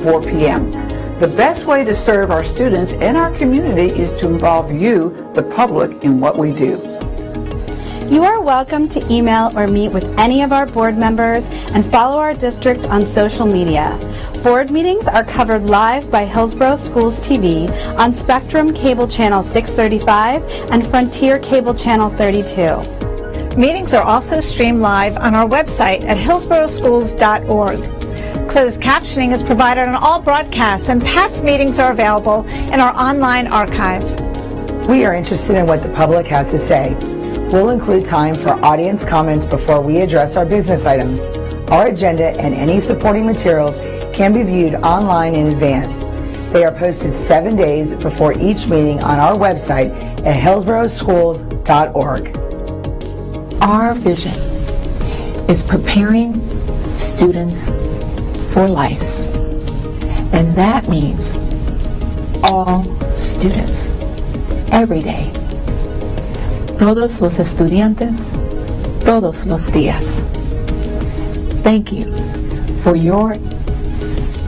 4 p.m. The best way to serve our students and our community is to involve you, the public, in what we do. You are welcome to email or meet with any of our board members and follow our district on social media. Board meetings are covered live by Hillsborough Schools TV on Spectrum Cable Channel 635 and Frontier Cable Channel 32. Meetings are also streamed live on our website at hillsboroughschools.org. Closed captioning is provided on all broadcasts, and past meetings are available in our online archive. We are interested in what the public has to say. We'll include time for audience comments before we address our business items. Our agenda and any supporting materials can be viewed online in advance. They are posted 7 days before each meeting on our website at hillsboroughschools.org. Our vision is preparing students for life, and that means all students, every day. Todos los estudiantes, todos los días. Thank you for your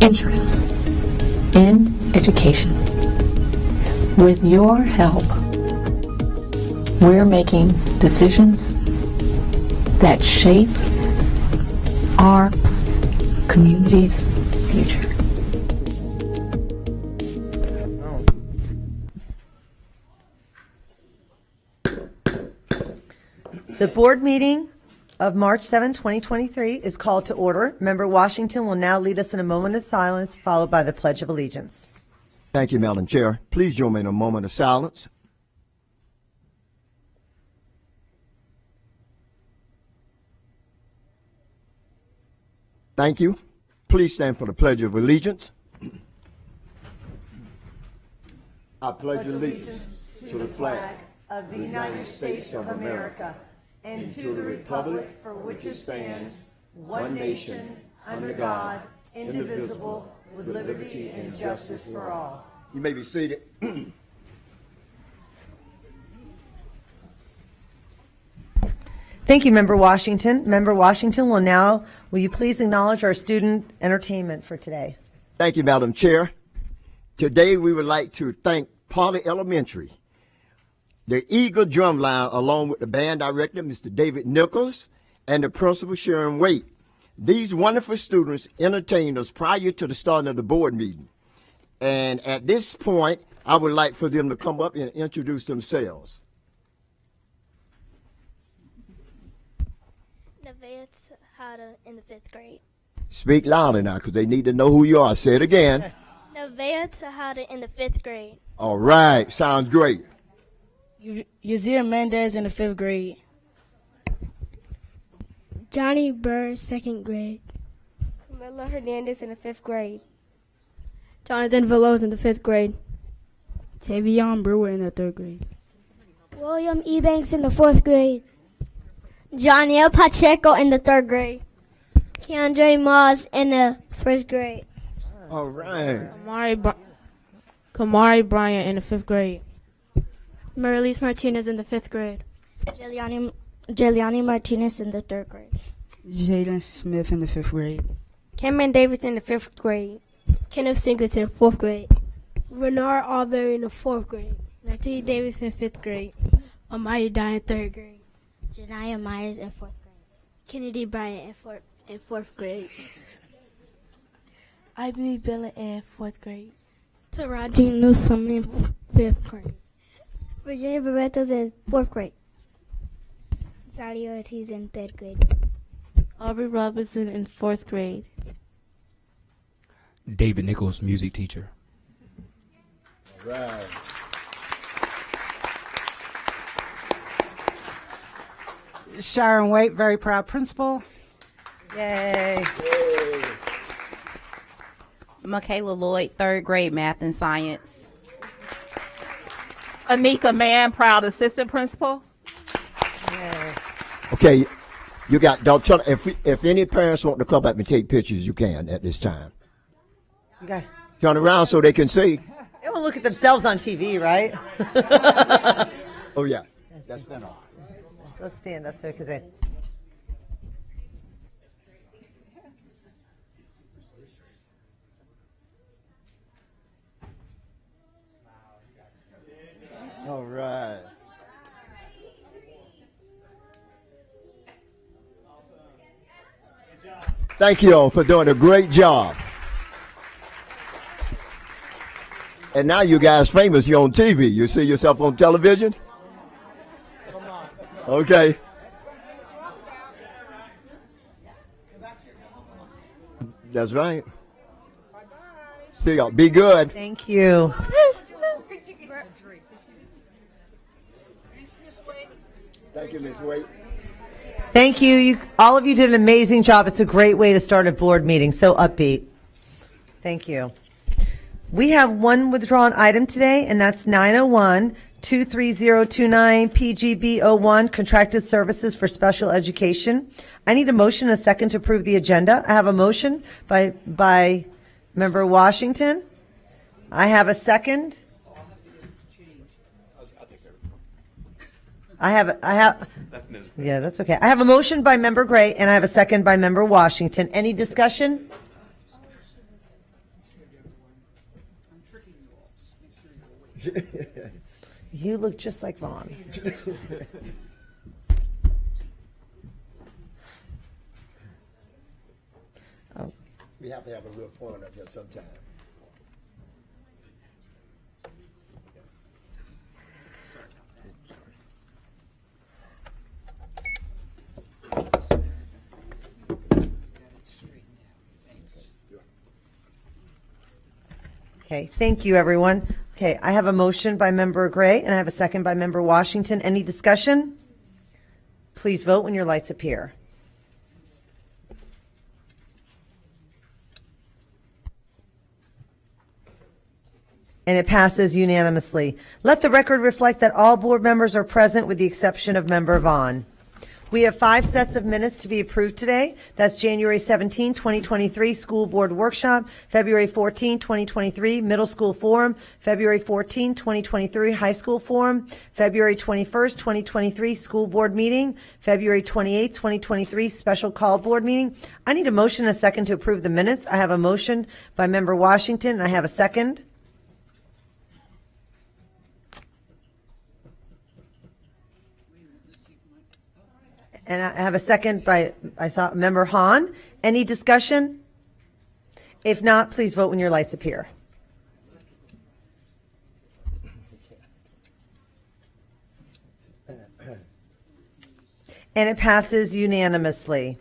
interest in education. With your help, we're making decisions that shape our community's future. The board meeting of March 7, 2023 is called to order. Member Washington will now lead us in a moment of silence, followed by the Pledge of Allegiance. Thank you, Madam Chair. Please join me in a moment of silence. Thank you. Please stand for the Pledge of Allegiance. I pledge allegiance to the flag of the United States of America and to the republic for which it stands, one nation, under God, indivisible, with liberty and justice for all. You may be seated. Thank you, Member Washington. Member Washington will you please acknowledge our student entertainment for today? Thank you, Madam Chair. Today we would like to thank Pauley Elementary, the Eagle Drumline, along with the band director, Mr. David Nichols, and the principal, Sharon Waite. These wonderful students entertained us prior to the start of the board meeting. And at this point, I would like for them to come up and introduce themselves. Nevaeh Tejada in the 5th grade. Speak louder now, because they need to know who you are. Say it again. Nevaeh Tejada in the 5th grade. All right. Sounds great. Yazir Mendez in the 5th grade. Johnny Burr, 2nd grade. Camila Hernandez in the 5th grade. Jonathan Veloz in the 5th grade. Tavion Brewer in the 3rd grade. William Ebanks in the 4th grade. Janiel Pacheco in the 3rd grade. Keandre Moss in the 1st grade. All right. Kamari Bryant in the 5th grade. Marlise Martinez in the 5th grade. Jeliani Martinez in the 3rd grade. Jalen Smith in the 5th grade. Cameron Davis in the 5th grade. Kenneth Singleton, 4th grade. Renard Albury in the 4th grade. Nartee Davis in 5th grade. Amaya Dye in 3rd grade. Janiyah Myers in 4th grade. Kennedy Bryant in 4th grade. Ivy Billa in 4th grade. Taraji Newsome in 5th grade. Virginia Barretos in 4th grade. Zalia Ortiz in 3rd grade. Aubrey Robinson in 4th grade. David Nichols, music teacher. All right. Sharon Waite, very proud principal. Yay. Yay. Michaela Lloyd, 3rd grade, math and science. Anika Mann, proud assistant principal. Yay. Okay, you got, if any parents want to come up and take pictures, you can at this time. You guys turn around so they can see. They want to look at themselves on TV, right? Oh, yeah. That's enough. Let's stand up so because they. Thank you all for doing a great job. And now you guys famous. You're on TV. You see yourself on television? Okay. That's right. See y'all. Be good. Thank you. Thank you, Ms. Waite. Thank you. All of you did an amazing job. It's a great way to start a board meeting. So upbeat. Thank you. We have one withdrawn item today, and that's 901-23029 PGB01, Contracted Services for Special Education. I need a motion and a second to approve the agenda. I have a motion by Member Washington. I have a second. Yeah, that's okay. I have a motion by Member Gray, and I have a second by Member Washington. Any discussion? You look just like Vaughn. Oh. We have to have a real fun up here sometime. Okay, thank you, everyone. Okay, I have a motion by Member Gray, and I have a second by Member Washington. Any discussion? Please vote when your lights appear. And it passes unanimously. Let the record reflect that all board members are present with the exception of Member Vaughn. We have 5 sets of minutes to be approved today. That's January 17, 2023, School Board Workshop, February 14, 2023, Middle School Forum, February 14, 2023, High School Forum, February 21st, 2023, School Board Meeting, February 28, 2023, Special Call Board Meeting. I need a motion and a second to approve the minutes. I have a motion by Member Washington, and I have a second. And I have a second by, I saw Member Hahn. Any discussion? If not, please vote when your lights appear. And it passes unanimously.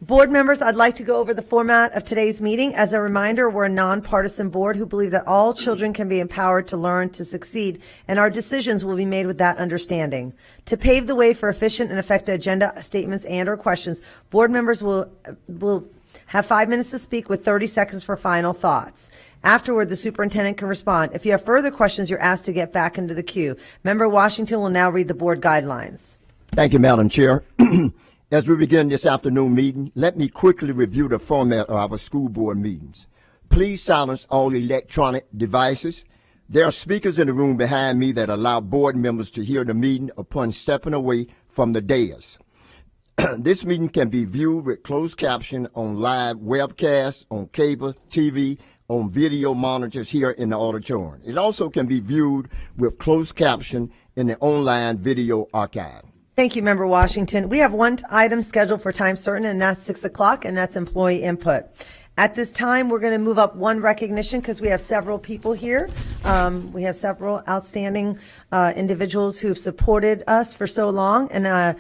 Board members, I'd like to go over the format of today's meeting. As a reminder, we're a nonpartisan board who believe that all children can be empowered to learn, to succeed, and our decisions will be made with that understanding. To pave the way for efficient and effective agenda statements and/or questions, board members will have 5 minutes to speak with 30 seconds for final thoughts. Afterward, the superintendent can respond. If you have further questions, you're asked to get back into the queue. Member Washington will now read the board guidelines. Thank you, Madam Chair. As we begin this afternoon meeting, let me quickly review the format of our school board meetings. Please silence all electronic devices. There are speakers in the room behind me that allow board members to hear the meeting upon stepping away from the dais. This meeting can be viewed with closed caption on live webcasts, on cable TV, on video monitors here in the auditorium. It also can be viewed with closed caption in the online video archive. Thank you, Member Washington. We have one item scheduled for time certain, and that's 6 o'clock, and that's employee input. At this time, we're going to move up one recognition because we have several people here. We have several outstanding individuals who've supported us for so long, and I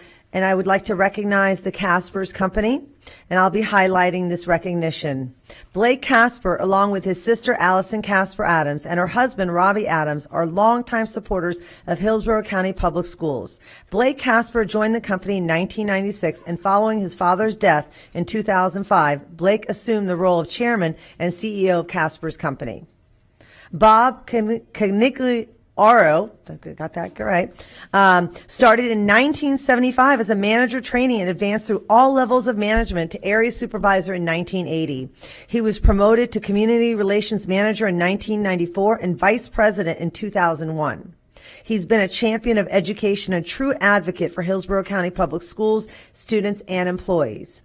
would like to recognize the Casper's Company, and I'll be highlighting this recognition. Blake Casper, along with his sister Allison Casper Adams and her husband Robbie Adams, are longtime supporters of Hillsborough County Public Schools. Blake Casper joined the company in 1996, and following his father's death in 2005, Blake assumed the role of chairman and CEO of Casper's Company. Bob Canigliaro, got that right, started in 1975 as a manager training and advanced through all levels of management to area supervisor in 1980. He was promoted to community relations manager in 1994 and vice president in 2001. He's been a champion of education and true advocate for Hillsborough County Public Schools, students, and employees.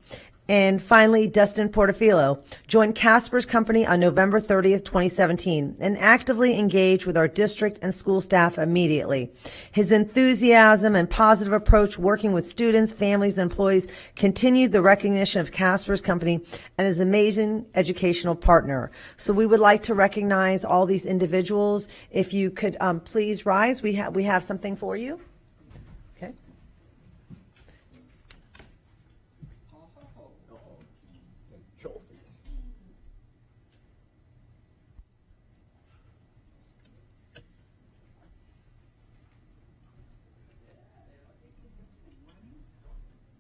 And finally, Dustin Portofilo joined Casper's company on November 30th, 2017, and actively engaged with our district and school staff immediately. His enthusiasm and positive approach working with students, families, and employees continued the recognition of Casper's company and his amazing educational partner. So we would like to recognize all these individuals. If you could please rise, we have something for you.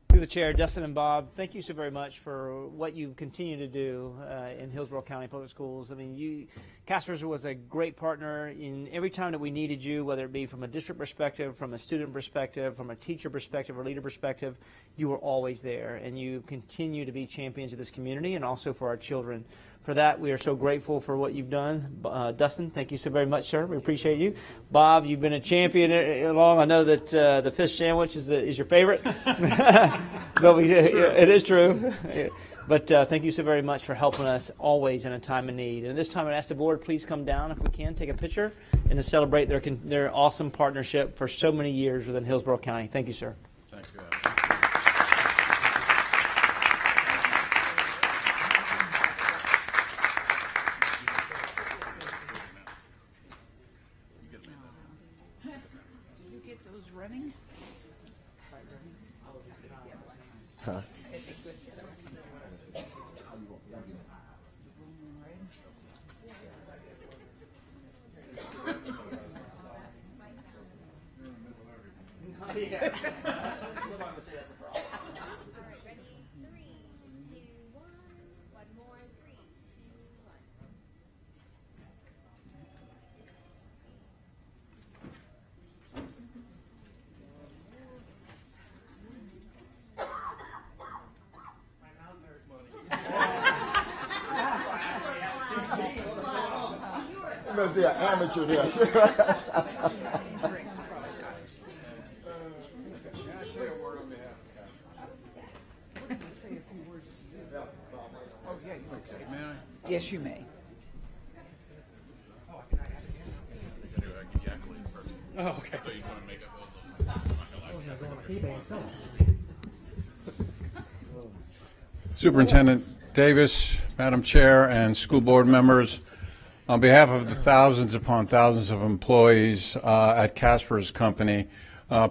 Through the chair, Dustin and Bob, thank you so very much for what you continue to do in Hillsborough County Public Schools. I mean, Casper's was a great partner in every time that we needed you, whether it be from a district perspective, from a student perspective, from a teacher perspective or leader perspective. You were always there, and you continue to be champions of this community and also for our children. For that, we are so grateful for what you've done. Dustin, thank you so very much, sir. We appreciate you. Bob, you've been a champion along. I know that the fish sandwich is your favorite. It is true. But thank you so very much for helping us always in a time of need. And this time I'd ask the board, please come down if we can, take a picture, and to celebrate their awesome partnership for so many years within Hillsborough County. Thank you, sir. Thank you. Huh? You must be an amateur there. Yes, you may. Oh, okay. Superintendent Davis, Madam Chair, and school board members, on behalf of the thousands upon thousands of employees at Casper's company,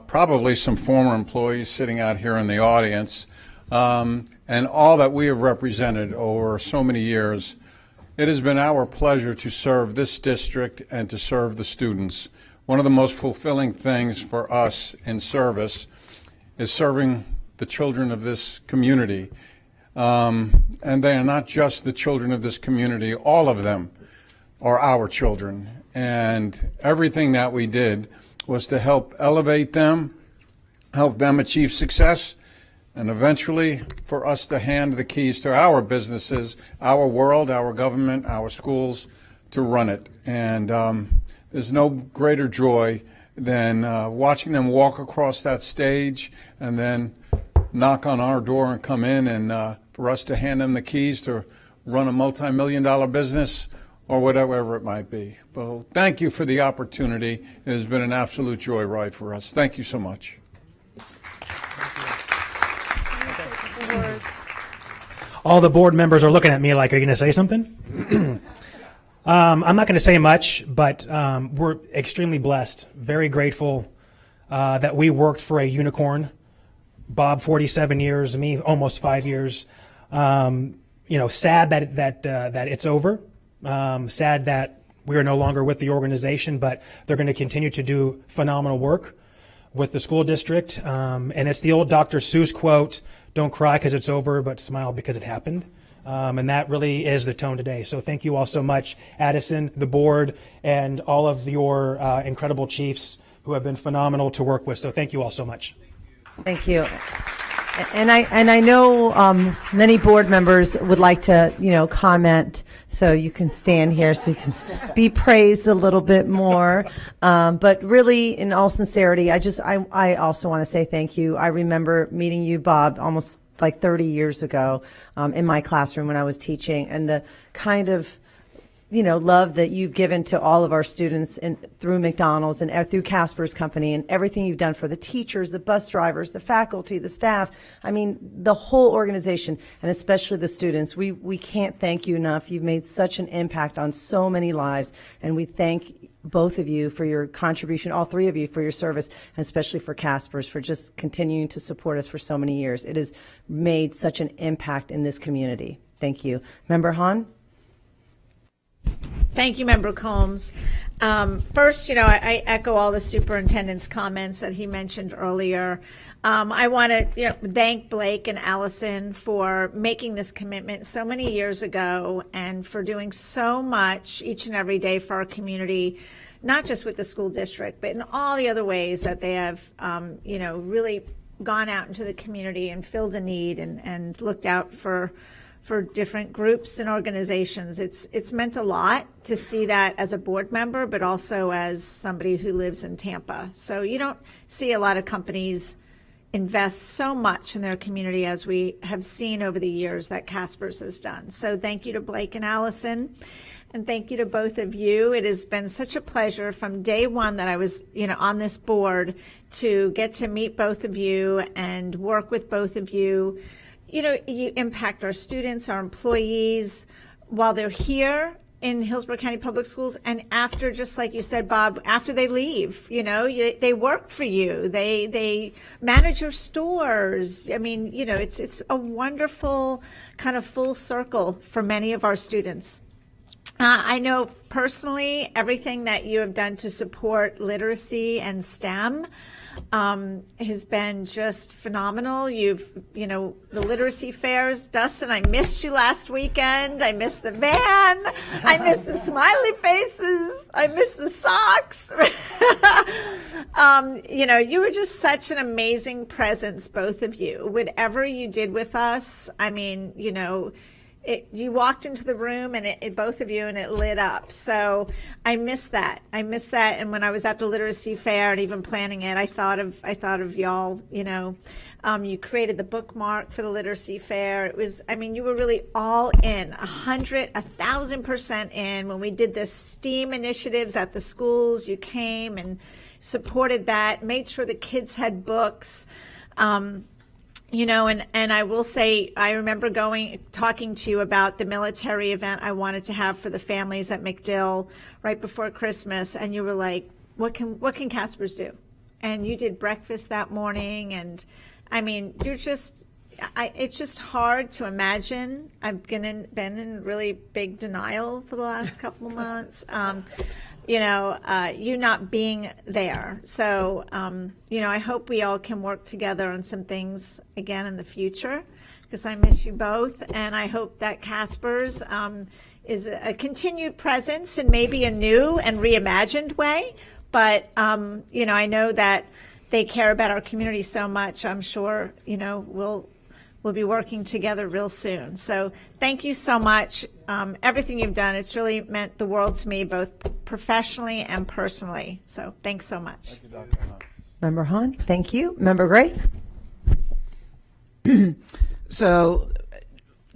probably some former employees sitting out here in the audience, and all that we have represented over so many years, it has been our pleasure to serve this district and to serve the students. One of the most fulfilling things for us in service is serving the children of this community. And they are not just the children of this community, all of them are our children. And everything that we did was to help elevate them, help them achieve success, and eventually for us to hand the keys to our businesses, our world, our government, our schools, to run it. And there's no greater joy than watching them walk across that stage and then knock on our door and come in, and for us to hand them the keys to run a multi-million-dollar business or whatever it might be. Well, thank you for the opportunity. It has been an absolute joyride for us. Thank you so much. All the board members are looking at me like, are you going to say something? I'm not going to say much, but we're extremely blessed, very grateful that we worked for a unicorn. Bob, 47 years, me, almost 5 years. Sad that it's over. Sad that we are no longer with the organization, but they're going to continue to do phenomenal work with the school district. And it's the old Dr. Seuss quote, don't cry because it's over, but smile because it happened. And that really is the tone today. So thank you all so much, Addison, the board, and all of your incredible chiefs who have been phenomenal to work with. So thank you all so much. Thank you. And I know many board members would like to, comment, so you can stand here so you can be praised a little bit more. But really, in all sincerity, I also want to say thank you. I remember meeting you, Bob, almost like 30 years ago in my classroom when I was teaching, and the kind of love that you've given to all of our students through McDonald's and through Casper's Company, and everything you've done for the teachers, the bus drivers, the faculty, the staff. I mean, the whole organization, and especially the students. We can't thank you enough. You've made such an impact on so many lives, and we thank both of you for your contribution, all three of you for your service, and especially for Casper's for just continuing to support us for so many years. It has made such an impact in this community. Thank you. Member Hahn? Thank you, Member Combs. First, I echo all the superintendent's comments that he mentioned earlier. I want to thank Blake and Allison for making this commitment so many years ago and for doing so much each and every day for our community, not just with the school district, but in all the other ways that they have, really gone out into the community and filled a need and looked out for different groups and organizations. It's meant a lot to see that as a board member, but also as somebody who lives in Tampa. So you don't see a lot of companies invest so much in their community as we have seen over the years that Casper's has done. So thank you to Blake and Allison, and thank you to both of you. It has been such a pleasure from day one that I was, on this board to get to meet both of you and work with both of you. You impact our students, our employees while they're here in Hillsborough County Public Schools, and after, just like you said, Bob, after they leave, they work for you. They manage your stores. I mean, it's a wonderful kind of full circle for many of our students. I know personally everything that you have done to support literacy and STEM has been just phenomenal. The literacy fairs, Dustin, I missed you last weekend. I missed the van. I missed the smiley faces. I missed the socks. You were just such an amazing presence, both of you. Whatever you did with us, I mean, you walked into the room and it both of you, and it lit up. So I miss that. And when I was at the literacy fair and even planning it, I thought of y'all. You created the bookmark for the literacy fair. It was, you were really all in, 1,000% in. When we did the STEAM initiatives at the schools, you came and supported that, made sure the kids had books. And I will say, I remember talking to you about the military event I wanted to have for the families at MacDill right before Christmas, and you were like, what can Casper's do? And you did breakfast that morning, and it's just hard to imagine. I've been in really big denial for the last couple of months. You not being there. So, I hope we all can work together on some things again in the future, because I miss you both. And I hope that Casper's is a continued presence in maybe a new and reimagined way. But, I know that they care about our community so much. I'm sure, we'll be working together real soon. So thank you so much. Everything you've done, it's really meant the world to me, both professionally and personally. So thanks so much. Thank you, Dr. Hahn. Member Hahn, thank you. Member Gray? So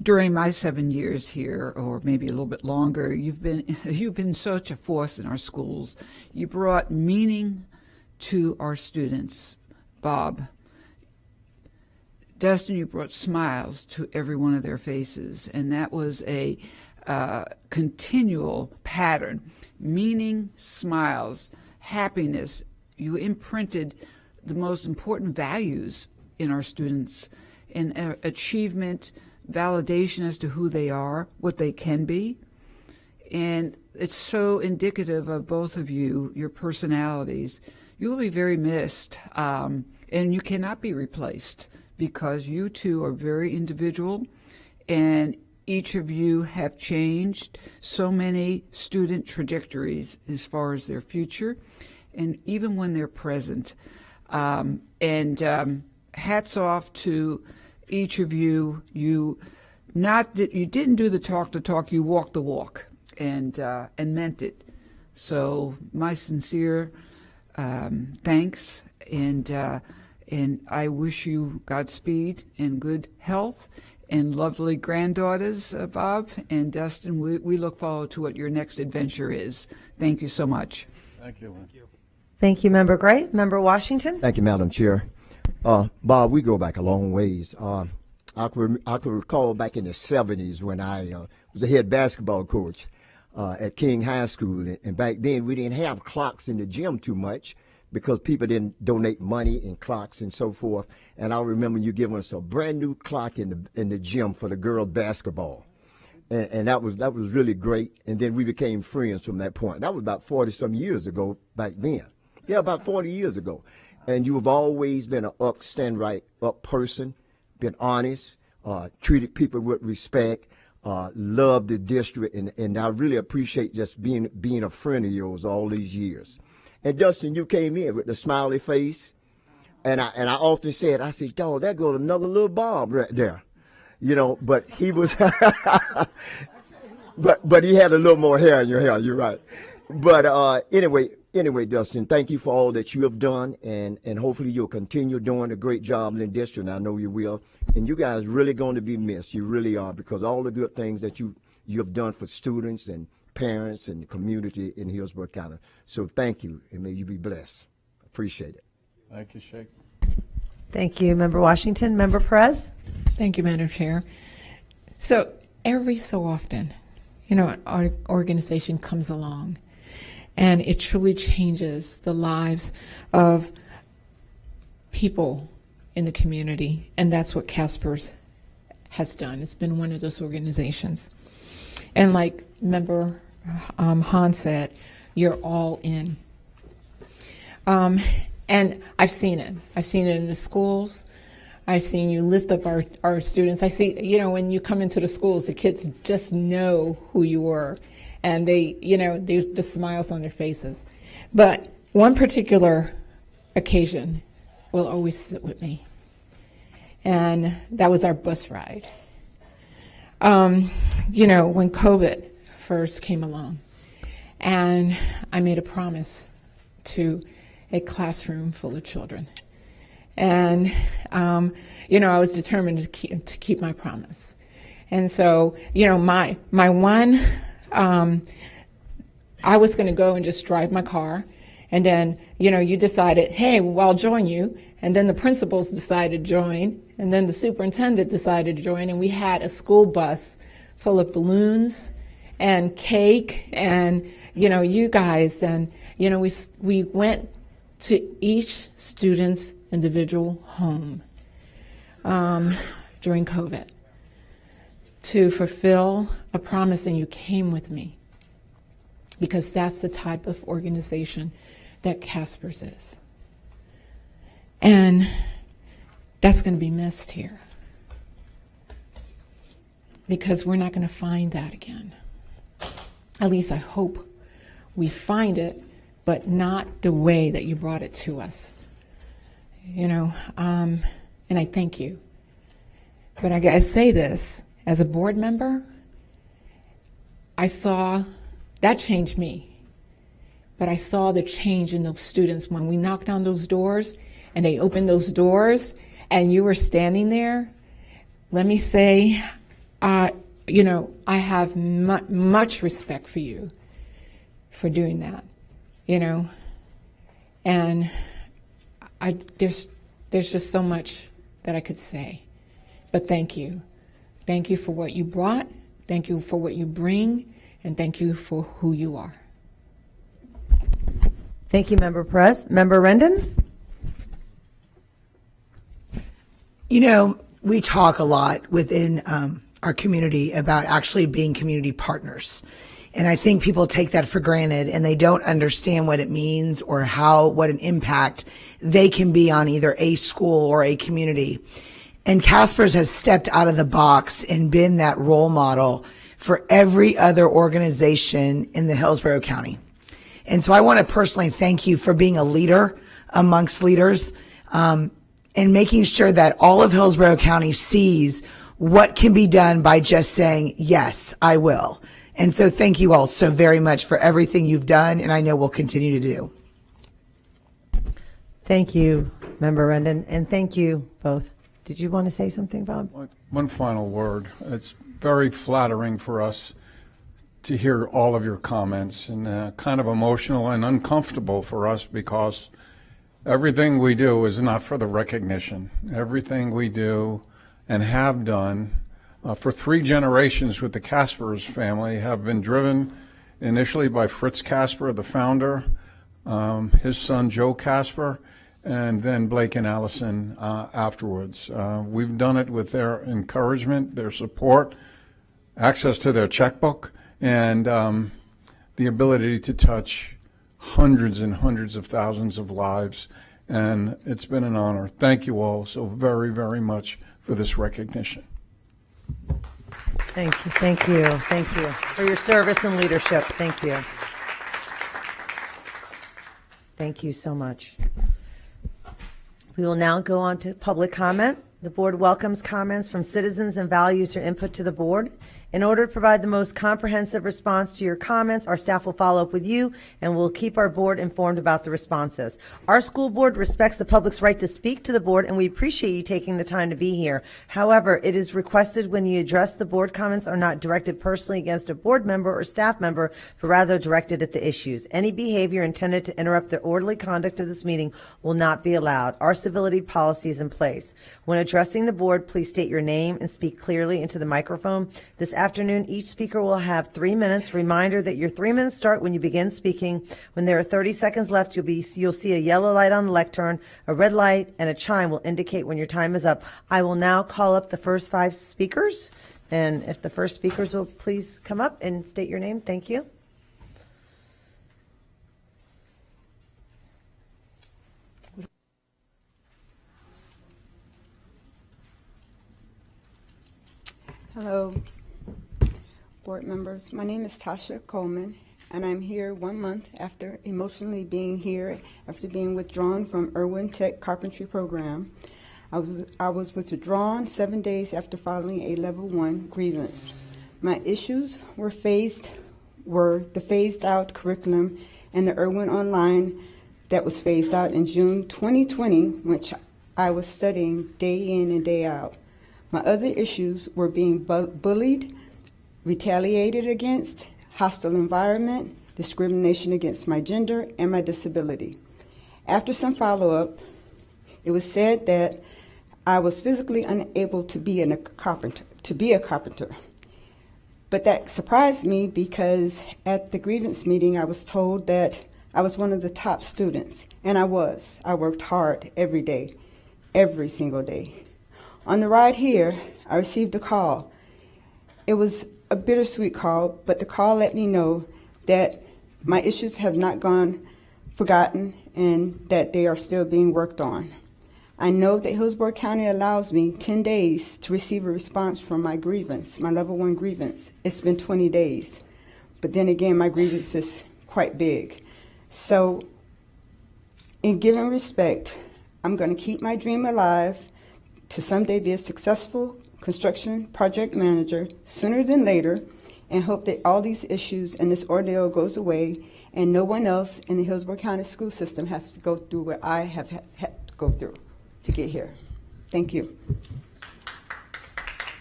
during my 7 years here, or maybe a little bit longer, you've been such a force in our schools. You brought meaning to our students. Bob, Dustin, you brought smiles to every one of their faces, and that was a continual pattern. Meaning, smiles, happiness. You imprinted the most important values in our students, and achievement, validation as to who they are, what they can be. And it's so indicative of both of you, your personalities. You will be very missed, and you cannot be replaced, because you two are very individual, and each of you have changed so many student trajectories as far as their future, and even when they're present. Hats off to each of you. You didn't do the talk, you walked the walk, and meant it. So my sincere thanks, and And I wish you Godspeed and good health and lovely granddaughters, Bob and Dustin. We look forward to what your next adventure is. Thank you so much. Thank you. Thank you, Member Gray. Member Washington? Thank you, Madam Chair. Bob, we go back a long ways. I could recall back in the 70s when I was a head basketball coach at King High School. And back then, we didn't have clocks in the gym too much because people didn't donate money in clocks and so forth. And I remember you giving us a brand new clock in the gym for the girls basketball. And that was really great. And then we became friends from that point. That was about 40-some years ago back then. Yeah, about 40 years ago. And you have always been an stand right up person, been honest, treated people with respect, loved the district, and I really appreciate just being a friend of yours all these years. And Dustin, you came in with the smiley face, and I often said, I said, dog, that goes another little Bob right there, But he was, but he had a little more hair in your hair. You're right. But anyway, Dustin, thank you for all that you have done, and hopefully you'll continue doing a great job in the district. And I know you will. And you guys really going to be missed. You really are, because all the good things that you have done for students and parents and the community in Hillsborough County. So thank you, and may you be blessed. Appreciate it. Thank you, Sheikh. Thank you, Member Washington. Member Perez? Thank you, Madam Chair. So every so often, our organization comes along, and it truly changes the lives of people in the community, and that's what Casper's has done. It's been one of those organizations. And like Member Han said, you're all in. And I've seen it. I've seen it in the schools. I've seen you lift up our students. I see, when you come into the schools, the kids just know who you were. And they, the smiles on their faces. But one particular occasion will always sit with me. And that was our bus ride. When COVID first came along, and I made a promise to a classroom full of children. And, I was determined to keep my promise. And so, my one, I was going to go and just drive my car. And then, you decided, hey, well, I'll join you. And then the principals decided to join. And then the superintendent decided to join. And we had a school bus full of balloons and cake and, you guys. And, we went to each student's individual home during COVID to fulfill a promise, and you came with me, because that's the type of organization that Casper's is. And that's going to be missed here, because we're not going to find that again. At least I hope we find it, but not the way that you brought it to us. And I thank you. But I gotta say this, as a board member, I saw, that changed me. But I saw the change in those students when we knocked on those doors and they opened those doors and you were standing there. Let me say, I have much respect for you for doing that, and there's just so much that I could say. But thank you. Thank you for what you brought. Thank you for what you bring. And thank you for who you are. Thank you, Member Perez. Member Rendon? We talk a lot within our community about actually being community partners. And I think people take that for granted, and they don't understand what it means or what an impact they can be on either a school or a community. And Casper's has stepped out of the box and been that role model for every other organization in the Hillsborough County. And so I want to personally thank you for being a leader amongst leaders, and making sure that all of Hillsborough County sees what can be done by just saying, yes, I will. And so thank you all so very much for everything you've done, and I know we'll continue to do. Thank you, Member Rendon, and thank you both. Did you want to say something, Bob? One final word. It's very flattering for us to hear all of your comments, and kind of emotional and uncomfortable for us because everything we do is not for the recognition. Everything we do and have done for 3 generations with the Caspers family have been driven initially by Fritz Casper, the founder, his son Joe Casper, and then Blake and Allison afterwards. We've done it with their encouragement, their support, access to their checkbook, and the ability to touch hundreds and hundreds of thousands of lives. And it's been an honor. Thank you all so very, very much for this recognition. Thank you, thank you, thank you for your service and leadership. Thank you. Thank you so much. We will now go on to public comment. The board welcomes comments from citizens and values your input to the board. In order to provide the most comprehensive response to your comments, our staff will follow up with you and will keep our board informed about the responses. Our school board respects the public's right to speak to the board, and we appreciate you taking the time to be here. However, it is requested when you address the board comments are not directed personally against a board member or staff member, but rather directed at the issues. Any behavior intended to interrupt the orderly conduct of this meeting will not be allowed. Our civility policy is in place. When addressing the board, please state your name and speak clearly into the microphone. This afternoon, each speaker will have 3 minutes. Reminder that your 3 minutes start when you begin speaking. When there are 30 seconds left, you'll see a yellow light on the lectern, a red light, and a chime will indicate when your time is up. I will now call up the first 5 speakers, and if the first speakers will please come up and state your name. Thank you. Hello, board members. My name is Tasha Coleman, and I'm here 1 month after emotionally being here after being withdrawn from Irwin Tech Carpentry program. I was withdrawn 7 days after filing a level 1 grievance. My issues were the phased out curriculum and the Irwin Online that was phased out in June 2020, which I was studying day in and day out. My other issues were being bullied, retaliated against, hostile environment, discrimination against my gender, and my disability. After some follow-up, it was said that I was physically unable to be a carpenter. But that surprised me because at the grievance meeting, I was told that I was one of the top students, and I was. I worked hard every day, every single day. On the ride here, I received a call. It was a bittersweet call, but the call let me know that my issues have not gone forgotten and that they are still being worked on. I know that Hillsborough County allows me 10 days to receive a response from my grievance, my level 1 grievance. It's been 20 days. But then again, my grievance is quite big. So in giving respect, I'm going to keep my dream alive to someday be a successful construction project manager sooner than later, and hope that all these issues and this ordeal goes away and no one else in the Hillsborough County school system has to go through what I have had to go through to get here. Thank you.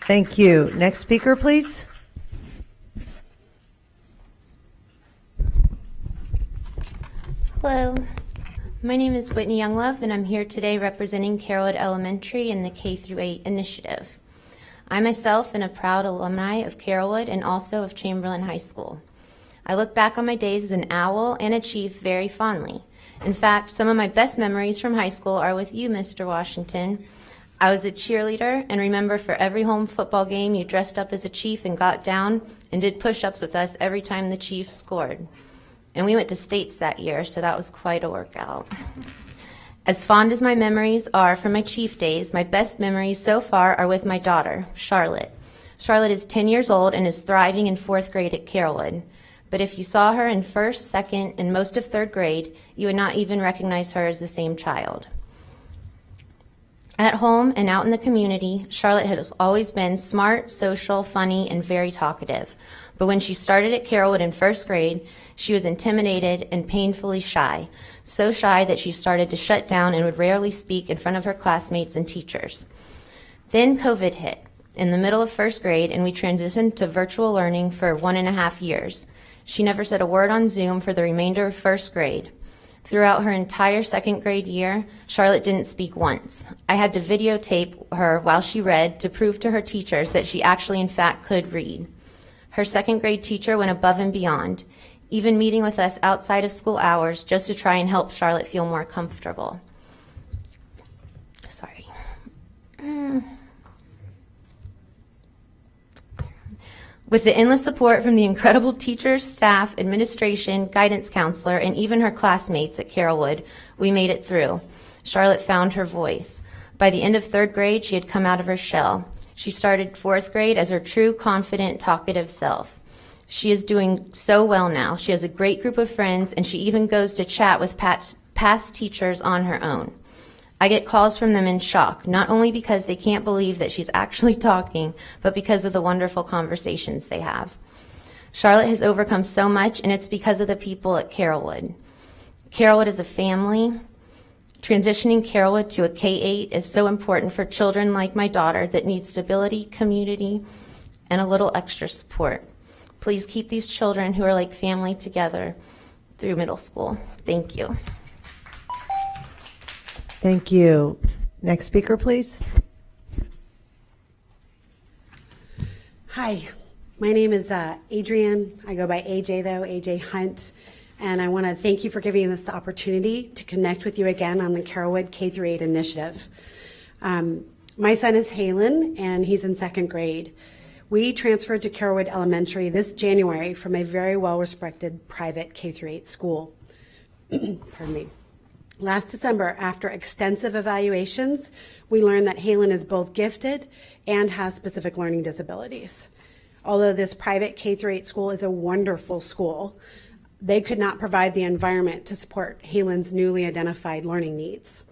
Thank you. Next speaker, please. Hello. My name is Whitney Younglove, and I'm here today representing Carrollwood Elementary in the K-8 initiative. I myself am a proud alumni of Carrollwood and also of Chamberlain High School. I look back on my days as an owl and a chief very fondly. In fact, some of my best memories from high school are with you, Mr. Washington. I was a cheerleader and remember for every home football game you dressed up as a chief and got down and did push-ups with us every time the Chiefs scored. And we went to states that year, so that was quite a workout. As fond as my memories are from my chief days, my best memories so far are with my daughter, Charlotte. Charlotte is 10 years old and is thriving in 4th grade at Carrollwood. But if you saw her in 1st, 2nd, and most of 3rd grade, you would not even recognize her as the same child. At home and out in the community, Charlotte has always been smart, social, funny, and very talkative. But when she started at Carrollwood in first grade, she was intimidated and painfully shy, so shy that she started to shut down and would rarely speak in front of her classmates and teachers. Then COVID hit in the middle of first grade, and we transitioned to virtual learning for 1.5 years. She never said a word on Zoom for the remainder of first grade. Throughout her entire second grade year, Charlotte didn't speak once. I had to videotape her while she read to prove to her teachers that she actually, in fact, could read. Her second grade teacher went above and beyond, even meeting with us outside of school hours just to try and help Charlotte feel more comfortable. Sorry. With the endless support from the incredible teachers, staff, administration, guidance counselor, and even her classmates at Carrollwood, we made it through. Charlotte found her voice. By the end of third grade, she had come out of her shell. She started fourth grade as her true, confident, talkative self. She is doing so well now. She has a great group of friends, and she even goes to chat with past teachers on her own. I get calls from them in shock, not only because they can't believe that she's actually talking, but because of the wonderful conversations they have. Charlotte has overcome so much, and it's because of the people at Carrollwood. Carrollwood is a family. Transitioning Carrollwood to a K-8 is so important for children like my daughter that need stability, community, and a little extra support. Please keep these children who are like family together through middle school. Thank you. Thank you. Next speaker, please. Hi, my name is Adrienne. I go by AJ though, AJ Hunt. And I want to thank you for giving us the opportunity to connect with you again on the Carrollwood K-8 initiative. My son is Halen, and he's in second grade. We transferred to Carrollwood Elementary this January from a very well-respected private K-8 school. Pardon me. Last December, after extensive evaluations, we learned that Halen is both gifted and has specific learning disabilities. Although this private K-8 school is a wonderful school, they could not provide the environment to support Halen's newly identified learning needs.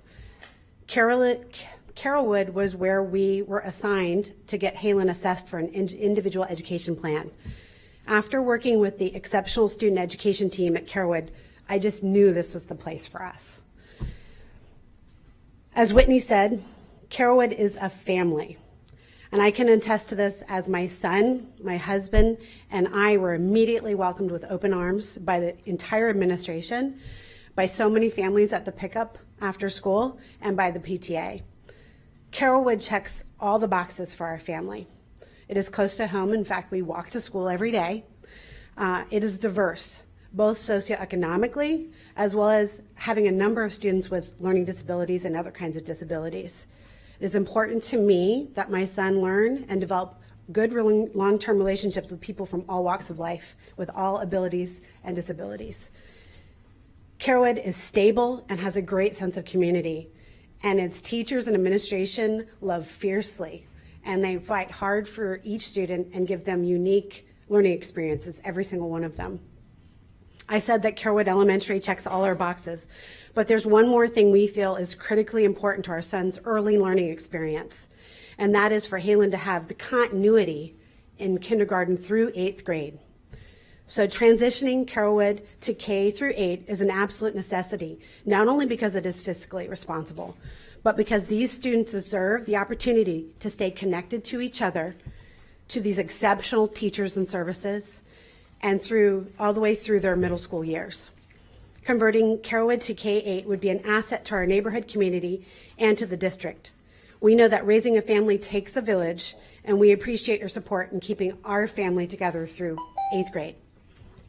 Carrollwood was where we were assigned to get Halen assessed for an individual education plan. After working with the exceptional student education team at Carrollwood, I just knew this was the place for us. As Whitney said, Carrollwood is a family. And I can attest to this as my son, my husband, and I were immediately welcomed with open arms by the entire administration, by so many families at the pickup after school, and by the PTA. Carrollwood checks all the boxes for our family. It is close to home. In fact, we walk to school every day. It is diverse, both socioeconomically, as well as having a number of students with learning disabilities and other kinds of disabilities. It is important to me that my son learn and develop good long-term relationships with people from all walks of life, with all abilities and disabilities. Carrollwood is stable and has a great sense of community, and its teachers and administration love fiercely, and they fight hard for each student and give them unique learning experiences, every single one of them. I said that Carrollwood Elementary checks all our boxes, but there's one more thing we feel is critically important to our son's early learning experience, and that is for Halen to have the continuity in kindergarten through 8th grade. So transitioning Carrollwood to K-8 is an absolute necessity, not only because it is fiscally responsible, but because these students deserve the opportunity to stay connected to each other, to these exceptional teachers and services, and all the way through their middle school years. Converting Carrollwood to K-8 would be an asset to our neighborhood community and to the district. We know that raising a family takes a village, and we appreciate your support in keeping our family together through 8th grade.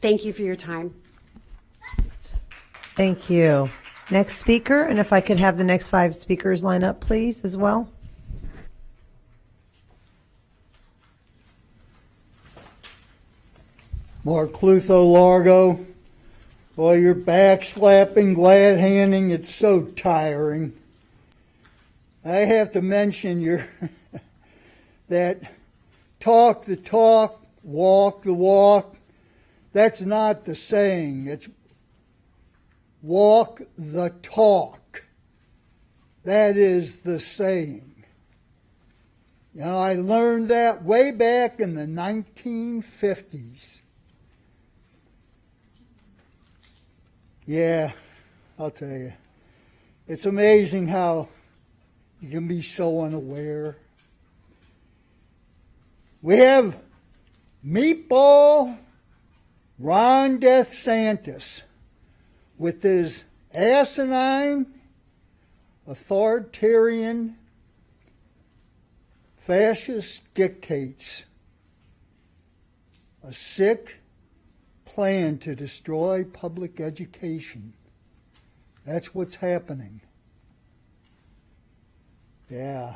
Thank you for your time. Thank you. Next speaker, and if I could have the next 5 speakers line up, please, as well. Mark Clutho, Largo. Boy, you're backslapping, glad handing, it's so tiring. I have to mention that talk the talk, walk the walk. That's not the saying. It's walk the talk. That is the saying. You know, I learned that way back in the 1950s. Yeah, I'll tell you. It's amazing how you can be so unaware. We have Meatball Ron DeSantis with his asinine, authoritarian, fascist dictates. A sick plan to destroy public education. That's what's happening. Yeah.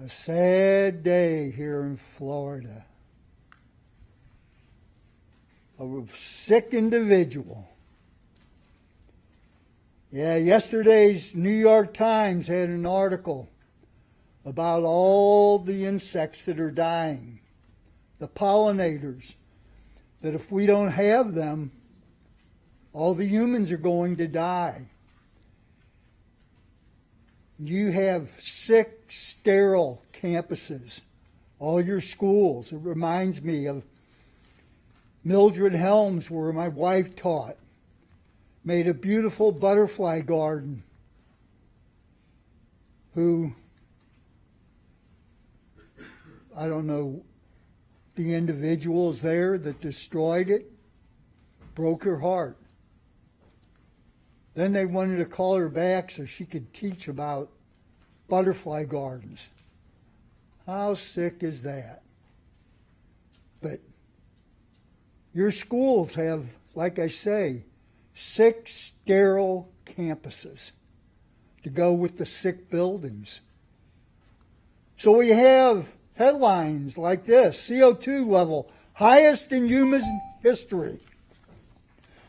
A sad day here in Florida. A sick individual. Yeah, yesterday's New York Times had an article about all the insects that are dying, the pollinators, that if we don't have them, all the humans are going to die. You have sick, sterile campuses, all your schools. It reminds me of Mildred Helms, where my wife taught, made a beautiful butterfly garden, who, I don't know, the individuals there that destroyed it, broke her heart. Then they wanted to call her back so she could teach about butterfly gardens. How sick is that? But your schools have, like I say, 6 sterile campuses to go with the sick buildings. So we have headlines like this: CO2 level highest in human history.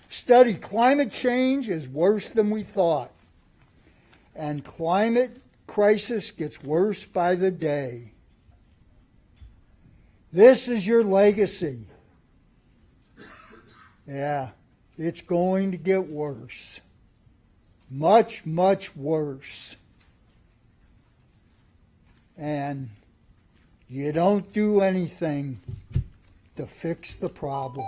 Study: climate change is worse than we thought. And climate crisis gets worse by the day. This is your legacy. Yeah, it's going to get worse. Much, much worse. And you don't do anything to fix the problem.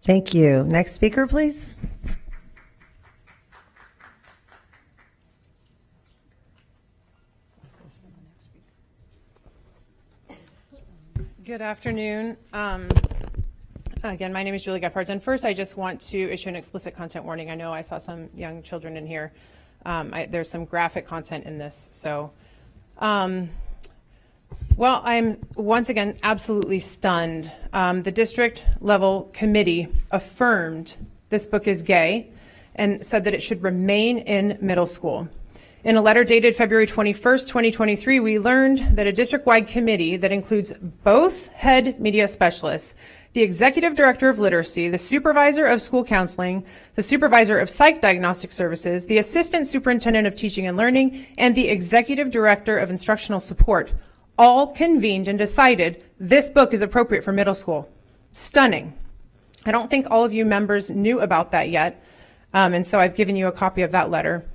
Thank you. Next speaker, please. Good afternoon. Again, my name is Julie Gephardt, and first I just want to issue an explicit content warning. I know I saw some young children in here. There's some graphic content in this. So, well, I'm once again absolutely stunned. The district level committee affirmed this book is gay and said that it should remain in middle school. In a letter dated February 21st, 2023, we learned that a district-wide committee that includes both head media specialists, the executive director of literacy, the supervisor of school counseling, the supervisor of psych diagnostic services, the assistant superintendent of teaching and learning, and the executive director of instructional support all convened and decided this book is appropriate for middle school. Stunning. I don't think all of you members knew about that yet, and so I've given you a copy of that letter.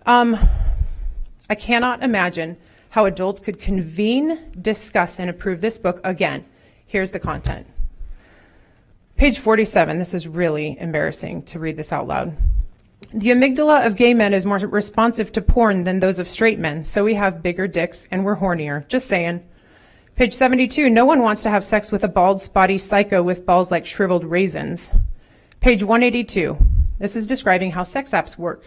I cannot imagine how adults could convene, discuss, and approve this book again. Here's the content. Page 47, this is really embarrassing to read this out loud. The amygdala of gay men is more responsive to porn than those of straight men, so we have bigger dicks and we're hornier. Just saying. Page 72, no one wants to have sex with a bald, spotty psycho with balls like shriveled raisins. Page 182, this is describing how sex apps work.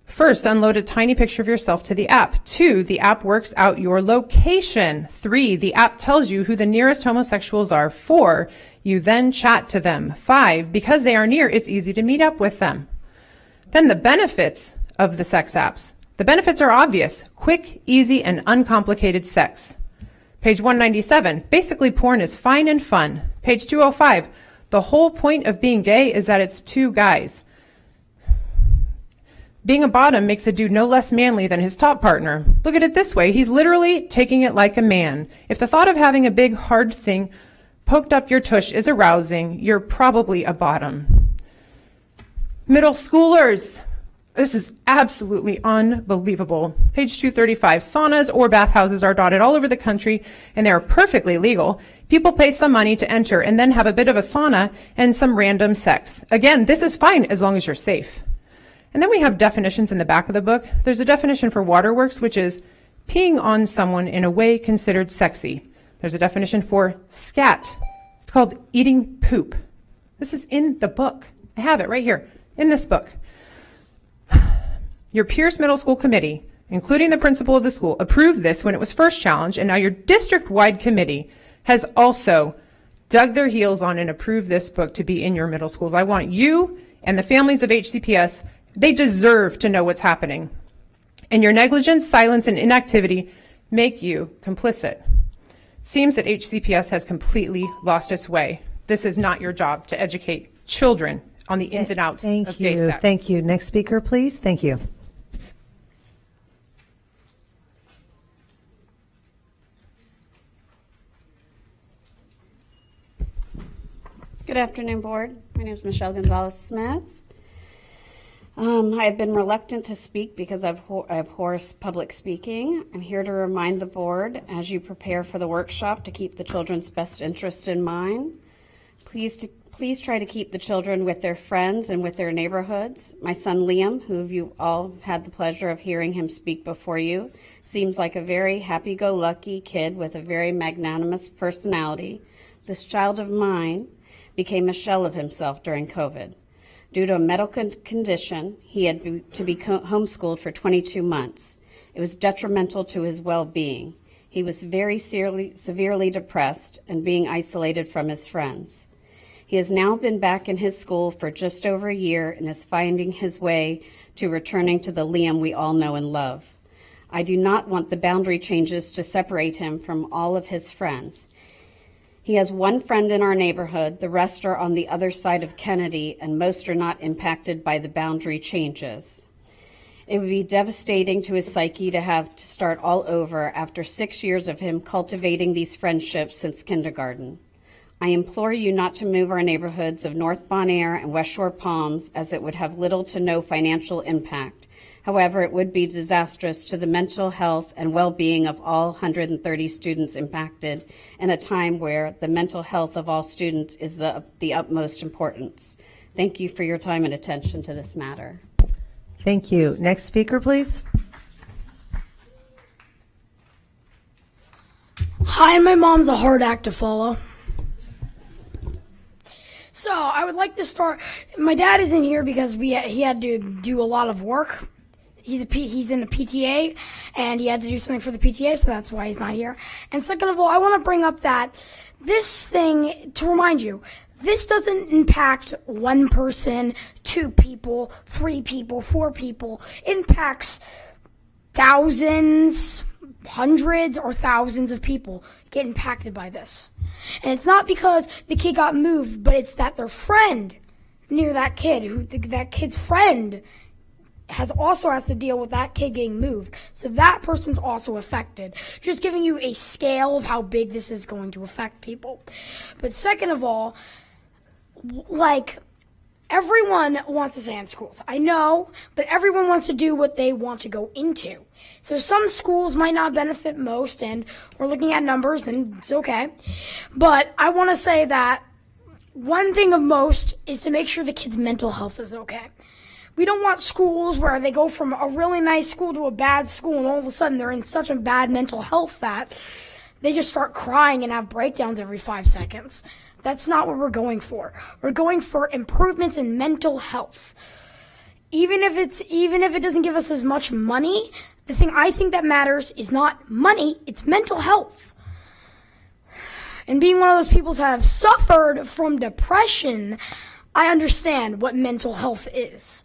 First, unload a tiny picture of yourself to the app. 2, the app works out your location. 3, the app tells you who the nearest homosexuals are. 4, you then chat to them. 5, because they are near, it's easy to meet up with them. Then the benefits of the sex apps. The benefits are obvious: quick, easy, and uncomplicated sex. Page 197, basically porn is fine and fun. Page 205, the whole point of being gay is that it's 2 guys. Being a bottom makes a dude no less manly than his top partner. Look at it this way, he's literally taking it like a man. If the thought of having a big hard thing poked up your tush is arousing, you're probably a bottom. Middle schoolers, This is absolutely unbelievable. Page 235, saunas or bathhouses are dotted all over the country, and they are perfectly legal. People pay some money to enter and then have a bit of a sauna and some random sex. Again, this is fine as long as you're safe. And then we have definitions in the back of the book. There's a definition for waterworks, which is peeing on someone in a way considered sexy. There's a definition for scat. It's called eating poop. This is in the book. I have it right here in this book. Your Pierce Middle School committee, including the principal of the school, approved this when it was first challenged, and now your district-wide committee has also dug their heels on and approved this book to be in your middle schools. I want you and the families of HCPS, they deserve to know what's happening. And your negligence, silence, and inactivity make you complicit. Seems that HCPS has completely lost its way. This is not your job to educate children on the ins and outs of gay sex. Thank you. Next speaker, please. Thank you. Good afternoon, Board. My name is Michelle Gonzalez-Smith. I've been reluctant to speak because I abhor public speaking. I'm here to remind the Board, as you prepare for the workshop, to keep the children's best interest in mind. Please try to keep the children with their friends and with their neighborhoods. My son Liam, who you all had the pleasure of hearing him speak before you, seems like a very happy-go-lucky kid with a very magnanimous personality. This child of mine became a shell of himself during COVID. Due to a medical condition, he had to be homeschooled for 22 months. It was detrimental to his well-being. He was very severely depressed and being isolated from his friends. He has now been back in his school for just over a year and is finding his way to returning to the Liam we all know and love. I do not want the boundary changes to separate him from all of his friends. He has one friend in our neighborhood, the rest are on the other side of Kennedy, and most are not impacted by the boundary changes. It would be devastating to his psyche to have to start all over after 6 years of him cultivating these friendships since kindergarten. I implore you not to move our neighborhoods of North Bon Air and West Shore Palms, as it would have little to no financial impact. However, it would be disastrous to the mental health and well-being of all 130 students impacted in a time where the mental health of all students is the utmost importance. Thank you for your time and attention to this matter. Thank you. Next speaker, please. Hi, my mom's a hard act to follow. So I would like to start. My dad isn't here because he had to do a lot of work. He's in the PTA, and he had to do something for the PTA, so that's why he's not here. And second of all, I want to bring up that this thing, to remind you, this doesn't impact one person, 2 people, 3 people, 4 people. It impacts thousands, hundreds, or thousands of people get impacted by this. And it's not because the kid got moved, but it's that their friend near that kid, that kid's friend, has to deal with that kid getting moved. So that person's also affected. Just giving you a scale of how big this is going to affect people. But second of all, like, everyone wants to stay in schools. I know, but everyone wants to do what they want to go into. So some schools might not benefit most, and we're looking at numbers, and it's okay. But I want to say that one thing of most is to make sure the kid's mental health is okay. We don't want schools where they go from a really nice school to a bad school, and all of a sudden they're in such a bad mental health that they just start crying and have breakdowns every 5 seconds. That's not what we're going for. We're going for improvements in mental health. Even if it doesn't give us as much money, the thing I think that matters is not money, it's mental health. And being one of those people that have suffered from depression, I understand what mental health is.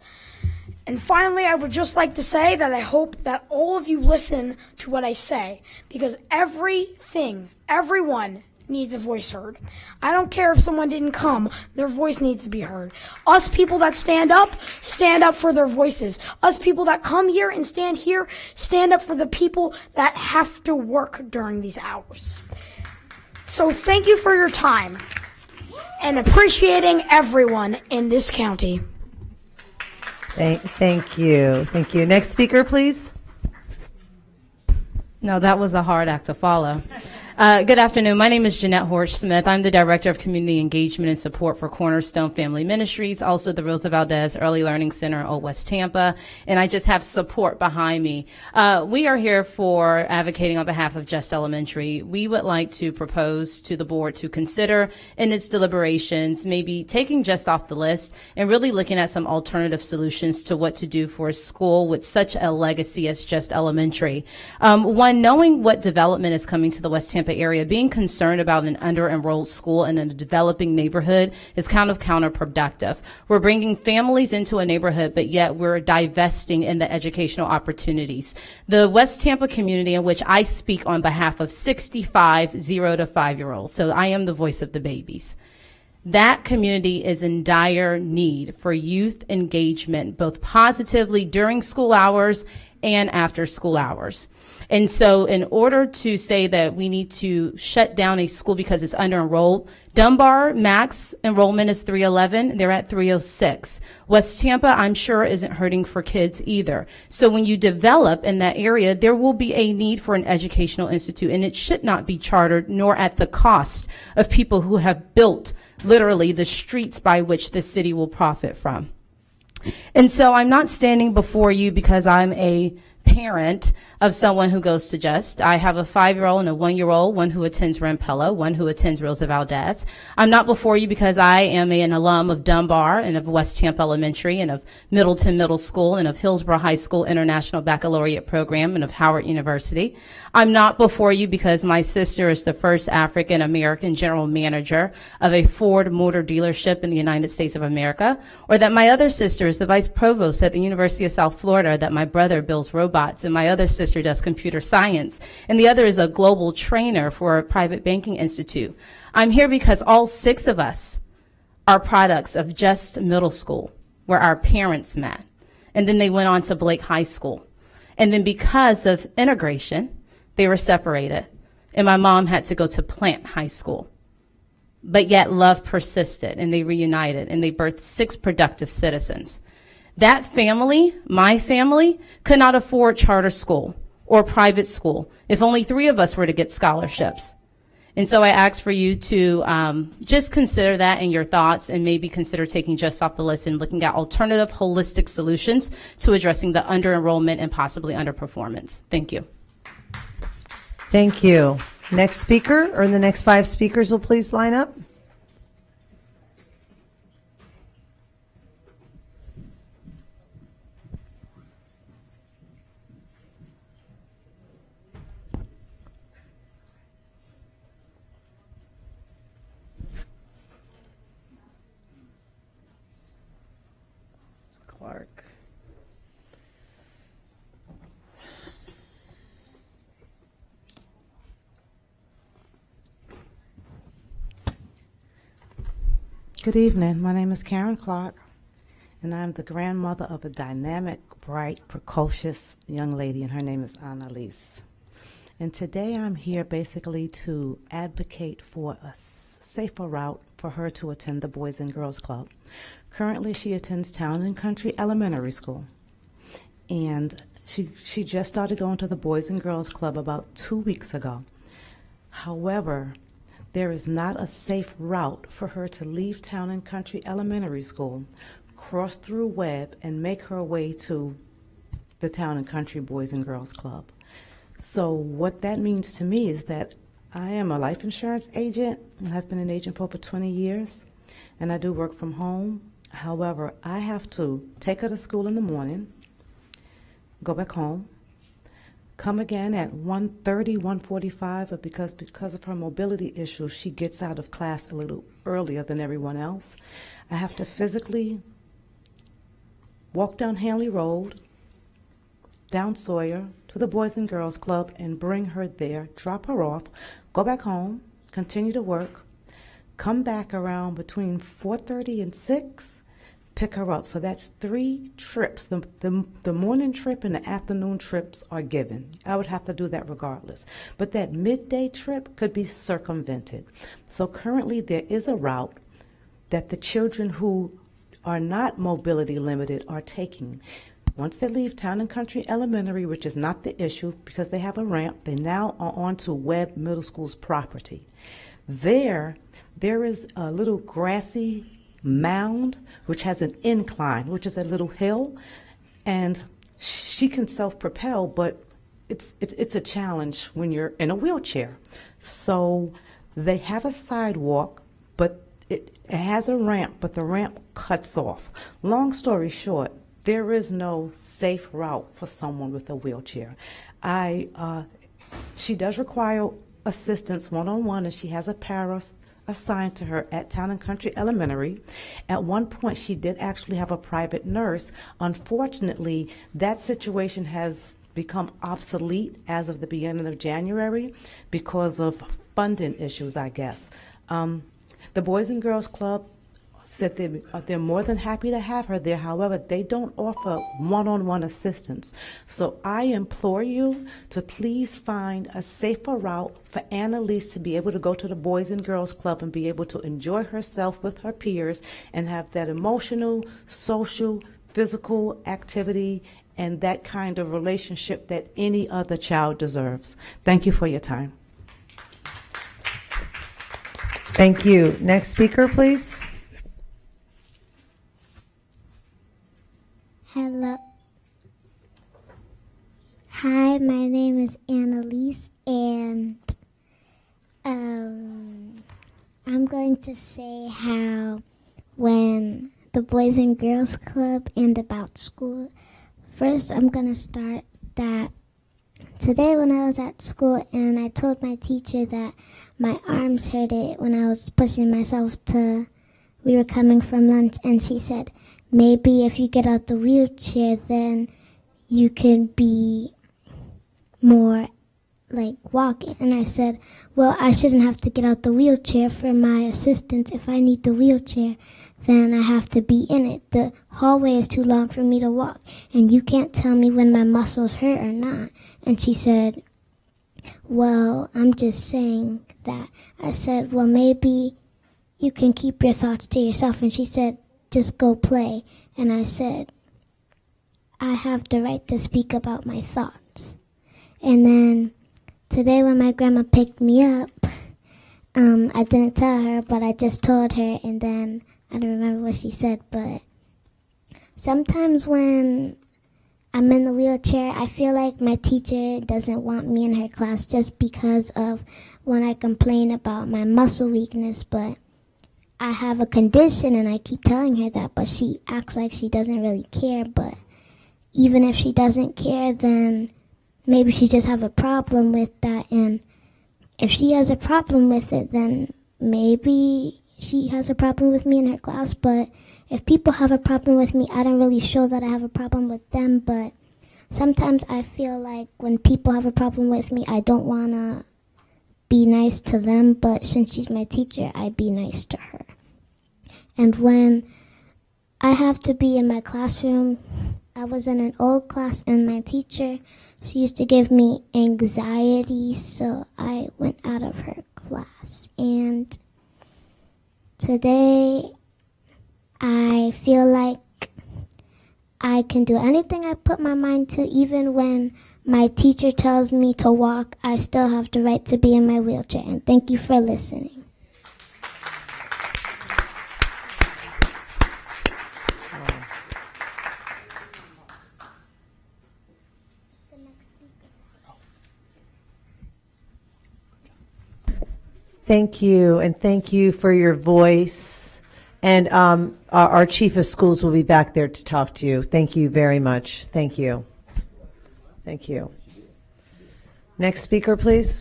And finally, I would just like to say that I hope that all of you listen to what I say, because everyone needs a voice heard. I don't care if someone didn't come, their voice needs to be heard. Us people that stand up for their voices. Us people that come here and stand up for the people that have to work during these hours. So thank you for your time and appreciating everyone in this county. Thank you. Thank you. Next speaker, please. No, that was a hard act to follow. Good afternoon. My name is Jeanette Horsch-Smith. I'm the Director of Community Engagement and Support for Cornerstone Family Ministries, also the Rosa Valdez Early Learning Center in Old West Tampa, and I just have support behind me. We are here for advocating on behalf of Just Elementary. We would like to propose to the board to consider in its deliberations maybe taking Just off the list and really looking at some alternative solutions to what to do for a school with such a legacy as Just Elementary. One, knowing what development is coming to the West Tampa area, being concerned about an under-enrolled school in a developing neighborhood is kind of counterproductive. We're bringing families into a neighborhood, but yet we're divesting in the educational opportunities. The West Tampa community, in which I speak on behalf of 65 0 to 5-year-olds, so I am the voice of the babies. That community is in dire need for youth engagement, both positively during school hours and after school hours. And so in order to say that we need to shut down a school because it's under-enrolled, Dunbar max enrollment is 311. They're at 306. West Tampa, I'm sure, isn't hurting for kids either. So when you develop in that area, there will be a need for an educational institute, and it should not be chartered nor at the cost of people who have built literally the streets by which the city will profit from. And so I'm not standing before you because I'm a parent of someone who goes to Just. I have a 5-year-old and a 1-year-old, one who attends Rampella, one who attends Rosa Valdez. I'm not before you because I am an alum of Dunbar and of West Tampa Elementary and of Middleton Middle School and of Hillsborough High School International Baccalaureate Program and of Howard University. I'm not before you because my sister is the first African American general manager of a Ford motor dealership in the United States of America, or that my other sister is the vice provost at the University of South Florida, that my brother builds robots and my other sister does computer science, and the other is a global trainer for a private banking institute. I'm here because all 6 of us are products of Just Middle School, where our parents met, and then they went on to Blake High School. And then because of integration, they were separated, and my mom had to go to Plant High School. But yet love persisted, and they reunited, and they birthed 6 productive citizens. That family, my family, could not afford charter school or private school if only 3 of us were to get scholarships. And so I ask for you to just consider that in your thoughts and maybe consider taking Just off the list and looking at alternative holistic solutions to addressing the under-enrollment and possibly underperformance. Thank you. Thank you. Next speaker, or the next 5 speakers will please line up. Clark. Good evening. My name is Karen Clark, and I'm the grandmother of a dynamic, bright, precocious young lady, and her name is Annalise. And today I'm here basically to advocate for a safer route for her to attend the Boys and Girls Club. Currently, she attends Town and Country Elementary School, and she just started going to the Boys and Girls Club about 2 weeks ago. However, there is not a safe route for her to leave Town and Country Elementary School, cross through Webb, and make her way to the Town and Country Boys and Girls Club. So what that means to me is that I am a life insurance agent, and I've been an agent for over 20 years, and I do work from home. However, I have to take her to school in the morning, go back home, come again at 1:30, 1:45, but because of her mobility issues, she gets out of class a little earlier than everyone else. I have to physically walk down Hanley Road, down Sawyer, to the Boys and Girls Club, and bring her there, drop her off, go back home, continue to work, come back around between 4:30 and 6, pick her up. So that's 3 trips. The morning trip and the afternoon trips are given. I would have to do that regardless. But that midday trip could be circumvented. So currently there is a route that the children who are not mobility limited are taking. Once they leave Town and Country Elementary, which is not the issue because they have a ramp, they now are onto Webb Middle School's property. There is a little grassy mound which has an incline, which is a little hill, and she can self-propel, but it's a challenge when you're in a wheelchair. So they have a sidewalk, but it has a ramp, but the ramp cuts off. Long story short, there is no safe route for someone with a wheelchair. She does require assistance one-on-one, and she has a para assigned to her at Town and Country Elementary. At one point, she did actually have a private nurse. Unfortunately, that situation has become obsolete as of the beginning of January because of funding issues, I guess. The Boys and Girls Club said they're more than happy to have her there. However, they don't offer one-on-one assistance. So I implore you to please find a safer route for Annalise to be able to go to the Boys and Girls Club and be able to enjoy herself with her peers and have that emotional, social, physical activity and that kind of relationship that any other child deserves. Thank you for your time. Thank you. Next speaker, please. Hello. Hi, my name is Annalise, and I'm going to say how when the Boys and Girls Club and about school. First, I'm going to start that today when I was at school and I told my teacher that my arms hurted when I was pushing myself we were coming from lunch, and she said, maybe if you get out the wheelchair, then you can be more like walking. And I said, well, I shouldn't have to get out the wheelchair for my assistance. If I need the wheelchair, then I have to be in it. The hallway is too long for me to walk, and you can't tell me when my muscles hurt or not. And she said, well, I'm just saying that. I said, well, maybe you can keep your thoughts to yourself. And she said, just go play. And I said, I have the right to speak about my thoughts. And then today when my grandma picked me up, I didn't tell her, but I just told her, and then I don't remember what she said, but sometimes when I'm in the wheelchair, I feel like my teacher doesn't want me in her class just because of when I complain about my muscle weakness, but I have a condition and I keep telling her that, but she acts like she doesn't really care. But even if she doesn't care, then maybe she just have a problem with that, and if she has a problem with it, then maybe she has a problem with me in her class. But if people have a problem with me, I don't really show that I have a problem with them. But sometimes I feel like when people have a problem with me, I don't want to be nice to them. But since she's my teacher, I be nice to her. And when I have to be in my classroom, I was in an old class, and my teacher, she used to give me anxiety, so I went out of her class. And today, I feel like I can do anything I put my mind to. Even when my teacher tells me to walk, I still have the right to be in my wheelchair. And thank you for listening. Thank you, and thank you for your voice. And our chief of schools will be back there to talk to you. Thank you very much. Thank you. Thank you. Next speaker, please.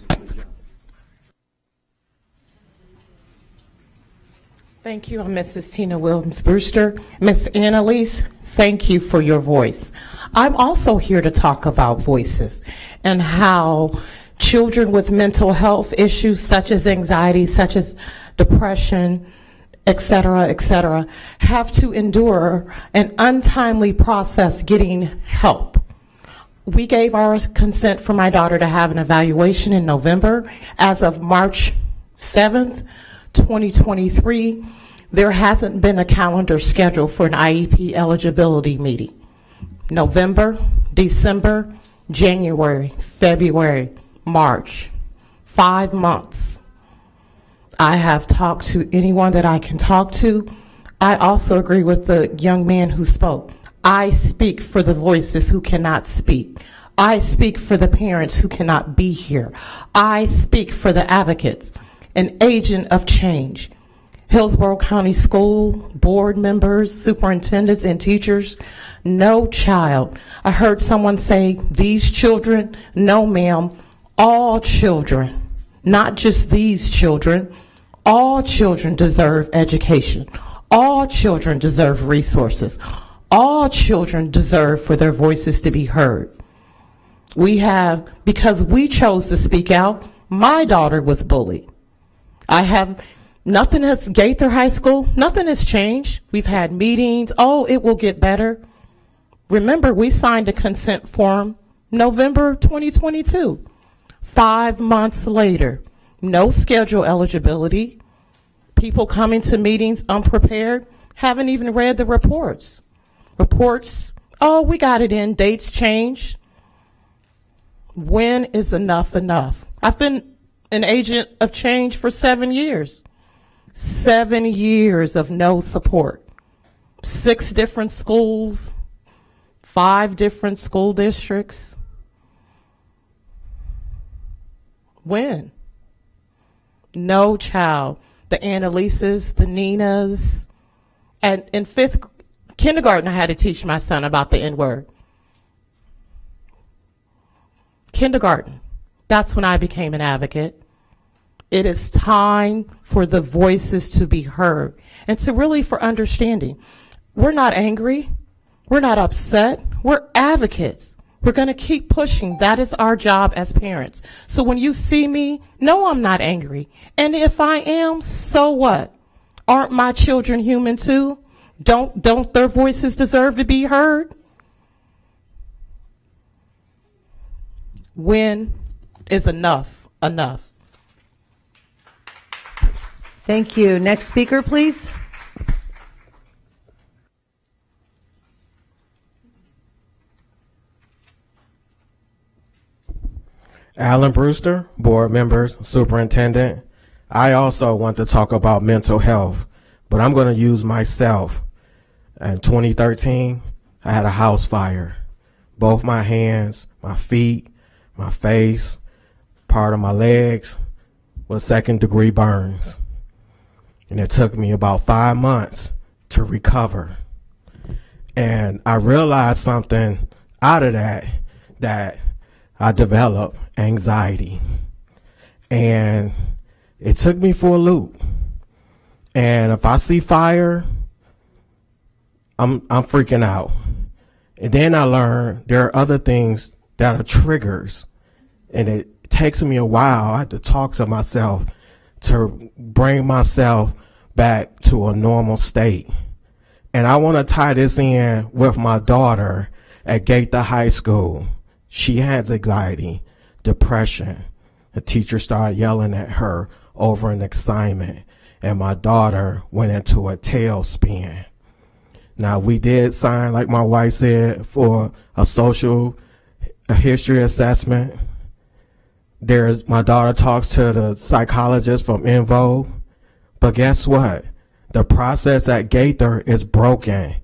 Thank you. I'm Mrs. Tina Williams-Brewster. Miss Annalise, thank you for your voice. I'm also here to talk about voices and how children with mental health issues such as anxiety, such as depression, et cetera, have to endure an untimely process getting help. We gave our consent for my daughter to have an evaluation in November. As of March 7th, 2023, There hasn't been a calendar schedule for an IEP eligibility meeting. November, December, January, February, March, 5 months. I have talked to anyone that I can talk to. I also agree with the young man who spoke. I speak for the voices who cannot speak. I speak for the parents who cannot be here. I speak for the advocates, an agent of change. Hillsborough County School board members, superintendents, and teachers, no child. I heard someone say, these children. No, ma'am, all children, not just these children. All children deserve education. All children deserve resources. All children deserve for their voices to be heard. We have, because we chose to speak out, my daughter was bullied. Nothing has, Gaither High School, nothing has changed. We've had meetings. Oh, it will get better. Remember, we signed a consent form November 2022. 5 months later, no schedule eligibility. People coming to meetings unprepared, haven't even read the reports. Oh, we got it in, dates change. When is enough enough? I've been an agent of change for 7 years. 7 years of no support. 6 different schools, 5 different school districts. When? No child. The Annalises, the Ninas. And in kindergarten, I had to teach my son about the N-word. Kindergarten. That's when I became an advocate. It is time for the voices to be heard and to really for understanding. We're not angry. We're not upset. We're advocates. We're going to keep pushing. That is our job as parents. So when you see me, no, I'm not angry. And if I am, so what? Aren't my children human too? Don't their voices deserve to be heard? When is enough enough? Thank you. Next speaker, please. Alan Brewster, board members, superintendent. I also want to talk about mental health, but I'm going to use myself. In 2013, I had a house fire. Both my hands, my feet, my face, part of my legs was 2nd-degree burns. And it took me about 5 months to recover. And I realized something out of that I developed anxiety. And it took me for a loop. And if I see fire, I'm freaking out. And then I learned there are other things that are triggers. And it takes me a while. I have to talk to myself to bring myself back to a normal state. And I want to tie this in with my daughter at Gaither High School. She has anxiety, depression. The teacher started yelling at her over an assignment, and my daughter went into a tailspin. Now, we did sign, like my wife said, for a social history assessment. My daughter talks to the psychologist from Invo, but guess what? The process at Gaither is broken.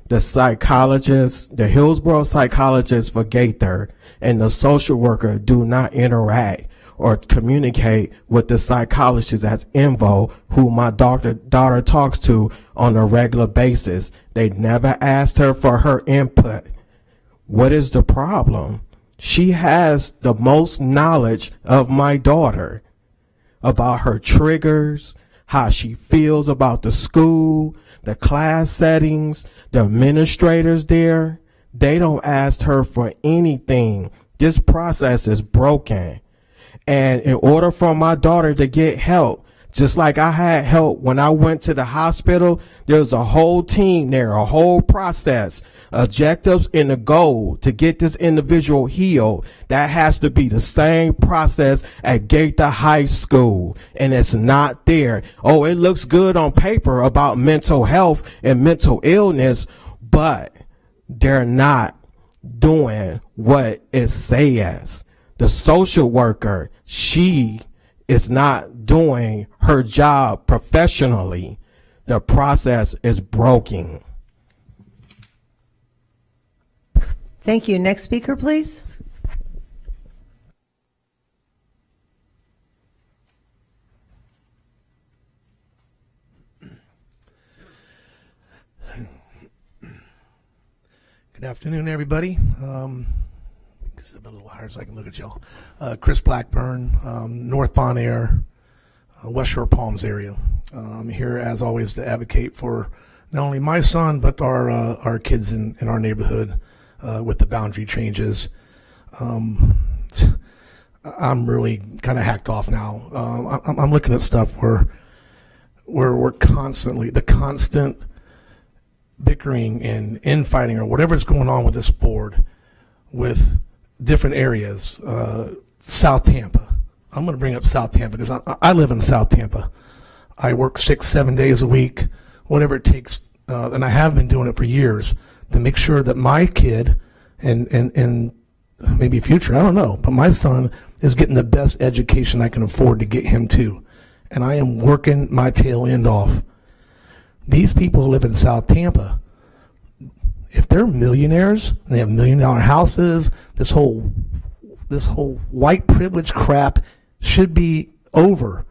The psychologist, the Hillsborough psychologist for Gaither and the social worker do not interact or communicate with the psychologist at Invo, who my daughter talks to on a regular basis. They never asked her for her input. What is the problem? She has the most knowledge of my daughter about her triggers, how she feels about the school, the class settings, the administrators there. They don't ask her for anything. This process is broken. And in order for my daughter to get help, Just like I had help when I went to the hospital, there's a whole team there, a whole process, objectives and a goal to get this individual healed. That has to be the same process at Gaither High School, and it's not there. Oh, it looks good on paper about mental health and mental illness, but they're not doing what it says. The social worker, she is not doing her job professionally. The process is broken. Thank you. Next speaker, please. Good afternoon, everybody. Get a little higher so I can look at y'all. Chris Blackburn, North Bon Air, West Shore Palms area. I'm here, as always, to advocate for not only my son, but our kids in our neighborhood with the boundary changes. I'm really kind of hacked off now. I'm looking at stuff where we're constantly, the constant bickering and infighting or whatever's going on with this board with different areas. South Tampa. I'm going to bring up South Tampa because I live in South Tampa. I work 6-7 days a week, whatever it takes, and I have been doing it for years to make sure that my kid and maybe future, I don't know, but my son is getting the best education I can afford to get him to. And I am working my tail end off. These people who live in South Tampa, if they're millionaires and they have $1 million houses, this whole white privilege crap should be over.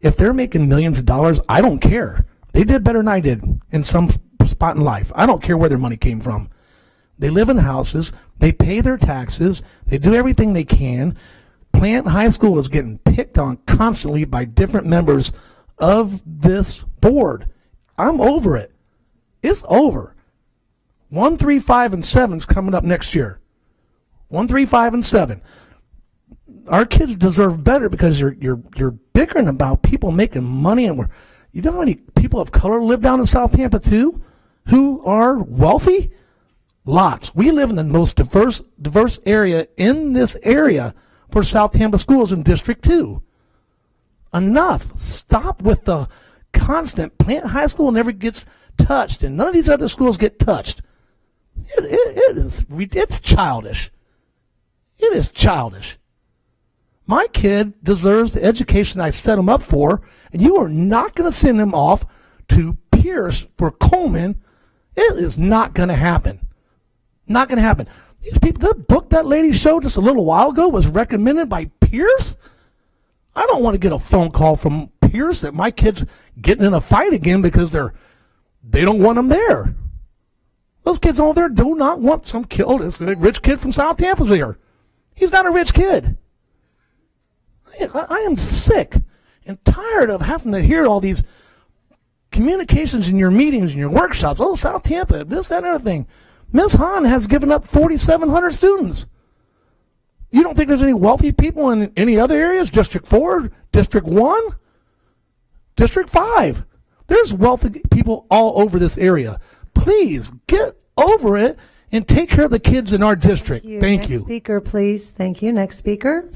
If they're making millions of dollars, I don't care. They did better than I did in some spot in life. I don't care where their money came from. They live in houses, they pay their taxes, they do everything they can. Plant High School is getting picked on constantly by different members of this board. I'm over it. It's over. 1, 3, 5, and 7 is coming up next year. 1, 3, 5, and 7. Our kids deserve better because you're bickering about people making money, and you know how many people of color live down in South Tampa too, who are wealthy? Lots. We live in the most diverse area in this area for South Tampa schools in District 2. Enough. Stop with the constant Plant High School never gets touched, and none of these other schools get touched. It's childish. It is childish. My kid deserves the education I set him up for, and you are not going to send him off to Pierce for Coleman. It is not going to happen. Not going to happen. These people, that book that lady showed just a little while ago was recommended by Pierce. I don't want to get a phone call from Pierce that my kid's getting in a fight again because they don't want him there. Those kids over there do not want some kid, this rich kid from South Tampa here. He's not a rich kid. I am sick and tired of having to hear all these communications in your meetings and your workshops. Oh, South Tampa, this, that, and other thing. Ms. Hahn has given up 4,700 students. You don't think there's any wealthy people in any other areas? District 4, District 1, District 5. There's wealthy people all over this area. Please get over it and take care of the kids in our district. Thank you. Next speaker, please. Thank you. Next speaker.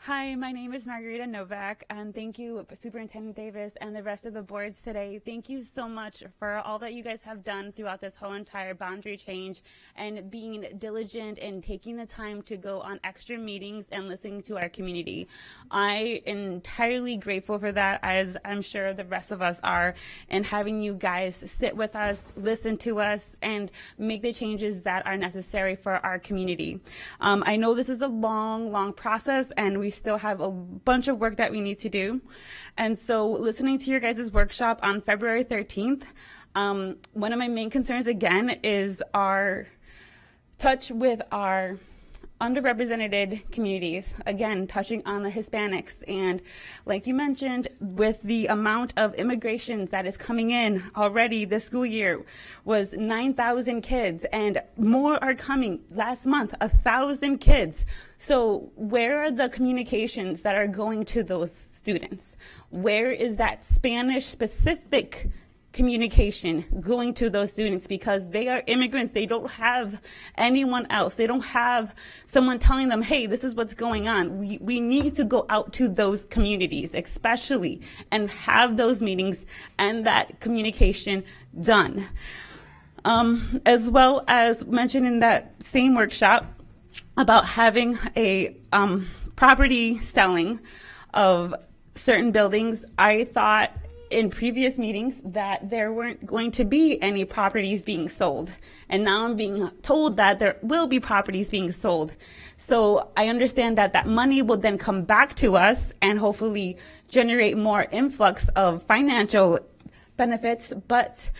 Hi, my name is Margarita Novak, and thank you, Superintendent Davis and the rest of the boards today. Thank you so much for all that you guys have done throughout this whole entire boundary change and being diligent and taking the time to go on extra meetings and listening to our community. I am entirely grateful for that, as I'm sure the rest of us are, and having you guys sit with us, listen to us, and make the changes that are necessary for our community. I know this is a long process, and we still have a bunch of work that we need to do. And so listening to your guys' workshop on February 13th, one of my main concerns again is our touch with our underrepresented communities, again, touching on the Hispanics. And like you mentioned, with the amount of immigrations that is coming in already this school year was 9,000 kids, and more are coming. Last month, 1,000 kids. So where are the communications that are going to those students? Where is that Spanish specific communication going to those students? Because they are immigrants. They don't have anyone else. They don't have someone telling them, hey, this is what's going on. We need to go out to those communities, especially, and have those meetings and that communication done. As well as mentioned in that same workshop about having a property selling of certain buildings, I thought in previous meetings that there weren't going to be any properties being sold. And now I'm being told that there will be properties being sold. So I understand that that money will then come back to us and hopefully generate more influx of financial benefits. But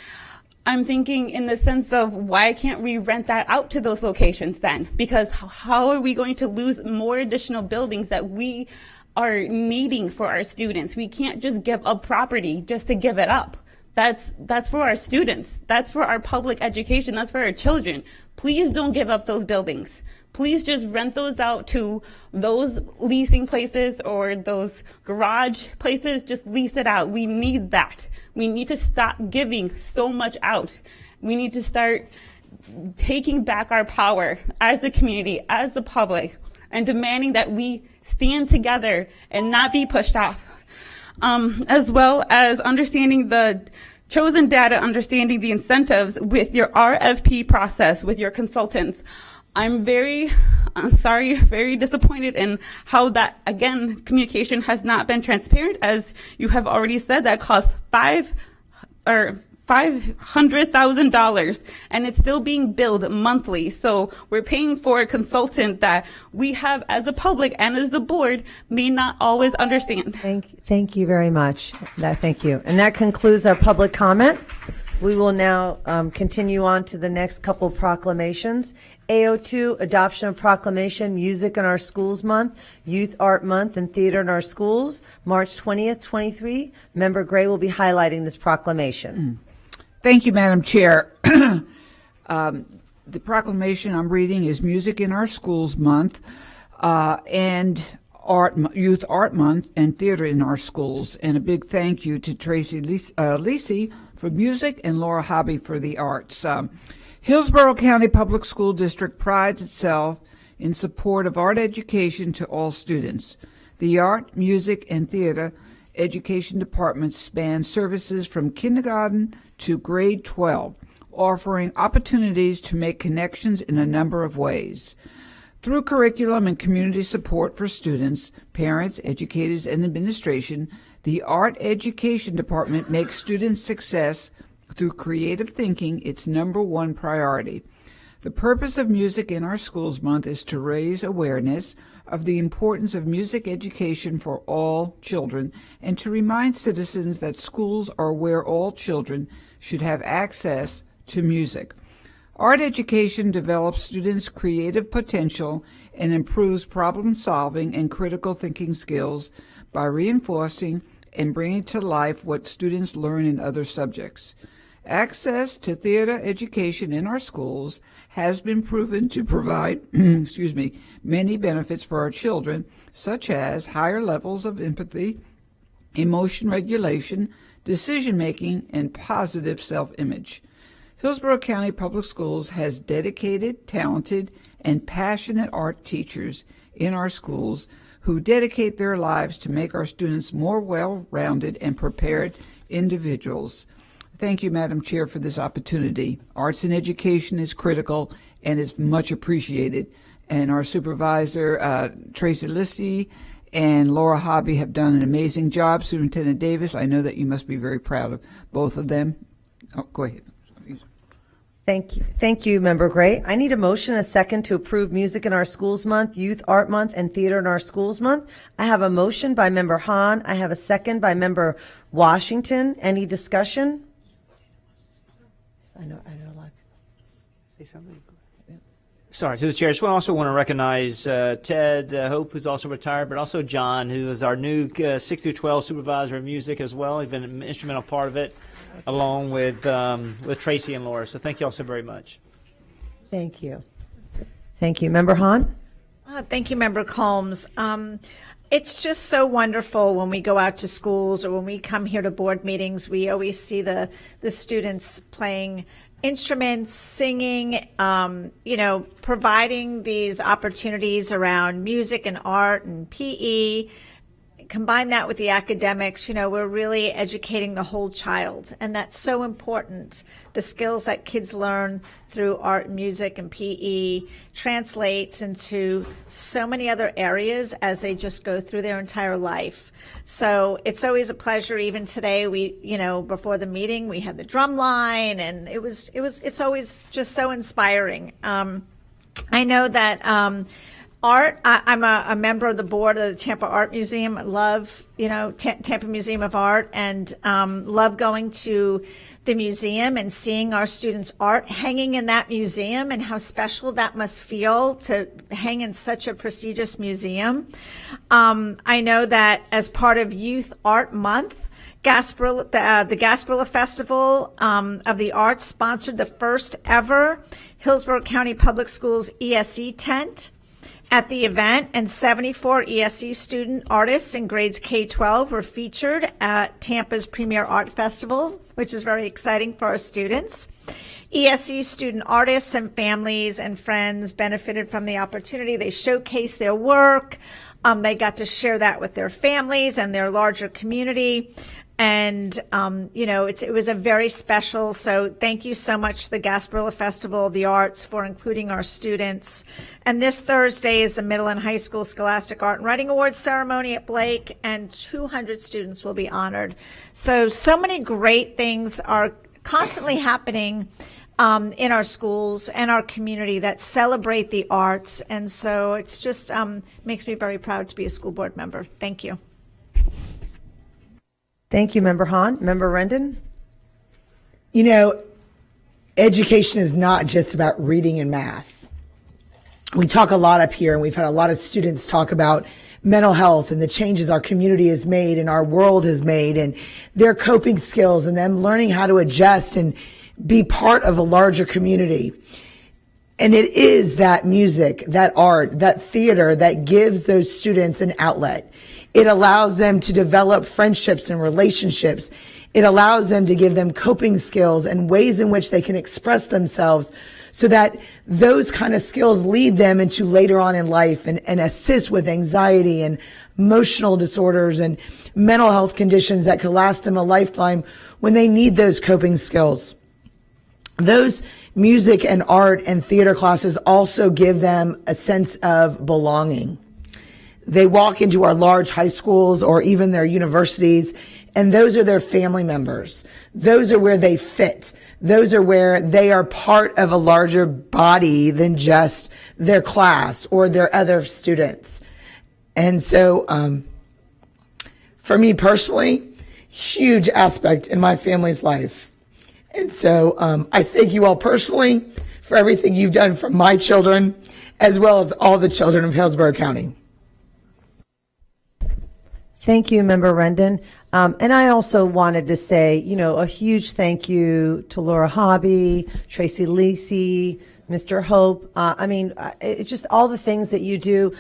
I'm thinking in the sense of, why can't we rent that out to those locations then? Because how are we going to lose more additional buildings that we are needing for our students? We can't just give up property just to give it up. That's for our students. That's for our public education. That's for our children. Please don't give up those buildings. Please just rent those out to those leasing places or those garage places. Just lease it out. We need that. We need to stop giving so much out. We need to start taking back our power as the community, as the public, and demanding that we stand together and not be pushed off. As well as understanding the chosen data, understanding the incentives with your RFP process, with your consultants. I'm very disappointed in how that, again, communication has not been transparent. As you have already said, that costs $500,000, and it's still being billed monthly. So we're paying for a consultant that we have as a public and as the board may not always understand. Thank you very much. Thank you. And that concludes our public comment. We will now continue on to the next couple proclamations. AO2, Adoption of Proclamation, Music in Our Schools Month, Youth Art Month, and Theater in Our Schools, March 20th, 23. Member Gray will be highlighting this proclamation. Thank you, Madam Chair. The proclamation I'm reading is Music in Our Schools Month and Youth Art Month and Theater in Our Schools. And a big thank you to Tracy Lisi for music and Laura Hobby for the arts. Hillsborough County Public School District prides itself in support of art education to all students. The art, music, and theater education departments span services from kindergarten to grade 12, offering opportunities to make connections in a number of ways. Through curriculum and community support for students, parents, educators, and administration, the Art Education Department makes students' success through creative thinking its number one priority. The purpose of Music in Our Schools Month is to raise awareness of the importance of music education for all children and to remind citizens that schools are where all children should have access to music. Art education develops students' creative potential and improves problem-solving and critical thinking skills by reinforcing and bringing to life what students learn in other subjects. Access to theater education in our schools has been proven to provide many benefits for our children, such as higher levels of empathy, emotion regulation, decision-making, and positive self-image. Hillsborough County Public Schools has dedicated, talented, and passionate art teachers in our schools who dedicate their lives to make our students more well-rounded and prepared individuals. Thank you, Madam Chair, for this opportunity. Arts in education is critical and is much appreciated. And our supervisor, Tracy Lisi, and Laura Hobby have done an amazing job. Superintendent Davis, I know that you must be very proud of both of them. Oh, go ahead. Thank you, Member Gray. I need a motion, a second, to approve Music in Our Schools Month, Youth Art Month, and Theater in Our Schools Month. I have a motion by Member Hahn. I have a second by Member Washington. Any discussion? I know a lot of people say something. Sorry, to the chair. I just also want to recognize Ted Hope, who's also retired, but also John, who is our new 6 through 12 supervisor of music as well. He's been an instrumental part of it, along with Tracy and Laura. So thank you all so very much. Thank you. Thank you. Member Hahn? Thank you, Member Combs. It's just so wonderful when we go out to schools or when we come here to board meetings. We always see the students playing instruments, singing, providing these opportunities around music and art and PE. Combine that with the academics, we're really educating the whole child. And that's so important. The skills that kids learn through art, music, and PE translates into so many other areas as they just go through their entire life. So it's always a pleasure. Even today, before the meeting, we had the drum line, and it's always just so inspiring. I know that, art, I'm a member of the board of the Tampa Art Museum. I love, Tampa Museum of Art, and love going to the museum and seeing our students' art hanging in that museum and how special that must feel to hang in such a prestigious museum. I know that as part of Youth Art Month, the Gasparilla Festival of the Arts sponsored the first ever Hillsborough County Public Schools ESE tent at the event, and 74 ESE student artists in grades K-12 were featured at Tampa's Premier Art Festival, which is very exciting for our students. ESE student artists and families and friends benefited from the opportunity. They showcased their work. They got to share that with their families and their larger community. And, it was a very special, so thank you so much to the Gasparilla Festival of the Arts for including our students. And this Thursday is the Middle and High School Scholastic Art and Writing Awards ceremony at Blake, and 200 students will be honored. So many great things are constantly happening in our schools and our community that celebrate the arts. And so it's just makes me very proud to be a school board member. Thank you. Thank you, Member Hahn. Member Rendon? Education is not just about reading and math. We talk a lot up here, and we've had a lot of students talk about mental health and the changes our community has made and our world has made, and their coping skills and them learning how to adjust and be part of a larger community. And it is that music, that art, that theater that gives those students an outlet. It allows them to develop friendships and relationships. It allows them to give them coping skills and ways in which they can express themselves so that those kind of skills lead them into later on in life and assist with anxiety and emotional disorders and mental health conditions that could last them a lifetime when they need those coping skills. Those music and art and theater classes also give them a sense of belonging. They walk into our large high schools or even their universities, and those are their family members. Those are where they fit. Those are where they are part of a larger body than just their class or their other students. And so, for me personally, huge aspect in my family's life. And so I thank you all personally for everything you've done for my children, as well as all the children of Hillsborough County. Thank you, Member Rendon. And I also wanted to say, a huge thank you to Laura Hobby, Tracy Lisi, Mr. Hope. It's just all the things that you do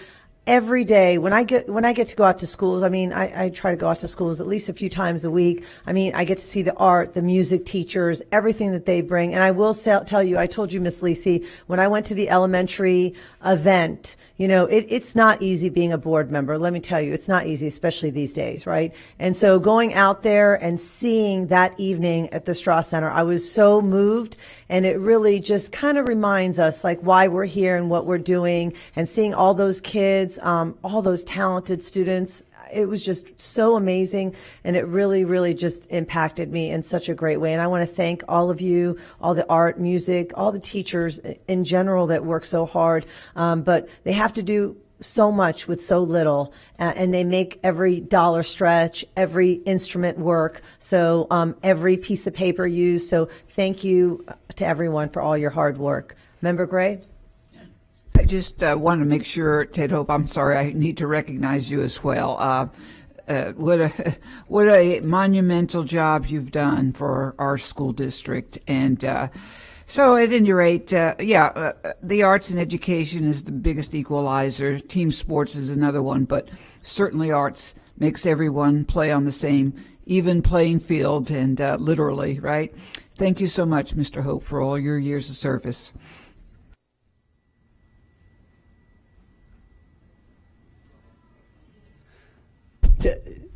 every day. When I get to go out to schools, I try to go out to schools at least a few times a week. I get to see the art, the music teachers, everything that they bring. And I will tell you, I told you, Miss Lisi, when I went to the elementary event, it's not easy being a board member. Let me tell you, it's not easy, especially these days, right? And so going out there and seeing that evening at the Straw Center, I was so moved, and it really just kind of reminds us like why we're here and what we're doing, and seeing all those kids, all those talented students. It was just so amazing, and it really, really just impacted me in such a great way. And I want to thank all of you, all the art, music, all the teachers in general that work so hard. But they have to do so much with so little, and they make every dollar stretch, every instrument work, so every piece of paper used. So thank you to everyone for all your hard work. Member Gray? just want to make sure, Ted Hope, I'm sorry, I need to recognize you as well. What a monumental job you've done for our school district. And so at any rate, the arts and education is the biggest equalizer. Team sports is another one, but certainly arts makes everyone play on the same even playing field, and literally, right? Thank you so much, Mr. Hope, for all your years of service.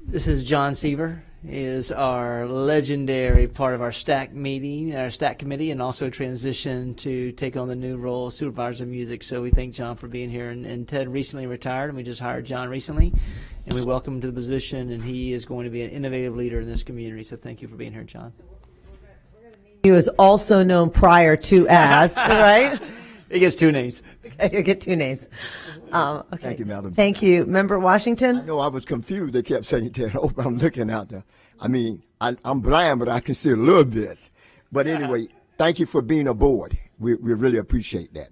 This is John Seaver. He is our legendary part of our STAC meeting, our STAC committee, and also transitioned to take on the new role of supervisor of music. So we thank John for being here. And Ted recently retired, and we just hired John recently, and we welcome him to the position. And he is going to be an innovative leader in this community. So thank you for being here, John. He was also known prior to as, right? He gets two names. Okay, you get two names. Okay. Thank you, Madam. Thank you. Member Washington? I know I was confused. They kept saying, Ted Hope, I'm looking out there. I mean, I'm blind, but I can see a little bit. But anyway, thank you for being aboard. We really appreciate that.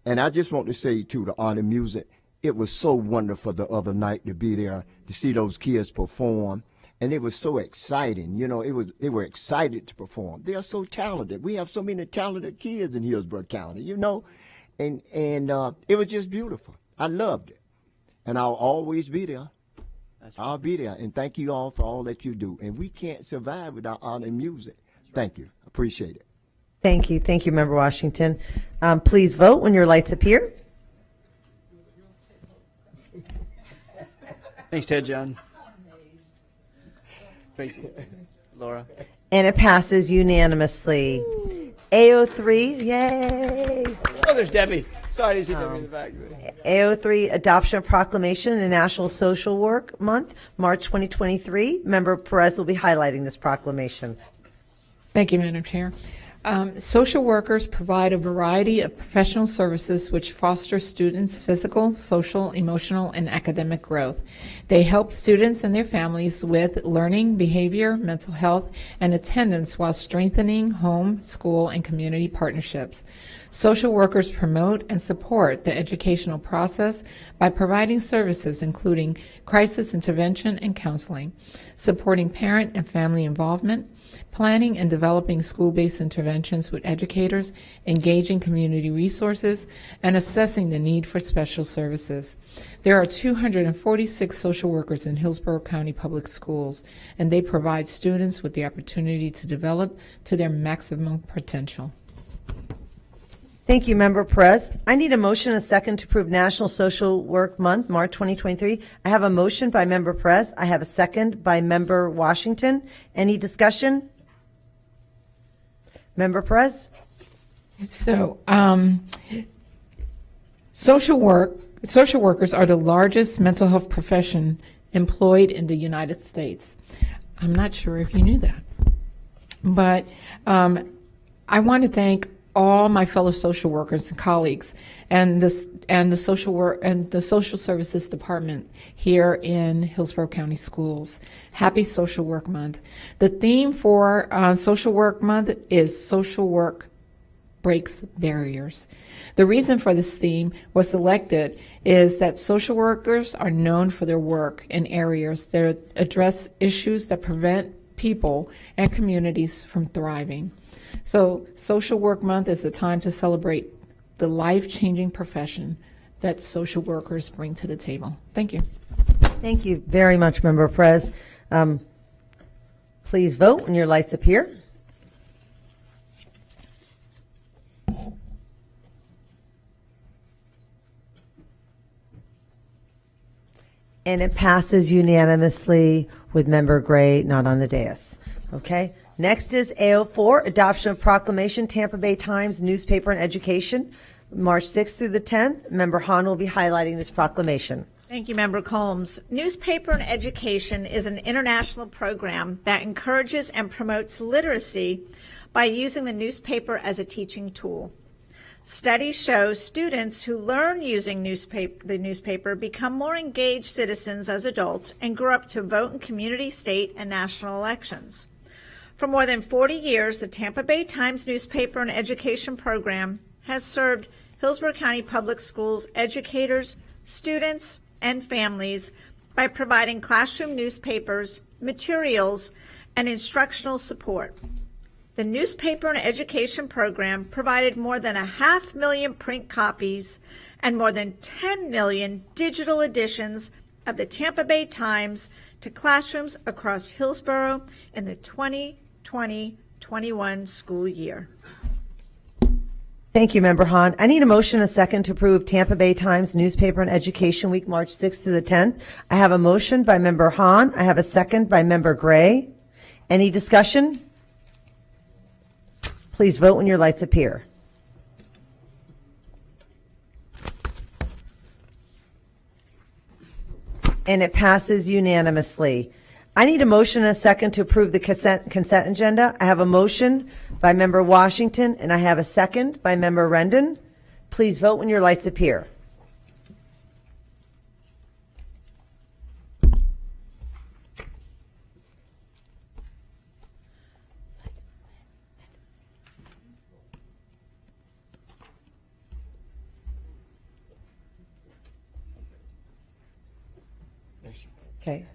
And I just want to say, to the art and music, it was so wonderful the other night to be there, to see those kids perform. And it was so exciting. You know, they were excited to perform. They are so talented. We have so many talented kids in Hillsborough County, you know. And it was just beautiful. I loved it. And I'll always be there. I'll be there. And thank you all for all that you do. And we can't survive without art and music. Thank you. Appreciate it. Thank you. Thank you, Member Washington. Please vote when your lights appear. Thanks, Ted, John. Tracy, Laura. And it passes unanimously. AO3, yay. Oh, there's Debbie. Sorry, I didn't see Debbie in the back. AO3, Adoption Proclamation in the National Social Work Month, March 2023. Member Perez will be highlighting this proclamation. Thank you, Madam Chair. Social workers provide a variety of professional services which foster students' physical, social, emotional, and academic growth. They help students and their families with learning, behavior, mental health, and attendance while strengthening home, school, and community partnerships. Social workers promote and support the educational process by providing services including crisis intervention and counseling, supporting parent and family involvement, planning and developing school-based interventions with educators, engaging community resources, and assessing the need for special services. There are 246 social workers in Hillsborough County Public Schools, and they provide students with the opportunity to develop to their maximum potential. Thank you, Member Perez. I need a motion and a second to approve National Social Work Month, March 2023. I have a motion by Member Perez. I have a second by Member Washington. Any discussion? Member Perez? So, social workers are the largest mental health profession employed in the United States. I'm not sure if you knew that, but I want to thank all my fellow social workers and colleagues and the social services department here in Hillsborough County Schools. Happy Social Work Month. The theme for Social Work Month is Social Work Breaks Barriers. The reason for this theme was selected is that social workers are known for their work in areas that address issues that prevent people and communities from thriving. So Social Work Month is a time to celebrate the life-changing profession that social workers bring to the table. Thank you. Thank you very much, Member Perez. Please vote when your lights appear. And it passes unanimously with Member Gray not on the dais. Okay. Next is AO4, Adoption of Proclamation, Tampa Bay Times Newspaper and Education, March 6th through the 10th. Member Hahn will be highlighting this proclamation. Thank you, Member Combs. Newspaper and Education is an international program that encourages and promotes literacy by using the newspaper as a teaching tool. Studies show students who learn using the newspaper become more engaged citizens as adults and grow up to vote in community, state, and national elections. For more than 40 years, the Tampa Bay Times newspaper and education program has served Hillsborough County Public Schools educators, students, and families by providing classroom newspapers, materials, and instructional support. The newspaper and education program provided more than 500,000 print copies and more than 10 million digital editions of the Tampa Bay Times to classrooms across Hillsborough in the 2020-21 school year. Thank you, Member Hahn. I need a motion and a second to approve Tampa Bay Times Newspaper and Education Week, March 6th to the 10th. I have a motion by Member Hahn. I have a second by Member Gray. Any discussion? Please vote when your lights appear. And it passes unanimously. I need a motion and a second to approve the consent agenda. I have a motion by Member Washington, and I have a second by Member Rendon. Please vote when your lights appear. Okay.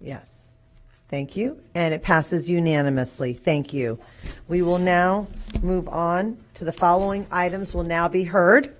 Yes. Thank you. And it passes unanimously. Thank you. We will now move on to the following items will now be heard.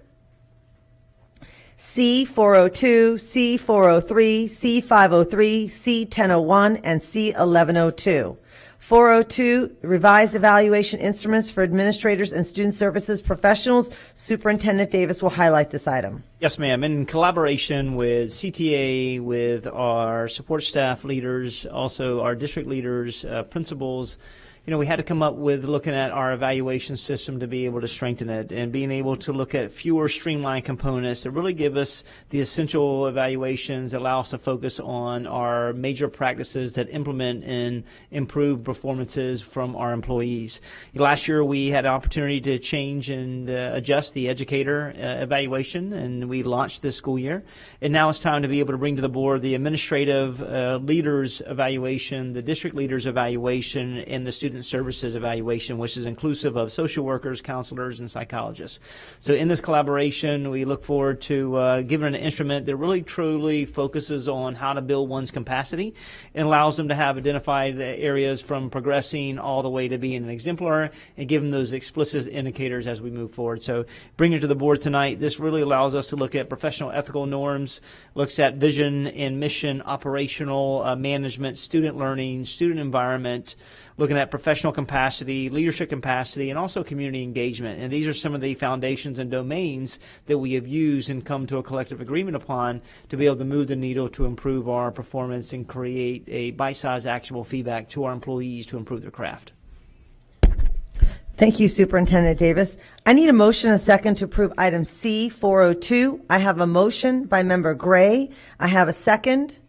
C402, C403, C503, C1001, and C1102. 402, revised evaluation instruments for administrators and student services professionals. Superintendent Davis will highlight this item. Yes, ma'am. In collaboration with CTA, with our support staff leaders, also our district leaders, principals, we had to come up with looking at our evaluation system to be able to strengthen it and being able to look at fewer streamlined components to really give us the essential evaluations that allow us to focus on our major practices that implement and improve performances from our employees. Last year, we had an opportunity to change and adjust the educator evaluation, and we launched this school year. And now it's time to be able to bring to the board the administrative leaders evaluation, the district leaders evaluation, and the student services evaluation, which is inclusive of social workers, counselors, and psychologists. So in this collaboration, we look forward to giving an instrument that really truly focuses on how to build one's capacity and allows them to have identified areas from progressing all the way to being an exemplar and give them those explicit indicators as we move forward. So bringing it to the board tonight, this really allows us to look at professional ethical norms, looks at vision and mission, operational management, student learning, student environment, looking at professional capacity, leadership capacity, and also community engagement. And these are some of the foundations and domains that we have used and come to a collective agreement upon to be able to move the needle to improve our performance and create a bite-sized actionable feedback to our employees to improve their craft. Thank you, Superintendent Davis. I need a motion and a second to approve item C402. I have a motion by Member Gray. I have a second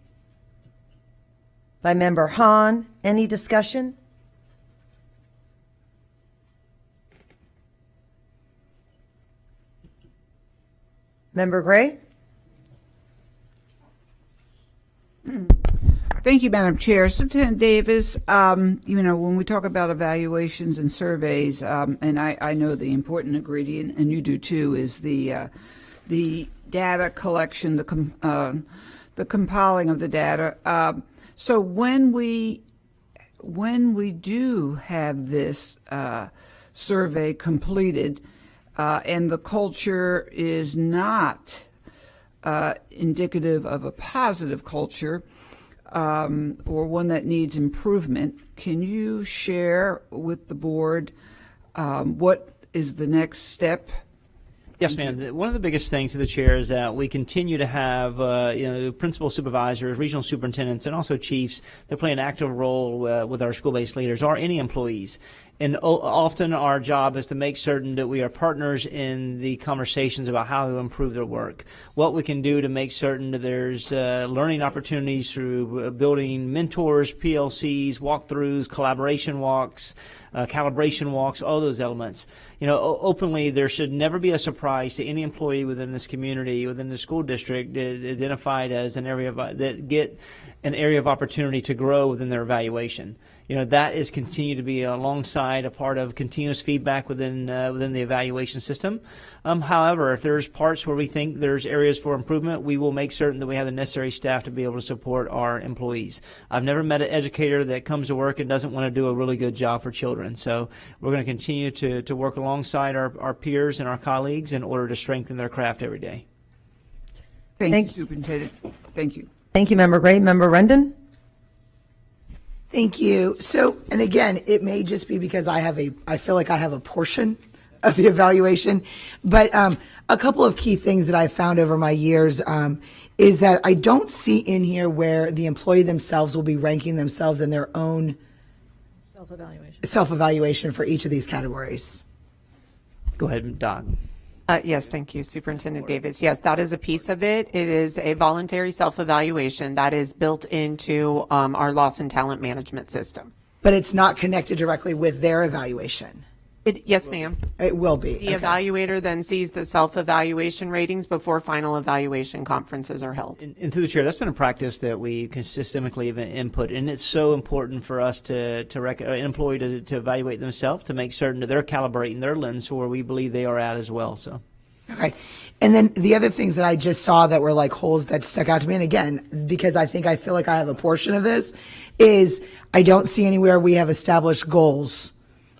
by Member Hahn. Any discussion? Member Gray? Thank you, Madam Chair. Superintendent Davis, when we talk about evaluations and surveys, and I know the important ingredient, and you do too, is the data collection, the compiling of the data. So when we do have this survey completed, and the culture is not indicative of a positive culture, or one that needs improvement, can you share with the board what is the next step? Yes, ma'am. One of the biggest things to the chair is that we continue to have principal supervisors, regional superintendents, and also chiefs that play an active role with our school-based leaders or any employees. And often our job is to make certain that we are partners in the conversations about how to improve their work, what we can do to make certain that there's learning opportunities through building mentors, PLCs, walkthroughs, collaboration walks, calibration walks, all those elements. Openly, there should never be a surprise to any employee within this community, within the school district, identified as an area of opportunity to grow within their evaluation. that is continue to be alongside a part of continuous feedback within the evaluation system. However, if there's parts where we think there's areas for improvement, we will make certain that we have the necessary staff to be able to support our employees. I've never met an educator that comes to work and doesn't want to do a really good job for children. So we're going to continue to work alongside our peers and our colleagues in order to strengthen their craft every day. Thank you, Superintendent. Thank you. Thank you, Member Gray. Member Rendon? Thank you. So, and again, it may just be because I feel like I have a portion of the evaluation, but a couple of key things that I've found over my years is that I don't see in here where the employee themselves will be ranking themselves in their own self-evaluation for each of these categories. Go ahead, Doc. Yes, thank you, Superintendent Davis. Yes, that is a piece of it. It is a voluntary self-evaluation that is built into our loss and talent management system. But it's not connected directly with their evaluation. Yes, ma'am. It will be. The evaluator then sees the self-evaluation ratings before final evaluation conferences are held. And through the chair, that's been a practice that we consistently input, and it's so important for us an employee to evaluate themselves, to make certain that they're calibrating their lens for where we believe they are at as well. So. Okay. And then the other things that I just saw that were like holes that stuck out to me, and again, because I feel like I have a portion of this, is I don't see anywhere we have established goals,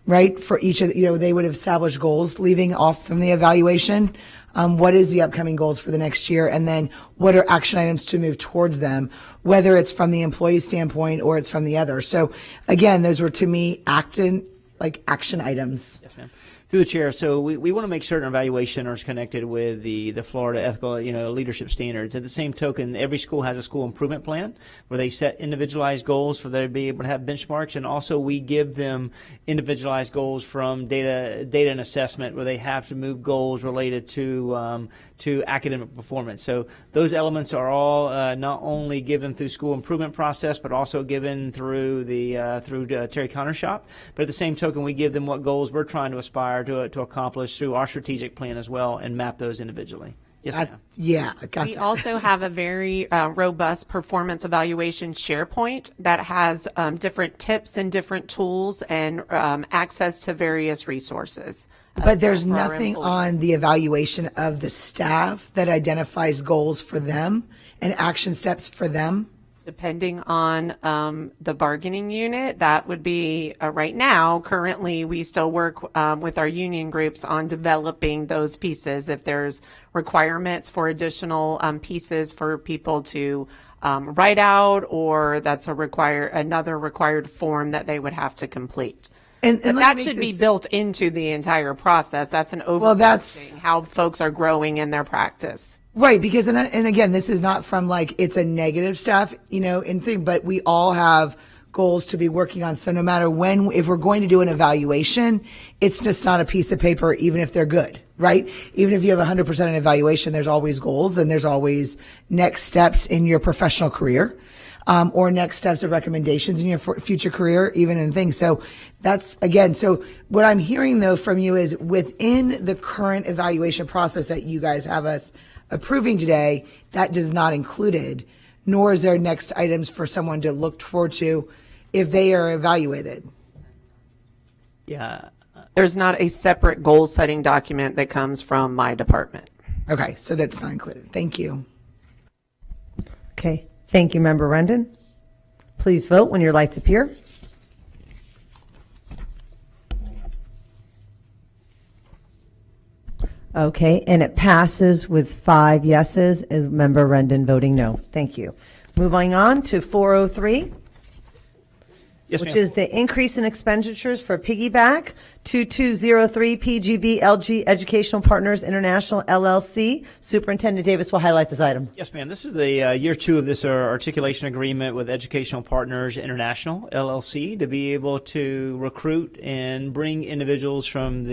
right? For each of, they would have established goals leaving off from the evaluation. What is the upcoming goals for the next year? And then what are action items to move towards them, whether it's from the employee standpoint or it's from the other. So again, those were to me action items. Yes, ma'am. Through the chair, so we want to make certain evaluation is connected with the Florida ethical leadership standards. At the same token, every school has a school improvement plan where they set individualized goals for them to be able to have benchmarks, and also we give them individualized goals from data and assessment where they have to move goals related to academic performance. So those elements are all not only given through school improvement process, but also given through Terry Conner Shop. But at the same token, we give them what goals we're trying to aspire to accomplish through our strategic plan as well, and map those individually. Yes, ma'am. Yeah, I got We that. also have a very robust performance evaluation SharePoint that has different tips and different tools and access to various resources. But there's for our nothing employees. on the evaluation of the staff that identifies goals for them and action steps for them. Depending on the bargaining unit, that would be right now. Currently, we still work with our union groups on developing those pieces. If there's requirements for additional pieces for people to write out, or that's another required form that they would have to complete. And But let that me should make be this- built into the entire process. That's an overall that's- how folks are growing in their practice. Right, because, and again, this is not from like, it's a negative stuff, in thing, but we all have goals to be working on. So no matter if we're going to do an evaluation, it's just not a piece of paper, even if they're good, right? Even if you have 100% an evaluation, there's always goals and there's always next steps in your professional career. Or next steps of recommendations in your future career, even in things. So that's, again, so what I'm hearing though from you is within the current evaluation process that you guys have us approving today, that does not included, nor is there next items for someone to look forward to if they are evaluated. Yeah. There's not a separate goal setting document that comes from my department. Okay, so that's not included. Thank you. Okay. Thank you, Member Rendon. Please vote when your lights appear. Okay, and it passes with 5 yeses, and Member Rendon voting no. Thank you. Moving on to 403. Yes, which ma'am. is the increase in expenditures for Piggyback 2203 PGB LG Educational Partners International LLC. Superintendent Davis will highlight this item. Yes, ma'am. This is the year 2 of this articulation agreement with Educational Partners International LLC to be able to recruit and bring individuals from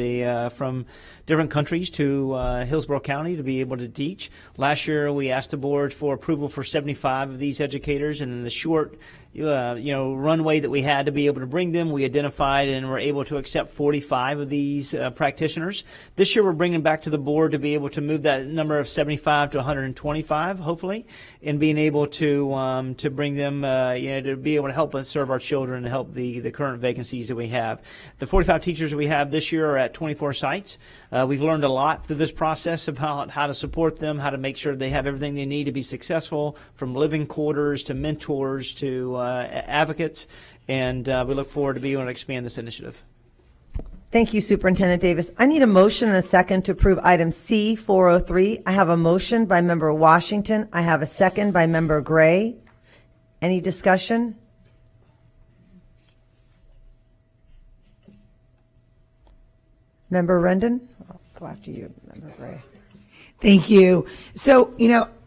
from different countries to Hillsborough County to be able to teach. Last year, we asked the board for approval for 75 of these educators, and in the short runway that we had to be able to bring them, we identified and were able to accept 45 45 of these practitioners. This year we're bringing back to the board to be able to move that number of 75 to 125, hopefully, and being able to bring them, to be able to help us serve our children and help the current vacancies that we have. The 45 teachers that we have this year are at 24 sites. We've learned a lot through this process about how to support them, how to make sure they have everything they need to be successful, from living quarters to mentors to advocates, and we look forward to being able to expand this initiative. Thank you, Superintendent Davis. I need a motion and a second to approve item C403. I have a motion by Member Washington. I have a second by Member Gray. Any discussion? Member Rendon? I'll go after you, Member Gray. Thank you. So,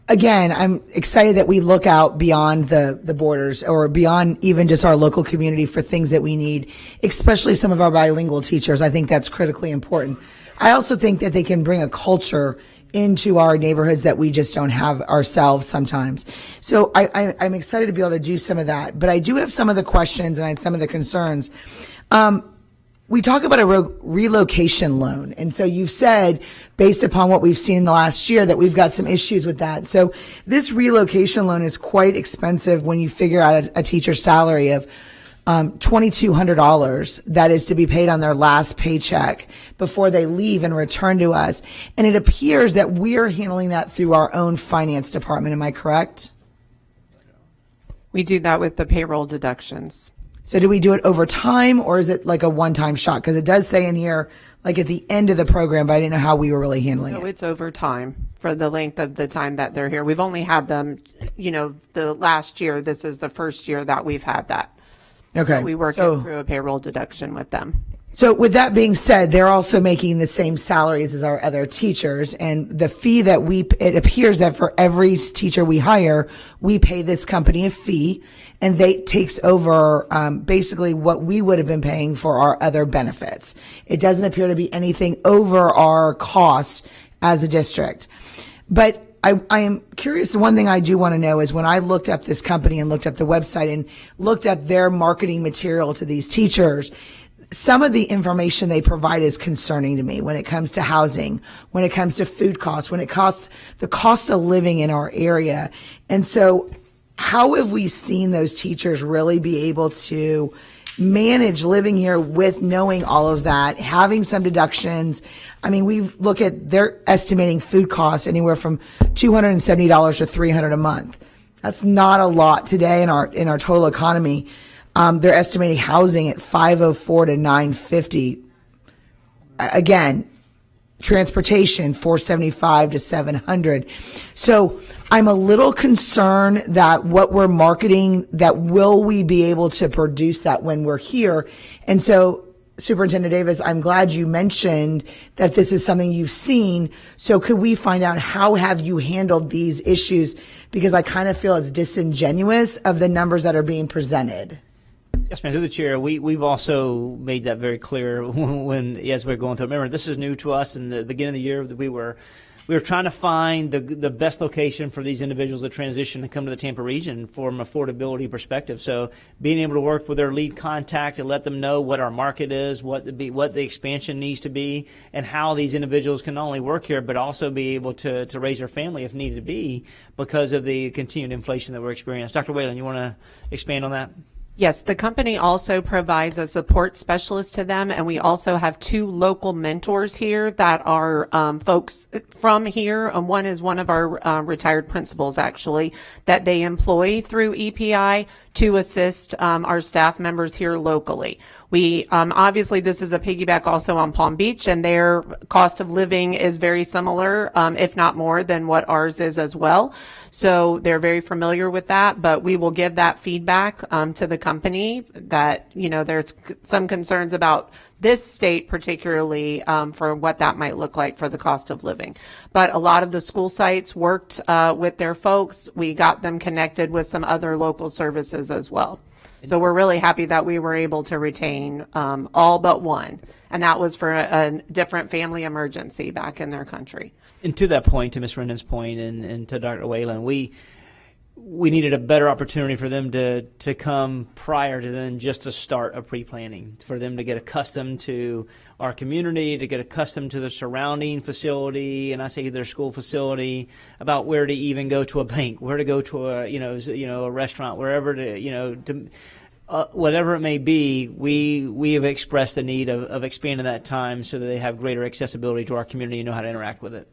again, I'm excited that we look out beyond the borders or beyond even just our local community for things that we need, especially some of our bilingual teachers. I think that's critically important. I also think that they can bring a culture into our neighborhoods that we just don't have ourselves sometimes. So I'm excited to be able to do some of that. But I do have some of the questions and I had some of the concerns. We talk about a relocation loan. And so you've said, based upon what we've seen in the last year, that we've got some issues with that. So this relocation loan is quite expensive when you figure out a teacher's salary of $2,200 that is to be paid on their last paycheck before they leave and return to us. And it appears that we're handling that through our own finance department. Am I correct? We do that with the payroll deductions. So do we do it over time, or is it like a one-time shot? Because it does say in here, like at the end of the program, but I didn't know how we were really handling it. So it's over time for the length of the time that they're here. We've only had them, the last year. This is the first year that we've had that. Okay. We work it through a payroll deduction with them. So with that being said, they're also making the same salaries as our other teachers, and the fee that it appears that for every teacher we hire, we pay this company a fee, and they takes over basically what we would have been paying for our other benefits. It doesn't appear to be anything over our costs as a district. But I am curious. The one thing I do want to know is when I looked up this company and looked up the website and looked up their marketing material to these teachers, some of the information they provide is concerning to me when it comes to housing, when it comes to food costs, when it costs the cost of living in our area. And so how have we seen those teachers really be able to manage living here with knowing all of that, having some deductions? I mean, they're estimating food costs anywhere from $270 to $300 a month. That's not a lot today in our total economy. They're estimating housing at $504 to $950. Again, transportation $475 to $700. So I'm a little concerned that what we're marketing, that will we be able to produce that when we're here? And so, Superintendent Davis, I'm glad you mentioned that this is something you've seen. So could we find out how have you handled these issues? Because I kind of feel it's disingenuous of the numbers that are being presented. Yes, ma'am. Through the chair, we've also made that very clear when as we're going through. Remember, this is new to us. In the beginning of the year, we were trying to find the best location for these individuals to transition and come to the Tampa region from an affordability perspective. So being able to work with their lead contact and let them know what our market is, what the expansion needs to be, and how these individuals can not only work here but also be able to raise their family if needed to be because of the continued inflation that we're experiencing. Dr. Whalen, you want to expand on that? Yes, the company also provides a support specialist to them, and we also have 2 local mentors here that are folks from here. One is one of our retired principals, actually, that they employ through EPI to assist our staff members here locally. We obviously, this is a piggyback also on Palm Beach, and their cost of living is very similar, if not more than what ours is as well. So they're very familiar with that, but we will give that feedback to the company that, there's some concerns about this state particularly for what that might look like for the cost of living. But a lot of the school sites worked with their folks. We got them connected with some other local services as well. So we're really happy that we were able to retain all but one, and that was for a different family emergency back in their country. And to that point, to Ms. Rendon's point, and to Dr. Whalen, we needed a better opportunity for them to come prior to then just to start a pre-planning, for them to get accustomed to our community, to get accustomed to the surrounding facility, and I say their school facility, about where to even go to a bank, where to go to a restaurant, wherever whatever it may be. We have expressed the need of expanding that time so that they have greater accessibility to our community and know how to interact with it.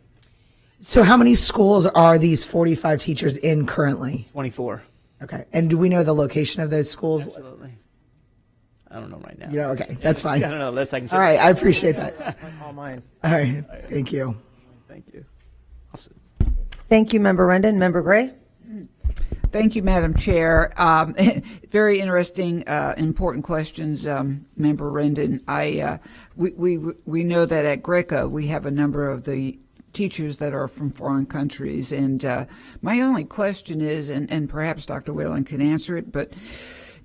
So how many schools are these 45 teachers in currently? 24. Okay. And do we know the location of those schools? Absolutely. I don't know right now. Yeah, okay. That's fine. I don't know unless I can say. All right. I appreciate that. All mine. All right. Thank you. Thank you. Thank you, Member Rendon. Member Gray? Thank you, Madam Chair. Very interesting, important questions, Member Rendon. We know that at Greco we have a number of the teachers that are from foreign countries, and my only question is, and perhaps Dr. Whalen can answer it, but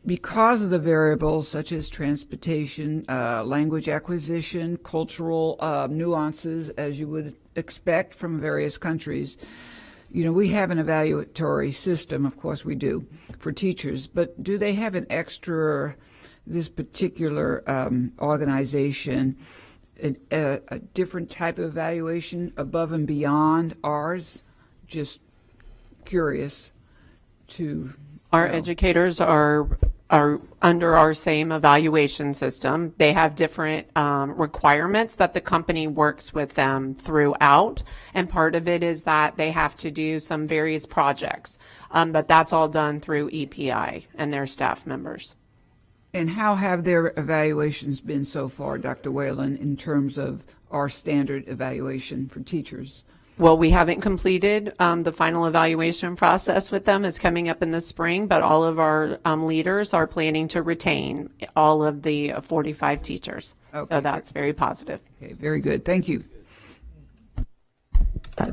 because of the variables such as transportation, language acquisition, cultural nuances, as you would expect from various countries, we have an evaluatory system, of course we do, for teachers, but do they have an extra, this particular organization, a different type of evaluation above and beyond ours? Just curious to Our know. educators are under our same evaluation system. They have different requirements that the company works with them throughout, and part of it is that they have to do some various projects, but that's all done through EPI and their staff members. And how have their evaluations been so far, Dr. Whalen, in terms of our standard evaluation for teachers? Well, we haven't completed the final evaluation process with them. It's coming up in the spring, but all of our leaders are planning to retain all of the 45 teachers. Okay. So that's very positive. Okay, very good. Thank you.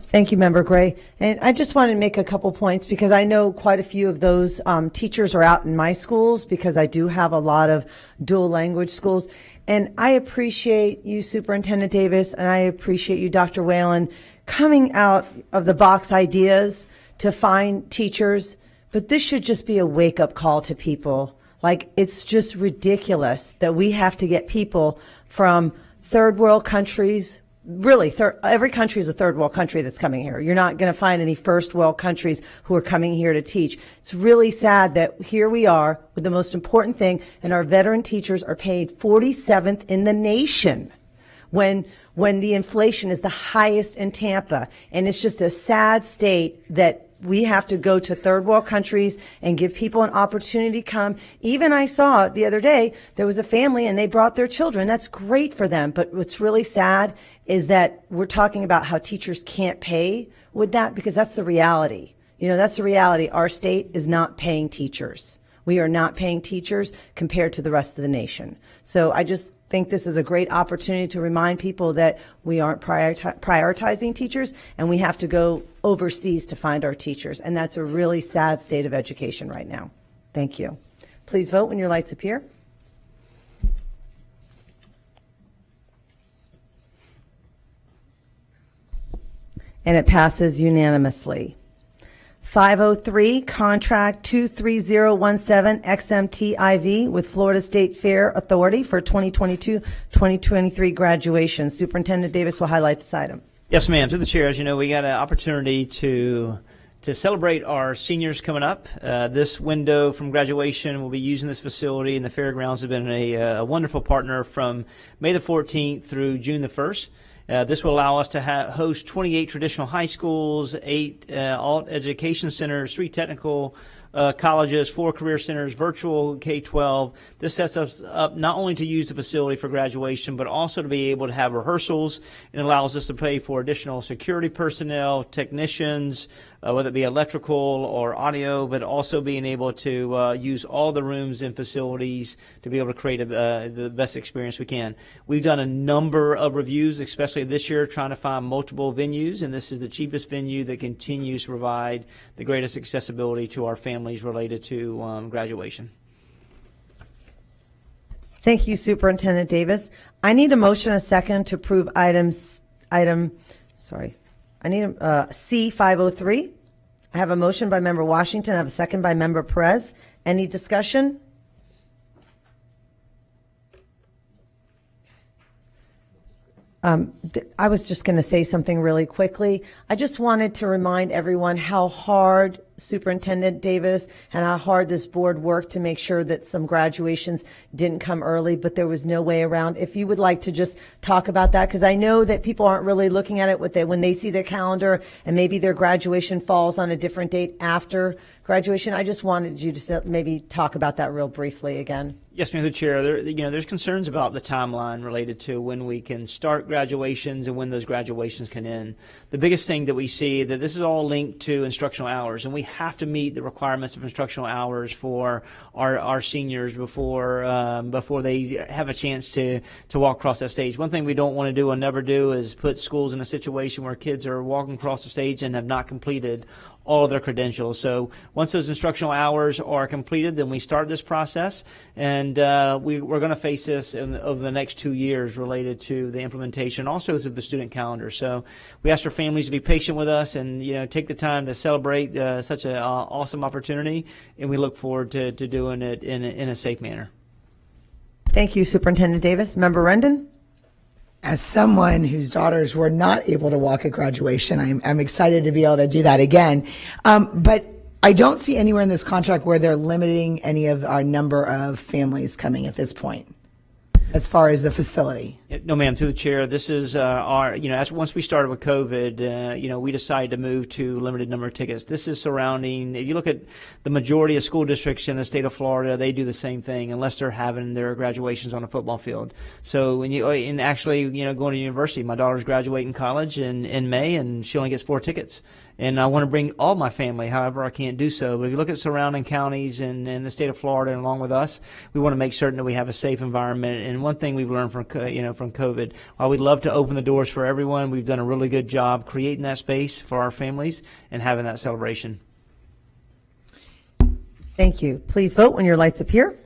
Thank you, Member Gray. And I just wanted to make a couple points because I know quite a few of those teachers are out in my schools because I do have a lot of dual language schools. And I appreciate you, Superintendent Davis, and I appreciate you, Dr. Whalen, coming out of the box ideas to find teachers. But this should just be a wake-up call to people. Like, it's just ridiculous that we have to get people from third world countries. Really, every country is a third world country that's coming here. You're not going to find any first world countries who are coming here to teach. It's really sad that here we are with the most important thing, and our veteran teachers are paid 47th in the nation when the inflation is the highest in Tampa. And it's just a sad state that we have to go to third world countries and give people an opportunity to come. Even I saw the other day, there was a family and they brought their children. That's great for them. But what's really sad is that we're talking about how teachers can't pay with that, because that's the reality. That's the reality. Our state is not paying teachers. We are not paying teachers compared to the rest of the nation. So I just think this is a great opportunity to remind people that we aren't prioritizing teachers, and we have to go overseas to find our teachers. And that's a really sad state of education right now. Thank you. Please vote when your lights appear. And it passes unanimously. 503, Contract 23017 XMTIV with Florida State Fair Authority for 2022-2023 graduation. Superintendent Davis will highlight this item. Yes, ma'am. Through the chair, as you know, we got an opportunity to celebrate our seniors coming up. This window from graduation, we'll be using this facility, and the fairgrounds have been a wonderful partner from May the 14th through June the 1st. This will allow us to host 28 traditional high schools, 8 alt education centers, 3 technical colleges, 4 career centers, virtual K-12. This sets us up not only to use the facility for graduation, but also to be able to have rehearsals, and allows us to pay for additional security personnel, technicians, whether it be electrical or audio, but also being able to use all the rooms and facilities to be able to create the best experience we can. We've done a number of reviews, especially this year, trying to find multiple venues, and this is the cheapest venue that continues to provide the greatest accessibility to our families related to graduation. Thank you, Superintendent Davis. I need a motion, a second, to approve I need C503, I have a motion by Member Washington. I have a second by Member Perez. Any discussion? I was just going to say something really quickly. I just wanted to remind everyone how hard Superintendent Davis and how hard this board worked to make sure that some graduations didn't come early, but there was no way around. If you would like to just talk about that, because I know that people aren't really looking at it when they see their calendar and maybe their graduation falls on a different date after graduation. I just wanted you to maybe talk about that real briefly again. Yes, ma'am, the chair. There's concerns about the timeline related to when we can start graduations and when those graduations can end. The biggest thing that we see that this is all linked to instructional hours, and we have to meet the requirements of instructional hours for our seniors before they have a chance to walk across that stage. One thing we don't want to do and never do is put schools in a situation where kids are walking across the stage and have not completed all of their credentials. So once those instructional hours are completed, then we start this process, and we're going to face this over the next 2 years related to the implementation, also through the student calendar. So we ask our families to be patient with us and take the time to celebrate such an awesome opportunity, and we look forward to doing it in a safe manner. Thank you, Superintendent Davis. Member Rendon? As someone whose daughters were not able to walk at graduation, I'm excited to be able to do that again. But I don't see anywhere in this contract where they're limiting any of our number of families coming at this point, as far as the facility. No, ma'am. Through the chair, this is once we started with COVID, we decided to move to limited number of tickets. This is surrounding, if you look at the majority of school districts in the state of Florida, they do the same thing unless they're having their graduations on a football field. So going to university, my daughter's graduating college in May, and she only gets 4 tickets. And I want to bring all my family, however I can't do so. But if you look at surrounding counties in the state of Florida and along with us, we want to make certain that we have a safe environment. And one thing we've learned from COVID, while we'd love to open the doors for everyone, we've done a really good job creating that space for our families and having that celebration. Thank you. Please vote when your lights appear.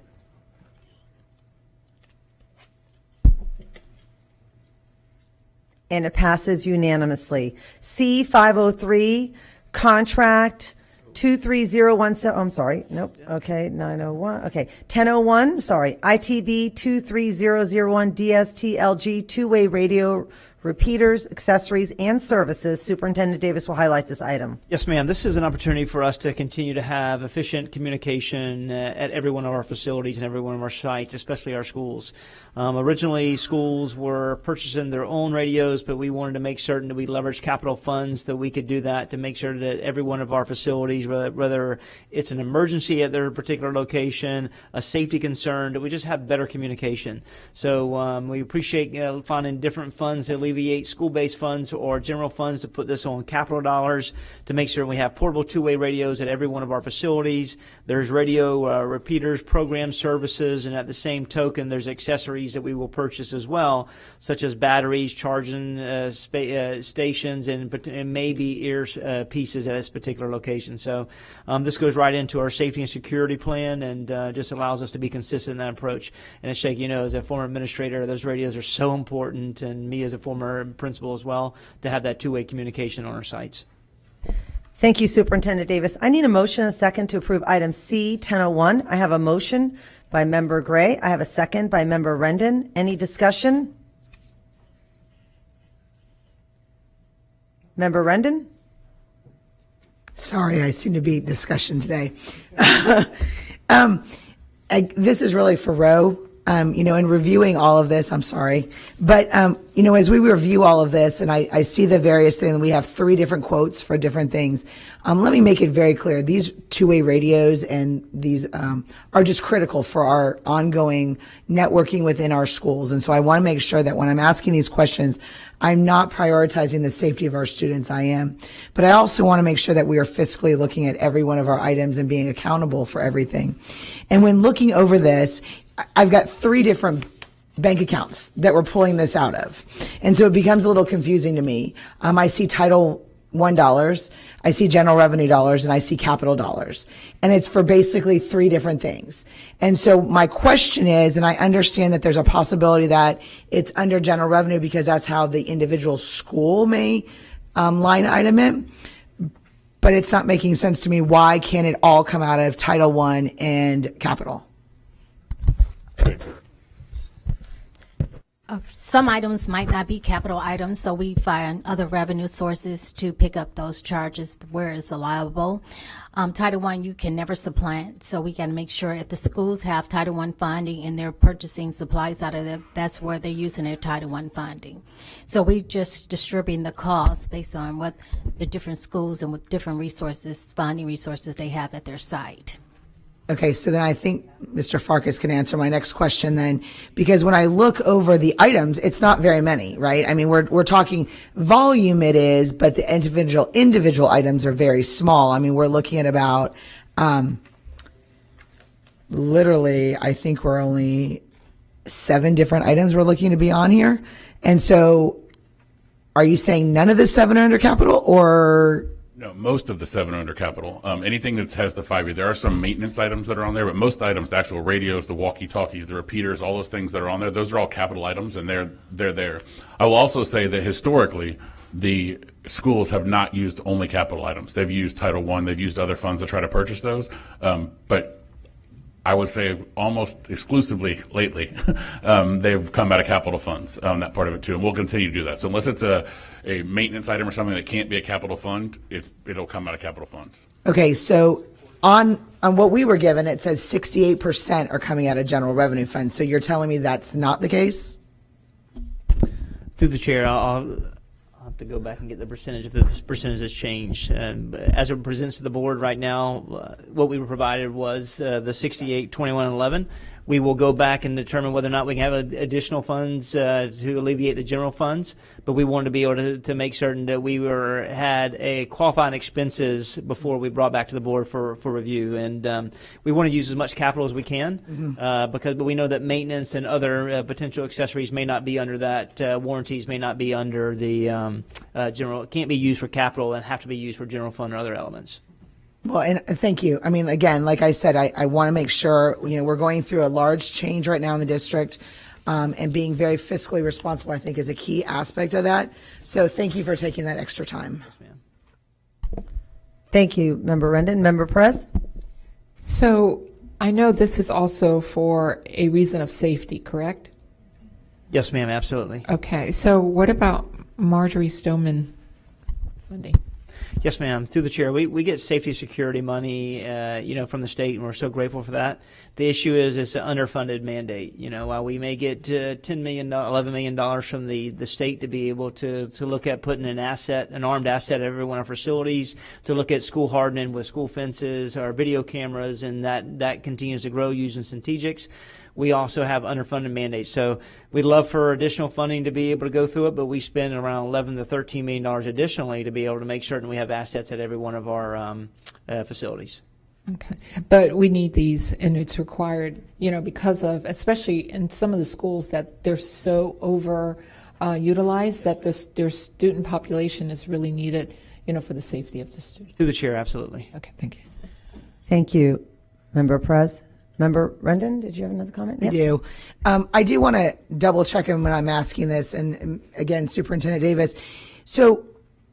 And it passes unanimously. C503, contract 23017, I'm sorry, nope, okay, 901, okay, 1001, sorry, ITB 23001 DSTLG, two-way radio repeaters, accessories, and services. Superintendent Davis will highlight this item. Yes, ma'am. This is an opportunity for us to continue to have efficient communication at every one of our facilities and every one of our sites, especially our schools. Originally, schools were purchasing their own radios, but we wanted to make certain that we leveraged capital funds that we could do that to make sure that every one of our facilities, whether it's an emergency at their particular location, a safety concern, that we just have better communication. So we appreciate finding different funds that alleviate school-based funds or general funds to put this on capital dollars to make sure we have portable two-way radios at every one of our facilities. There's radio repeaters, program services, and at the same token, there's accessories that we will purchase as well, such as batteries, charging stations, and maybe ear pieces at this particular location. So this goes right into our safety and security plan, and just allows us to be consistent in that approach. And as Shake, as a former administrator, those radios are so important, and me as a former principal as well, to have that two-way communication on our sites. Thank you, Superintendent Davis. I need a motion and a second to approve item C1001. I have a motion by Member Gray. I have a second by Member Rendon. Any discussion? Member Rendon? Sorry, I seem to be discussion today. This is really for Roe. In reviewing all of this, I'm sorry, but, as we review all of this and I see the various things, we have 3 different quotes for different things. Let me make it very clear. These two-way radios and these, are just critical for our ongoing networking within our schools. And so I want to make sure that when I'm asking these questions, I'm not prioritizing the safety of our students. I am, but I also want to make sure that we are fiscally looking at every one of our items and being accountable for everything. And when looking over this, I've got 3 different bank accounts that we're pulling this out of. And so it becomes a little confusing to me. I see Title I dollars, I see general revenue dollars, and I see capital dollars. And it's for basically 3 different things. And so my question is, and I understand that there's a possibility that it's under general revenue because that's how the individual school may line item it. but it's not making sense to me. Why can't it all come out of Title I and capital? Some items might not be capital items, so we find other revenue sources to pick up those charges where it's allowable. Title I, you can never supplant, so we got to make sure if the schools have Title I funding and they're purchasing supplies out of it, that's where they're using their Title I funding. So we just distributing the cost based on what the different schools and with different resources, funding resources they have at their site. Okay, so then I think Mr. Farkas can answer my next question then, because when I look over the items, it's not very many, right? I mean, we're talking volume it is, but the individual items are very small. I mean, we're looking at about, literally, I think we're only 7 different items we're looking to be on here. And so are you saying none of the 7 are under capital, or? No, most of the 7 are under capital. Anything that has the 5-year, there are some maintenance items that are on there, but most items, the actual radios, the walkie-talkies, the repeaters, all those things that are on there, those are all capital items, and they're there. I will also say that historically, the schools have not used only capital items. They've used Title I, they've used other funds to try to purchase those, but I would say almost exclusively lately, they've come out of capital funds, that part of it too, and we'll continue to do that. So unless it's a maintenance item or something that can't be a capital fund, it'll come out of capital funds. Okay, so on what we were given, it says 68% are coming out of general revenue funds. So you're telling me that's not the case? Through the chair, I'll have to go back and get the percentage if the percentage has changed. As it presents to the board right now, what we were provided was the 68, 21, and 11. We will go back and determine whether or not we can have additional funds to alleviate the general funds, but we wanted to be able to make certain that we had a qualifying expenses before we brought back to the board for review. And we want to use as much capital as we can but we know that maintenance and other potential accessories may not be under that, warranties may not be under the general, it can't be used for capital and have to be used for general fund or other elements. Well, and thank you. I mean, again, like I said, I want to make sure, we're going through a large change right now in the district, and being very fiscally responsible, I think, is a key aspect of that. So thank you for taking that extra time. Yes, ma'am. Thank you, Member Rendon. Member Perez? So I know this is also for a reason of safety, correct? Yes, ma'am, absolutely. Okay, so what about Marjorie Stoneman funding? Yes, ma'am. Through the chair, we get safety security money, from the state, and we're so grateful for that. The issue is it's an underfunded mandate. While we may get $10 million, $11 million from the state to be able to look at putting an armed asset at every one of our facilities, to look at school hardening with school fences or video cameras, and that continues to grow using Strategics. We also have underfunded mandates. So we'd love for additional funding to be able to go through it, but we spend around $11 to $13 million additionally to be able to make certain we have assets at every one of our facilities. Okay, but we need these, and it's required, because of, especially in some of the schools that they're so utilized that their student population is really needed, for the safety of the students. Through the chair, absolutely. Okay, thank you. Thank you, Member Perez. Member Rendon, did you have another comment? I do. I do want to double check him when I'm asking this. And again, Superintendent Davis. So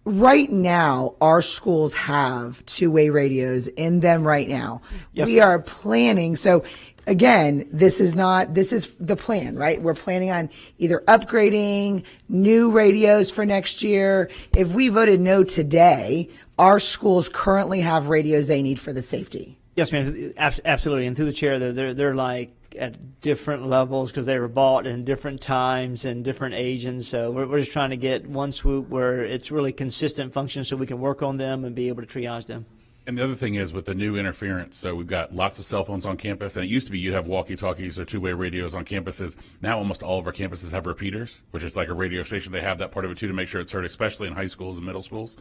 right now, our schools have two-way radios in them right now. Yes. We are planning. So again, this is the plan, right? We're planning on either upgrading new radios for next year. If we voted no today, our schools currently have radios they need for the safety. Yes, ma'am, absolutely. And through the chair, they're like at different levels because they were bought in different times and different ages. So we're just trying to get one swoop where it's really consistent function so we can work on them and be able to triage them. And the other thing is with the new interference, so we've got lots of cell phones on campus, and it used to be you'd have walkie-talkies or two-way radios on campuses. Now almost all of our campuses have repeaters, which is like a radio station. They have that part of it too to make sure it's heard, especially in high schools and middle schools.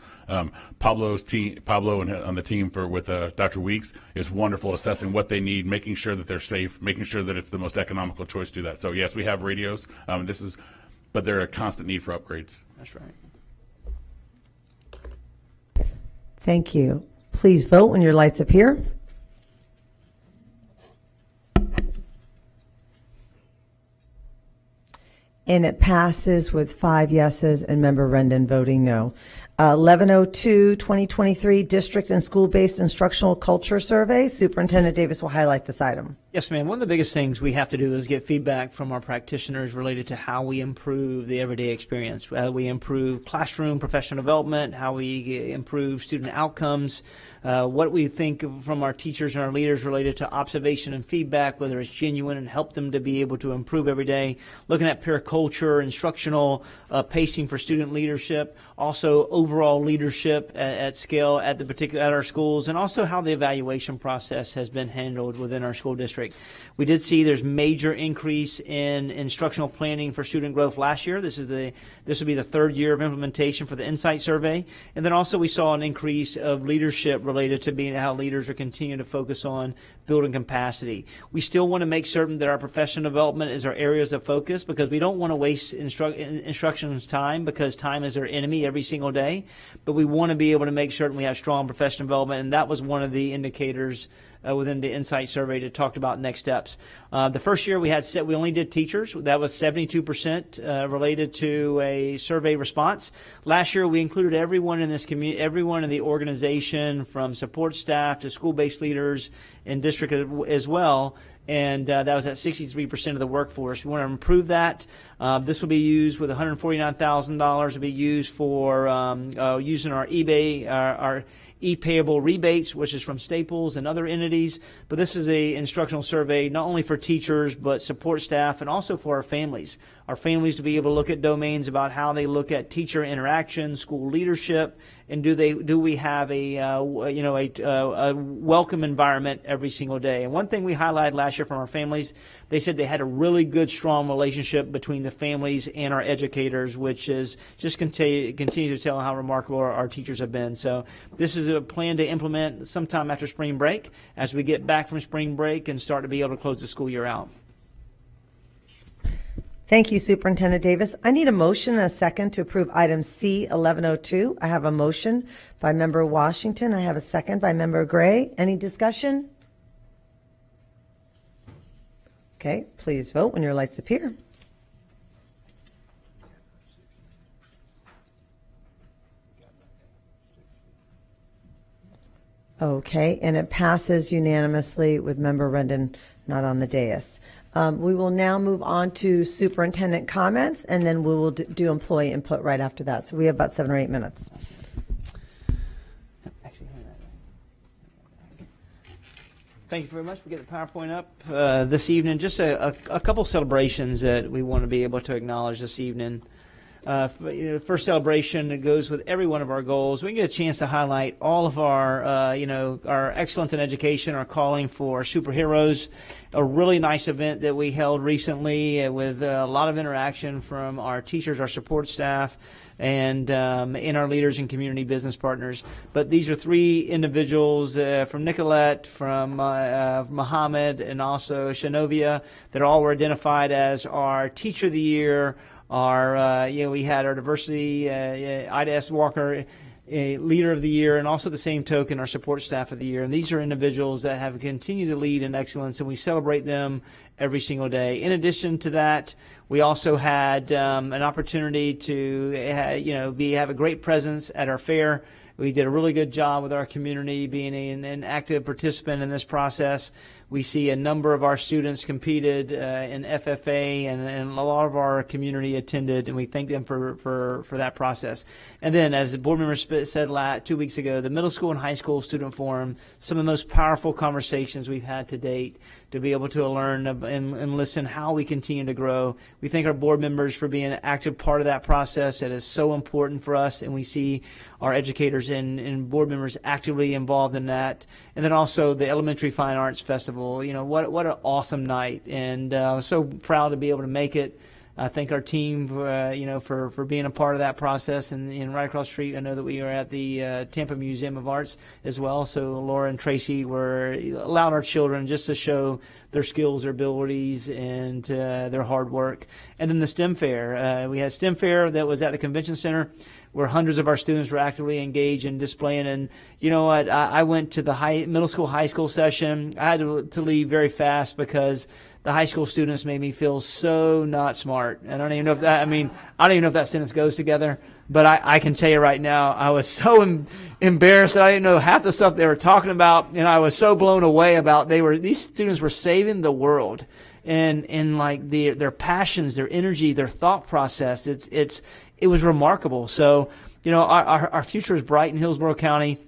Pablo and on the team with Dr. Weeks is wonderful at assessing what they need, making sure that they're safe, making sure that it's the most economical choice to do that. So yes, we have radios. But they're a constant need for upgrades. That's right. Thank you. Please vote when your lights appear. And it passes with 5 yeses and Member Rendon voting no. 1102 2023 District and School-Based Instructional Culture Survey. Superintendent Davis will highlight this item. Yes, ma'am. One of the biggest things we have to do is get feedback from our practitioners related to how we improve the everyday experience, how we improve classroom professional development, how we improve student outcomes, what we think from our teachers and our leaders related to observation and feedback, whether it's genuine and help them to be able to improve every day, looking at peer culture, instructional pacing for student leadership, also overall leadership at scale at our schools, and also how the evaluation process has been handled within our school district. We did see there's major increase in instructional planning for student growth last year. This will be the third year of implementation for the Insight Survey. And then also we saw an increase of leadership related to being how leaders are continuing to focus on building capacity. We still want to make certain that our professional development is our areas of focus, because we don't want to waste instruction's time, because time is our enemy every single day. But we want to be able to make certain we have strong professional development, and that was one of the indicators within the Insight Survey that talked about next steps. The first year we only did teachers. That was 72% related to a survey response. Last year we included everyone in this community, everyone in the organization, from support staff to school-based leaders and district as well. And that was at 63% of the workforce. We want to improve that. This will be used with $149,000 will be used for using our eBay, our e-payable rebates, which is from Staples and other entities. But this is a instructional survey not only for teachers but support staff, and also for our families. Our families to be able to look at domains about how they look at teacher interaction, school leadership, and do we have a welcome environment every single day. And one thing we highlighted last year from our families, they said they had a really good, strong relationship between the families and our educators, which is just continue to tell how remarkable our teachers have been. So this is a plan to implement sometime after spring break, as we get back from spring break and start to be able to close the school year out. Thank you, Superintendent Davis. I need a motion and a second to approve item C 1102. I have a motion by Member Washington. I have a second by Member Gray. Any discussion? Okay, please vote when your lights appear. Okay, and it passes unanimously with Member Rendon not on the dais. We will now move on to superintendent comments, and then we will do employee input right after that. So we have about 7 or 8 minutes. Thank you very much. We get the PowerPoint up this evening. Just a couple celebrations that we want to be able to acknowledge this evening. First celebration that goes with every one of our goals. We get a chance to highlight all of our, our excellence in education, our calling for superheroes. A really nice event that we held recently with a lot of interaction from our teachers, our support staff, and in our leaders and community business partners. But these are 3 individuals from Nicolette, from Muhammad, and also Shanovia that all were identified as our Teacher of the Year. We had our diversity, Ida S. Walker, Leader of the Year, and also the same token, our Support Staff of the Year. And these are individuals that have continued to lead in excellence, and we celebrate them every single day. In addition to that, we also had an opportunity to have a great presence at our fair. We did a really good job with our community being an active participant in this process. We see a number of our students competed in FFA, and a lot of our community attended, and we thank them for that process. And then, as the board members said 2 weeks ago, the middle school and high school student forum, some of the most powerful conversations we've had to date, to be able to learn and listen how we continue to grow. We thank our board members for being an active part of that process. That is so important for us, and we see our educators and board members actively involved in that. And then also the Elementary Fine Arts Festival. What an awesome night, and so proud to be able to make it. I thank our team for being a part of that process. And right across the street, I know that we are at the Tampa Museum of Arts as well. So Laura and Tracy allowed our children just to show their skills, their abilities, and their hard work. And then the STEM Fair. We had STEM Fair that was at the Convention Center, where hundreds of our students were actively engaged in displaying. And you know what? I went to the middle school, high school session. I had to leave very fast because the high school students made me feel so not smart. And I don't even know if that sentence goes together. But I can tell you right now, I was so embarrassed that I didn't know half the stuff they were talking about, and I was so blown away about these students were saving the world, and like their passions, their energy, their thought process. It was remarkable. So our future is bright in Hillsborough County.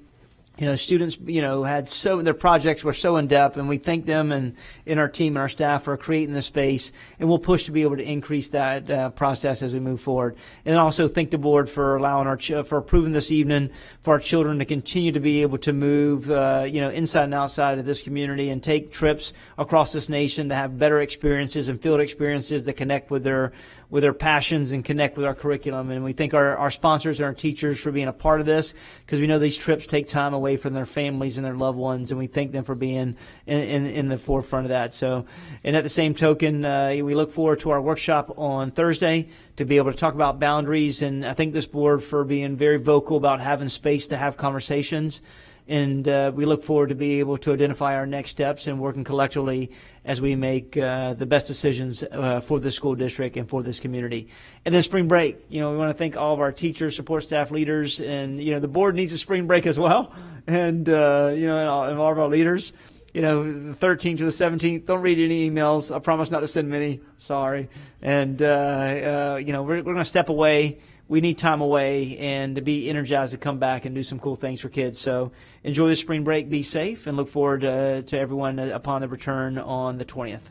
Students, had their projects were so in depth, and we thank them and our team and our staff for creating this space, and we'll push to be able to increase that process as we move forward. And then also thank the board for allowing for approving this evening for our children to continue to be able to move, inside and outside of this community and take trips across this nation to have better experiences and field experiences that connect with their passions and connect with our curriculum. And we thank our sponsors and our teachers for being a part of this, because we know these trips take time away from their families and their loved ones, and we thank them for being in the forefront of that. So, and at the same token, we look forward to our workshop on Thursday to be able to talk about boundaries, and I thank this board for being very vocal about having space to have conversations. And we look forward to be able to identify our next steps and working collectively as we make the best decisions for the school district and for this community. And then spring break, we want to thank all of our teachers, support staff, leaders, and the board needs a spring break as well. And and all of our leaders. The 13th to the 17th. Don't read any emails. I promise not to send many. Sorry. And we're going to step away. We need time away and to be energized to come back and do some cool things for kids. So enjoy the spring break, be safe, and look forward to everyone upon the return on the 20th.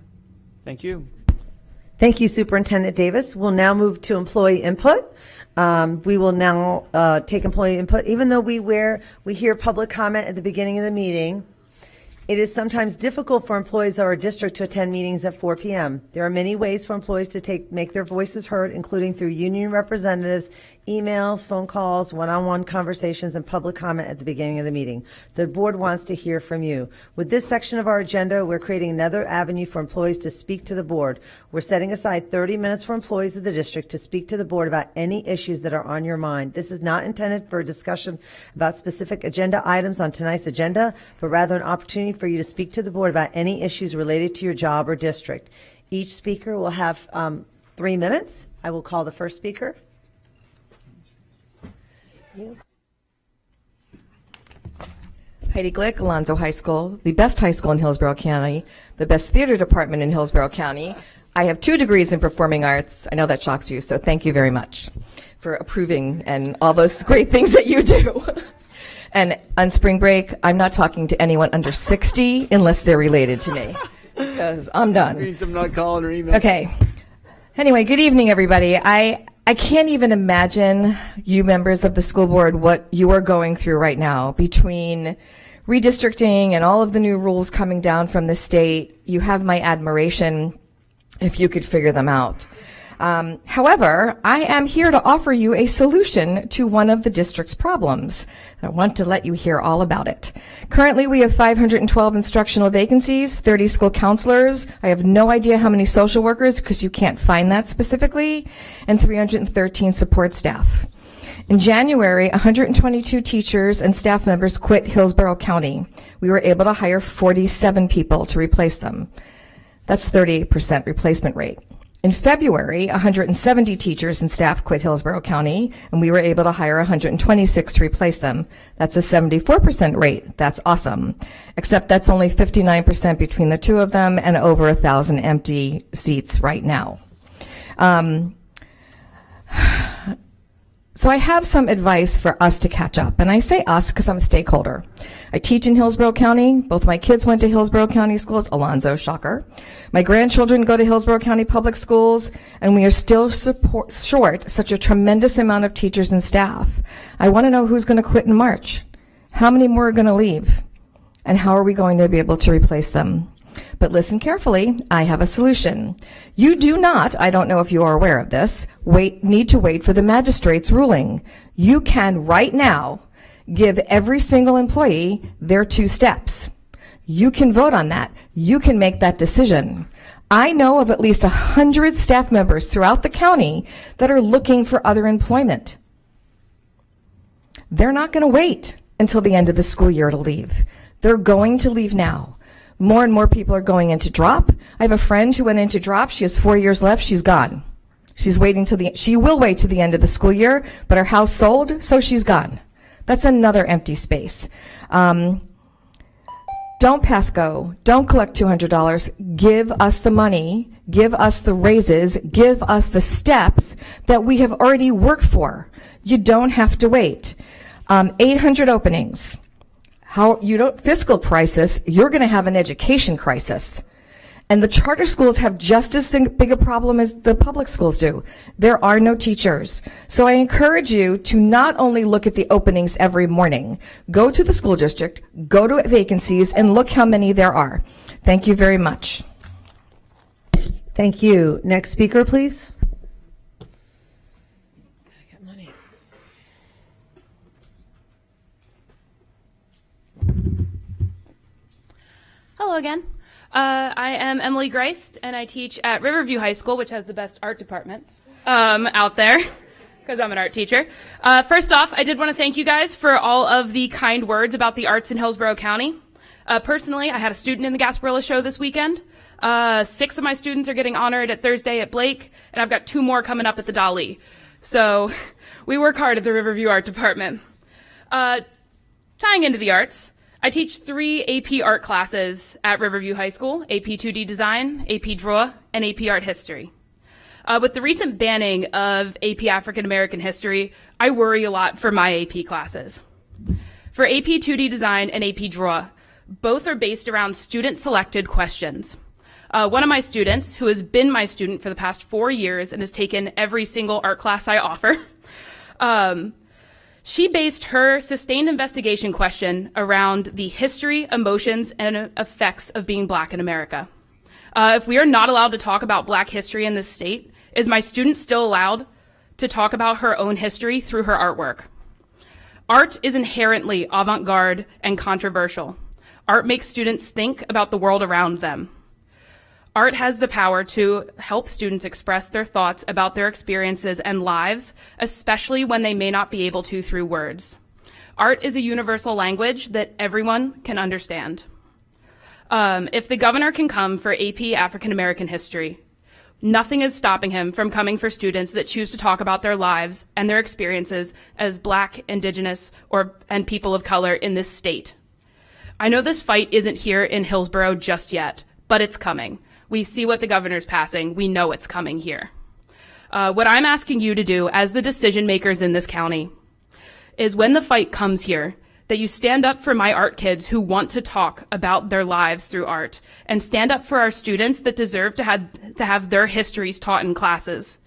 Thank you. Thank you, Superintendent Davis. We'll now move to employee input. We will now take employee input. Even though we hear public comment at the beginning of the meeting, it is sometimes difficult for employees of our district to attend meetings at 4 p.m. There are many ways for employees to make their voices heard, including through union representatives, emails, phone calls, one-on-one conversations, and public comment at the beginning of the meeting. The board wants to hear from you. With this section of our agenda, we're creating another avenue for employees to speak to the board. We're setting aside 30 minutes for employees of the district to speak to the board about any issues that are on your mind. This is not intended for a discussion about specific agenda items on tonight's agenda, but rather an opportunity for you to speak to the board about any issues related to your job or district. Each speaker will have 3 minutes. I will call the first speaker. Heidi Glick, Alonzo High School, the best high school in Hillsborough County, the best theater department in Hillsborough County. I have 2 degrees in performing arts. I know that shocks you, so thank you very much for approving and all those great things that you do. And on spring break, I'm not talking to anyone under 60 unless they're related to me, because I'm done. Means I'm not calling or emailing. Okay. Anyway, good evening, everybody. I can't even imagine, you members of the school board, what you are going through right now between redistricting and all of the new rules coming down from the state. You have my admiration if you could figure them out. However, I am here to offer you a solution to one of the district's problems. I want to let you hear all about it. Currently, we have 512 instructional vacancies, 30 school counselors. I have no idea how many social workers, because you can't find that specifically, and 313 support staff. In January, 122 teachers and staff members quit Hillsborough County. We were able to hire 47 people to replace them. That's 38% replacement rate. In February, 170 teachers and staff quit Hillsborough County, and we were able to hire 126 to replace them. That's a 74% rate. That's awesome. Except that's only 59% between the two of them and over 1,000 empty seats right now. So I have some advice for us to catch up. And I say us because I'm a stakeholder. I teach in Hillsborough County. Both my kids went to Hillsborough County schools. Alonzo, shocker. My grandchildren go to Hillsborough County public schools, and we are still short such a tremendous amount of teachers and staff. I want to know who's going to quit in March. How many more are going to leave? And how are we going to be able to replace them? But listen carefully, I have a solution. You do not, I don't know if you are aware of this, need to wait for the magistrate's ruling. You can right now give every single employee their 2 steps. You can vote on that. You can make that decision. I know of at least 100 staff members throughout the county that are looking for other employment. They're not going to wait until the end of the school year to leave. They're going to leave now. More and more people are going into drop. I have a friend who went into drop. She has 4 years left. She's gone. She will wait to the end of the school year, but her house sold, so she's gone. That's another empty space. Don't pass go. Don't collect $200. Give us the money. Give us the raises. Give us the steps that we have already worked for. You don't have to wait. 800 openings. Fiscal crisis, you're going to have an education crisis. And the charter schools have just as big a problem as the public schools do. There are no teachers. So I encourage you to not only look at the openings every morning, go to the school district, go to vacancies, and look how many there are. Thank you very much. Thank you. Next speaker, please. Hello again. I am Emily Greist, and I teach at Riverview High School, which has the best art department out there, because I'm an art teacher. First off, I did want to thank you guys for all of the kind words about the arts in Hillsborough County. Personally, I had a student in the Gasparilla show this weekend. 6 of my students are getting honored at Thursday at Blake, and I've got 2 more coming up at the Dali. So we work hard at the Riverview Art Department. Tying into the arts, I teach 3 AP art classes at Riverview High School: AP 2D Design, AP Draw, and AP Art History. With the recent banning of AP African American History, I worry a lot for my AP classes. For AP 2D Design and AP Draw, both are based around student-selected questions. One of my students, who has been my student for the past 4 years and has taken every single art class I offer, she based her sustained investigation question around the history, emotions, and effects of being Black in America. If we are not allowed to talk about Black history in this state, is my student still allowed to talk about her own history through her artwork? Art is inherently avant-garde and controversial. Art makes students think about the world around them. Art has the power to help students express their thoughts about their experiences and lives, especially when they may not be able to through words. Art is a universal language that everyone can understand. If the governor can come for AP African American History, nothing is stopping him from coming for students that choose to talk about their lives and their experiences as Black, Indigenous, and people of color in this state. I know this fight isn't here in Hillsborough just yet, but it's coming. We see what the governor's passing. We know it's coming here. What I'm asking you to do as the decision makers in this county is, when the fight comes here, that you stand up for my art kids who want to talk about their lives through art, and stand up for our students that deserve to have their histories taught in classes.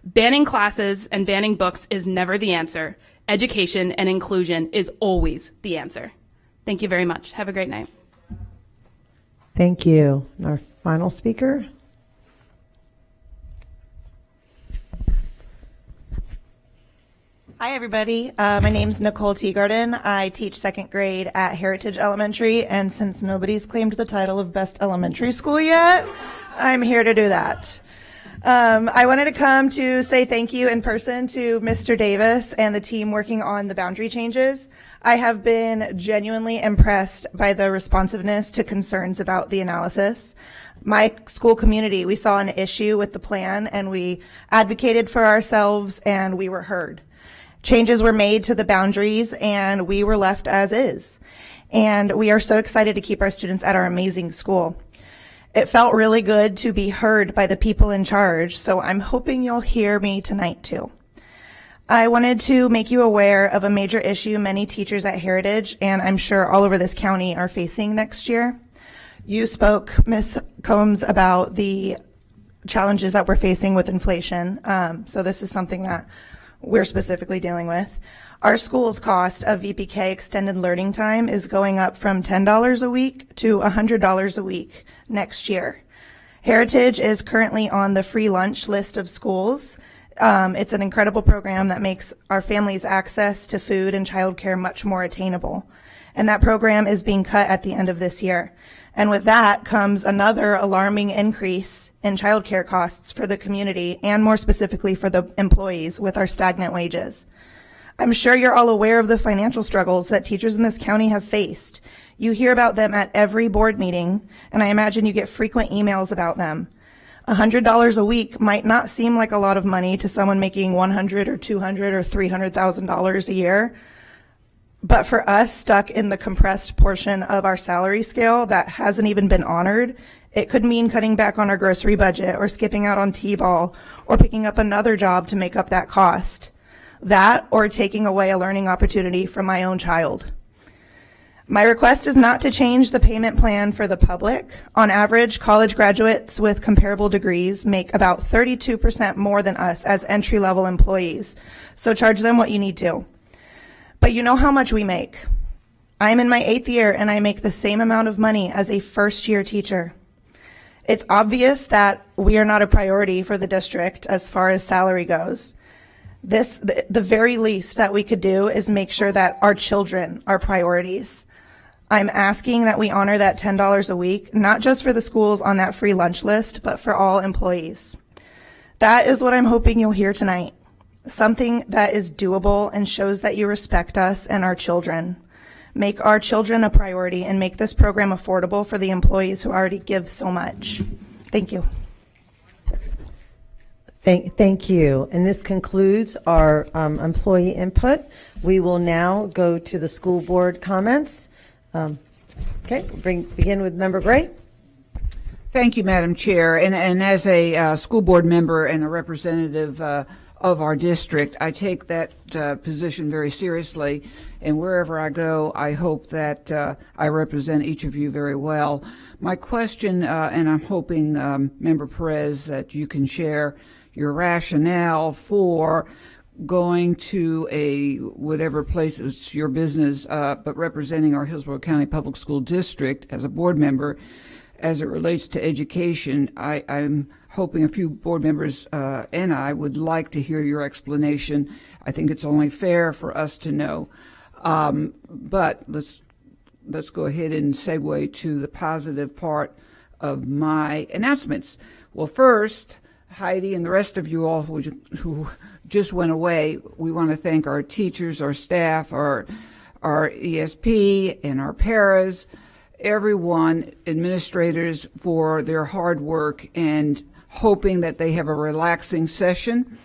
Banning classes and banning books is never the answer. Education and inclusion is always the answer. Thank you very much. Have a great night. Thank you. Our final speaker. Hi, everybody. My name's Nicole Teagarden. I teach 2nd grade at Heritage Elementary, and since nobody's claimed the title of best elementary school yet, I'm here to do that. I wanted to come to say thank you in person to Mr. Davis and the team working on the boundary changes. I have been genuinely impressed by the responsiveness to concerns about the analysis. My school community, we saw an issue with the plan, and we advocated for ourselves, and we were heard. Changes were made to the boundaries, and we were left as is. And we are so excited to keep our students at our amazing school. It felt really good to be heard by the people in charge, so I'm hoping you'll hear me tonight too. I wanted to make you aware of a major issue many teachers at Heritage, and I'm sure all over this county, are facing next year. You spoke, Ms. Combs, about the challenges that we're facing with inflation, so this is something that we're specifically dealing with. Our school's cost of VPK extended learning time is going up from $10 a week to $100 a week next year. Heritage is currently on the free lunch list of schools. It's an incredible program that makes our families' access to food and childcare much more attainable. And that program is being cut at the end of this year. And with that comes another alarming increase in childcare costs for the community, and more specifically for the employees, with our stagnant wages. I'm sure you're all aware of the financial struggles that teachers in this county have faced. You hear about them at every board meeting, and I imagine you get frequent emails about them. $100 a week might not seem like a lot of money to someone making $100 or $200 or $300,000 a year. But for us, stuck in the compressed portion of our salary scale that hasn't even been honored, it could mean cutting back on our grocery budget or skipping out on T-ball or picking up another job to make up that cost. That or taking away a learning opportunity from my own child. My request is not to change the payment plan for the public. On average, college graduates with comparable degrees make about 32% more than us as entry-level employees, so charge them what you need to. But you know how much we make. I'm in my 8th year and I make the same amount of money as a first-year teacher. It's obvious that we are not a priority for the district as far as salary goes. The very least that we could do is make sure that our children are priorities. I'm asking that we honor that $10 a week, not just for the schools on that free lunch list, but for all employees. That is what I'm hoping you'll hear tonight. Something that is doable and shows that you respect us and our children. Make our children a priority and make this program affordable for the employees who already give so much. Thank you. Thank you. And this concludes our employee input. We will now go to the school board comments. Okay, begin with Member Gray. Thank you, Madam Chair. And as a school board member and a representative of our district, I take that position very seriously. And wherever I go, I hope that I represent each of you very well. My question, and I'm hoping, Member Perez, that you can share your rationale for going to a whatever place it's your business, but representing our Hillsborough County Public School District as a board member as it relates to education. I'm hoping a few board members and I would like to hear your explanation. I think it's only fair for us to know. But let's go ahead and segue to the positive part of my announcements. Well, first, Heidi and the rest of you all who just went away, we want to thank our teachers, our staff, our ESP, and our paras, everyone, administrators, for their hard work and hoping that they have a relaxing session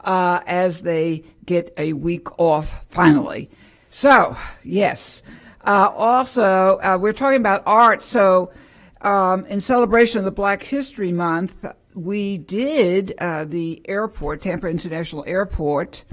as they get a week off finally. So, yes. Also, we're talking about art. So, in celebration of the Black History Month, we did, the airport, Tampa International Airport,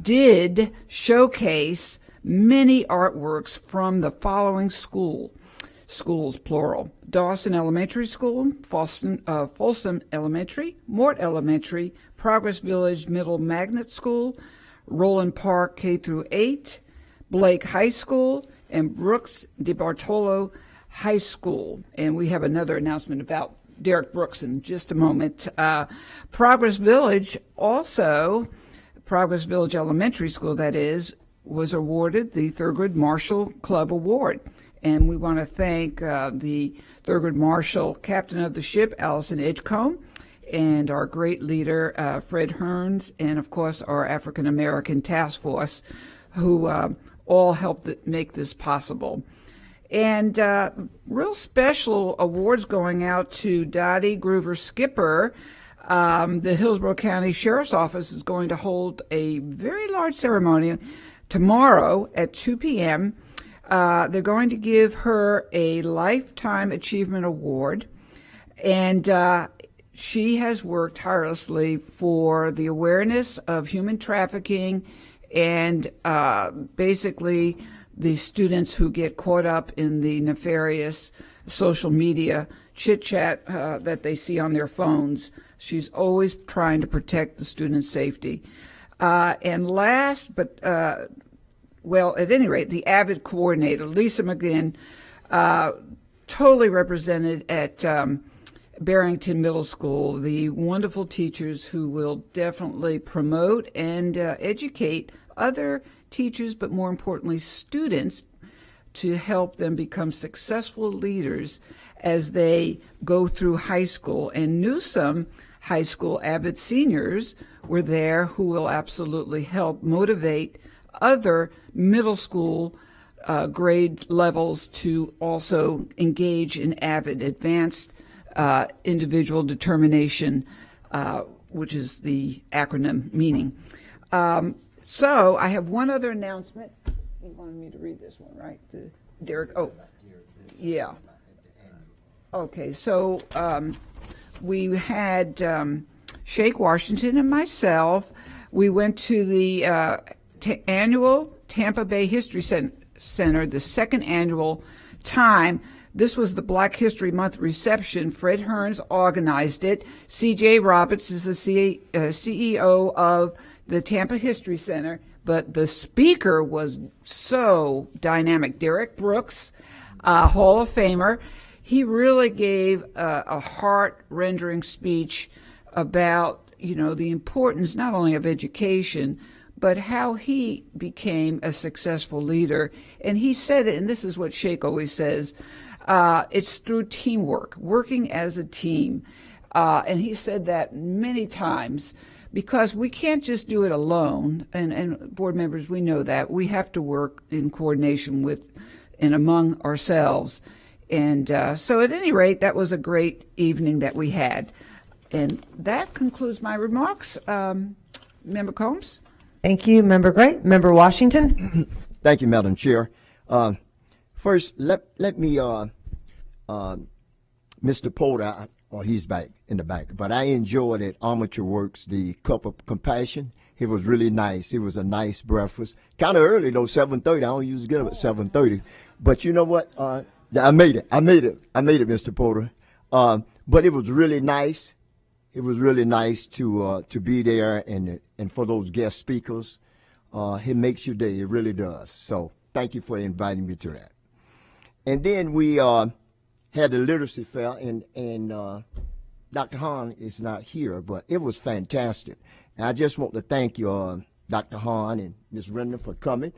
did showcase many artworks from the following schools, plural: Dawson Elementary School, Folsom Elementary, Mort Elementary, Progress Village Middle Magnet School, Roland Park K through 8, Blake High School, and Brooks DeBartolo High School. And we have another announcement about Derek Brooks in just a moment. Progress Village also, Progress Village Elementary School, that is, was awarded the Thurgood Marshall Club Award. And we want to thank the Thurgood Marshall captain of the ship, Allison Edgecombe, and our great leader, Fred Hearns, and of course our African American task force, who all helped make this possible. And real special awards going out to Dottie Groover Skipper. The Hillsborough County Sheriff's Office is going to hold a very large ceremony tomorrow at 2 p.m. They're going to give her a Lifetime Achievement Award. And she has worked tirelessly for the awareness of human trafficking and basically the students who get caught up in the nefarious social media chit-chat that they see on their phones. She's always trying to protect the students' safety. And last, but, well, at any rate, the AVID coordinator, Lisa McGinn, totally represented at Barrington Middle School, the wonderful teachers who will definitely promote and educate other teachers, but more importantly, students, to help them become successful leaders as they go through high school. And Newsome High School AVID seniors were there, who will absolutely help motivate other middle school grade levels to also engage in AVID, advanced individual determination, which is the acronym meaning. So I have one other announcement. You wanted me to read this one, right? Derek. Oh, yeah. Okay, so we had Shake Washington and myself. We went to the annual Tampa Bay History Center, the second annual time. This was the Black History Month reception. Fred Hearns organized it. C.J. Roberts is the CEO of the Tampa History Center, but the speaker was so dynamic. Derek Brooks, Hall of Famer. He really gave a heart-rendering speech about, the importance not only of education, but how he became a successful leader. And he said it, and this is what Shake always says, it's through teamwork, working as a team. And he said that many times because we can't just do it alone. And board members, we know that. We have to work in coordination with and among ourselves. And so at any rate, that was a great evening that we had. And that concludes my remarks. Member Combs? Thank you, Member Gray. Member Washington? Thank you, Madam Chair. First, let me, Mr. Porter, he's back in the back, but I enjoyed at Armature Works the Cup of Compassion. It was really nice. It was a nice breakfast. Kind of early, though, 7:30. I don't usually get up at 7:30. But you know what? I made it, Mr. Porter. But it was really nice. It was really nice to be there and for those guest speakers. It makes your day. It really does. So thank you for inviting me to that. And then we had the literacy fair, and Dr. Hahn is not here, but it was fantastic. And I just want to thank you, Dr. Hahn and Ms. Render, for coming.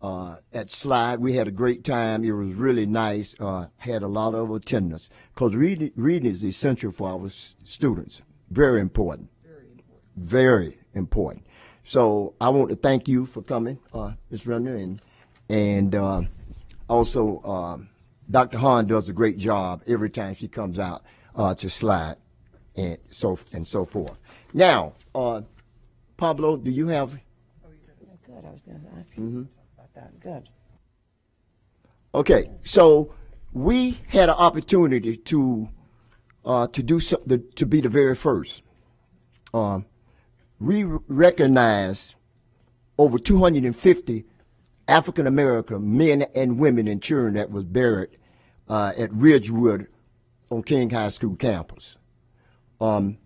At Slide, we had a great time. It was really nice. Had a lot of attendance because reading is essential for our students. Very important. Very important. So I want to thank you for coming, Ms. Render, and also Dr. Hahn does a great job every time she comes out to Slide, and so forth. Now, Pablo, do you have? Good. I was going to ask you about that. Good. Okay, so we had an opportunity to do something, to be the very first. We recognized over 250 African American men and women and children that was buried at Ridgewood on King High School campus. And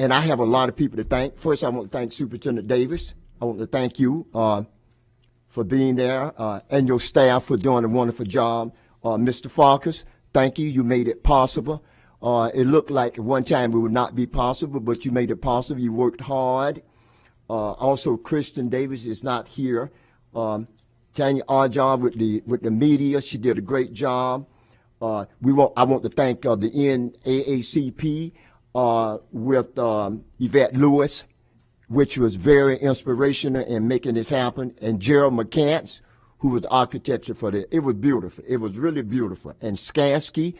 I have a lot of people to thank. First, I want to thank Superintendent Davis. I want to thank you for being there and your staff for doing a wonderful job. Mr. Farkas, thank you. You made it possible. It looked like at one time it would not be possible, but you made it possible. You worked hard. Also, Kristen Davis is not here. Tanya Arjob with the media, she did a great job. I want to thank the NAACP with Yvette Lewis, which was very inspirational in making this happen, and Gerald McCants, who was the architecture for it. It was beautiful. It was really beautiful. And Skansky,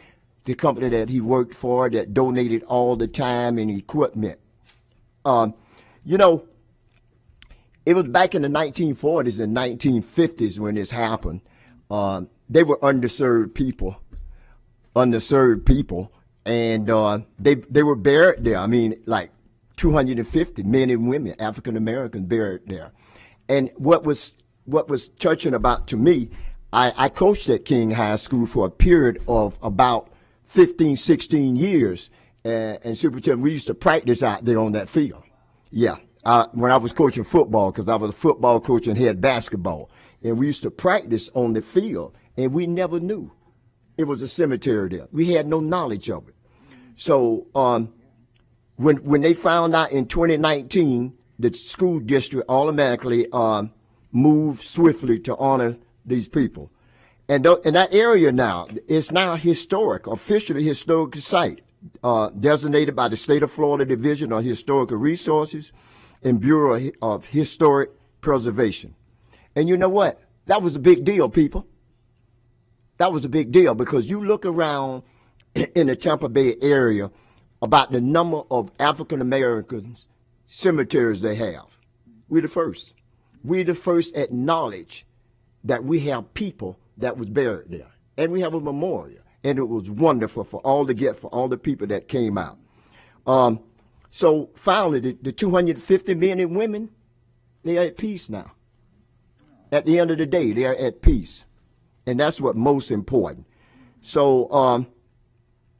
the company that he worked for, that donated all the time and equipment. It was back in the 1940s and 1950s when this happened. They were underserved people, and they were buried there. I mean, like 250 men and women, African Americans, buried there. And what was touching about to me, I coached at King High School for a period of about 15, 16 years, and Superintendent, we used to practice out there on that field. Yeah. When I was coaching football, because I was a football coach and had basketball, and we used to practice on the field, and we never knew it was a cemetery there. We had no knowledge of it. So when they found out in 2019, the school district automatically moved swiftly to honor these people. And in that area now, it's now historic, officially historic site, designated by the State of Florida Division of Historical Resources and Bureau of Historic Preservation. And you know what? That was a big deal, people. That was a big deal because you look around in the Tampa Bay area about the number of African Americans cemeteries they have. We're the first. We're the first acknowledge that we have people that was buried there. And we have a memorial. And it was wonderful for all the people that came out. So finally, the 250 men and women, they are at peace now. At the end of the day, they are at peace. And that's what most important. So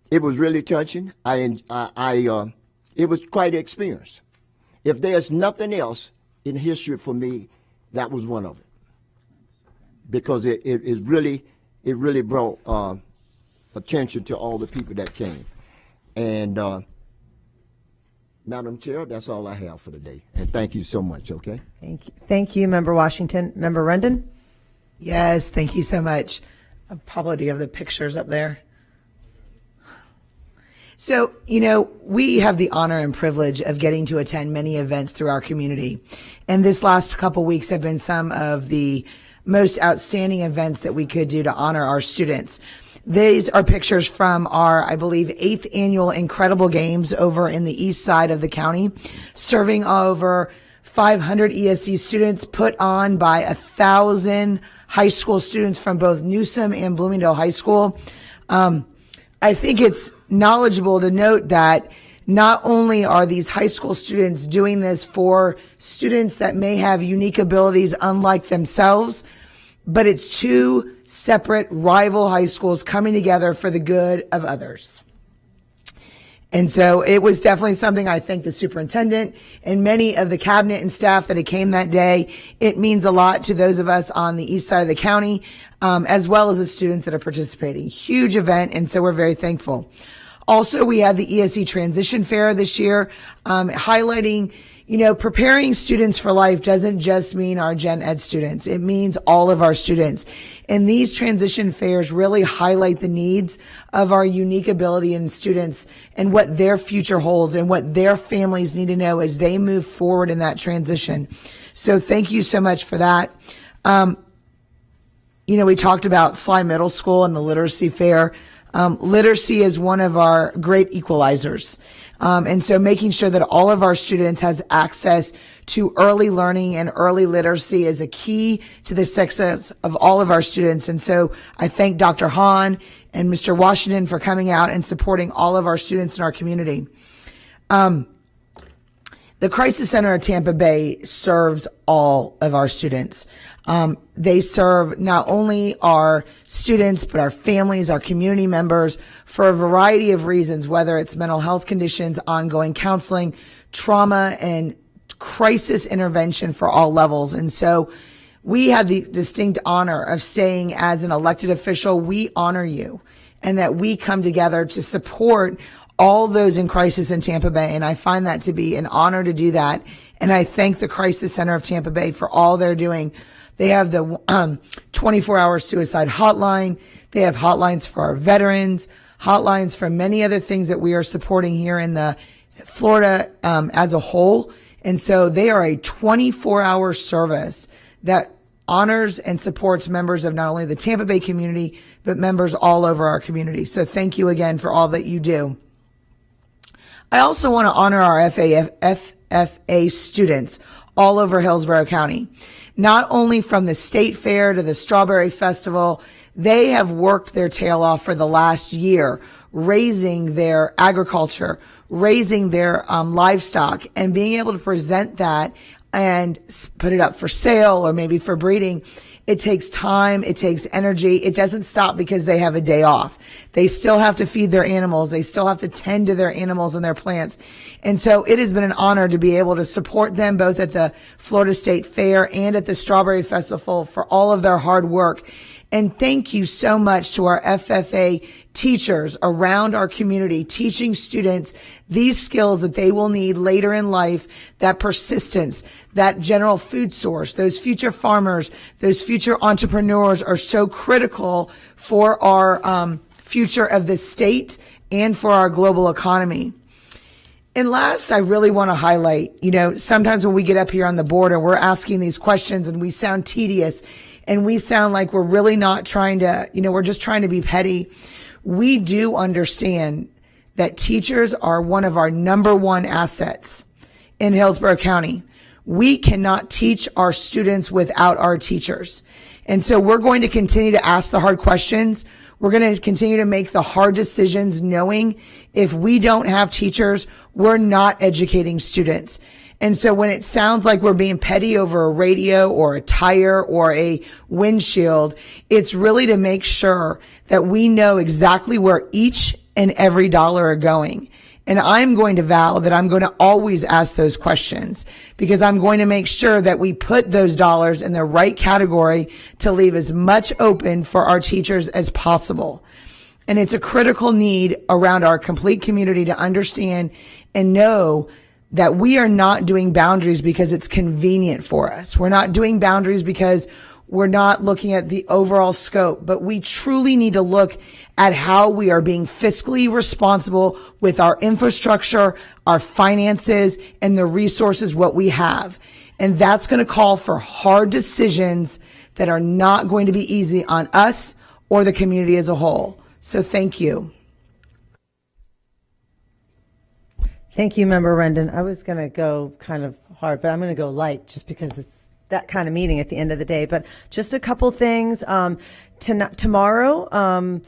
it was really touching. It was quite an experience. If there's nothing else in history for me, that was one of it. Because it really brought attention to all the people that came. And Madam Chair, that's all I have for today. And thank you so much, okay? Thank you. Thank you, Member Washington. Member Rendon? Yes, thank you so much. Pablo, do you have the pictures up there? So, we have the honor and privilege of getting to attend many events through our community. And this last couple weeks have been some of the most outstanding events that we could do to honor our students. These are pictures from our, I believe, 8th annual Incredible Games over in the east side of the county, serving over 500 ESC students, put on by 1,000 high school students from both Newsom and Bloomingdale High School. I think it's knowledgeable to note that not only are these high school students doing this for students that may have unique abilities unlike themselves, but it's two separate rival high schools coming together for the good of others. And so it was definitely something I thank the superintendent and many of the cabinet and staff that came that day. It means a lot to those of us on the east side of the county, as well as the students that are participating. Huge event, and so we're very thankful. Also, we had the ESC Transition Fair this year, highlighting, preparing students for life doesn't just mean our gen ed students. It means all of our students. And these transition fairs really highlight the needs of our unique ability in students and what their future holds and what their families need to know as they move forward in that transition. So thank you so much for that. We talked about Sly Middle School and the literacy fair. Literacy is one of our great equalizers. And so making sure that all of our students has access to early learning and early literacy is a key to the success of all of our students. And so I thank Dr. Hahn and Mr. Washington for coming out and supporting all of our students in our community. The Crisis Center of Tampa Bay serves all of our students. They serve not only our students, but our families, our community members for a variety of reasons, whether it's mental health conditions, ongoing counseling, trauma, and crisis intervention for all levels. And so we have the distinct honor of saying as an elected official, we honor you and that we come together to support all those in crisis in Tampa Bay. And I find that to be an honor to do that. And I thank the Crisis Center of Tampa Bay for all they're doing. They have the 24-hour suicide hotline. They have hotlines for our veterans, hotlines for many other things that we are supporting here in the Florida as a whole. And so they are a 24-hour service that honors and supports members of not only the Tampa Bay community, but members all over our community. So thank you again for all that you do. I also want to honor our FFA students all over Hillsborough County. Not only from the state fair to the Strawberry Festival, they have worked their tail off for the last year, raising their agriculture, raising their livestock, and being able to present that and put it up for sale or maybe for breeding. It takes time. It takes energy. It doesn't stop because they have a day off. They still have to feed their animals. They still have to tend to their animals and their plants. And so it has been an honor to be able to support them both at the Florida State Fair and at the Strawberry Festival for all of their hard work. And thank you so much to our FFA teachers around our community, teaching students these skills that they will need later in life, that persistence, that general food source, those future farmers, those future entrepreneurs are so critical for our future of the state and for our global economy. And last, I really want to highlight, sometimes when we get up here on the board and we're asking these questions and we sound tedious and we sound like we're really not trying to, we're just trying to be petty. we do understand that teachers are one of our number one assets in Hillsborough County. We cannot teach our students without our teachers. And so we're going to continue to ask the hard questions. We're going to continue to make the hard decisions, knowing if we don't have teachers, we're not educating students. And so when it sounds like we're being petty over a radio or a tire or a windshield, it's really to make sure that we know exactly where each and every dollar are going. And I'm going to vow that I'm going to always ask those questions, because I'm going to make sure that we put those dollars in the right category to leave as much open for our teachers as possible. And it's a critical need around our complete community to understand and know that we are not doing boundaries because it's convenient for us. We're not doing boundaries because we're not looking at the overall scope, but we truly need to look at how we are being fiscally responsible with our infrastructure, our finances, and the resources what we have. And that's going to call for hard decisions that are not going to be easy on us or the community as a whole. So thank you. Thank you, Member Rendon. I was going to go kind of hard, but I'm going to go light just because it's that kind of meeting at the end of the day. But just a couple things. Tomorrow,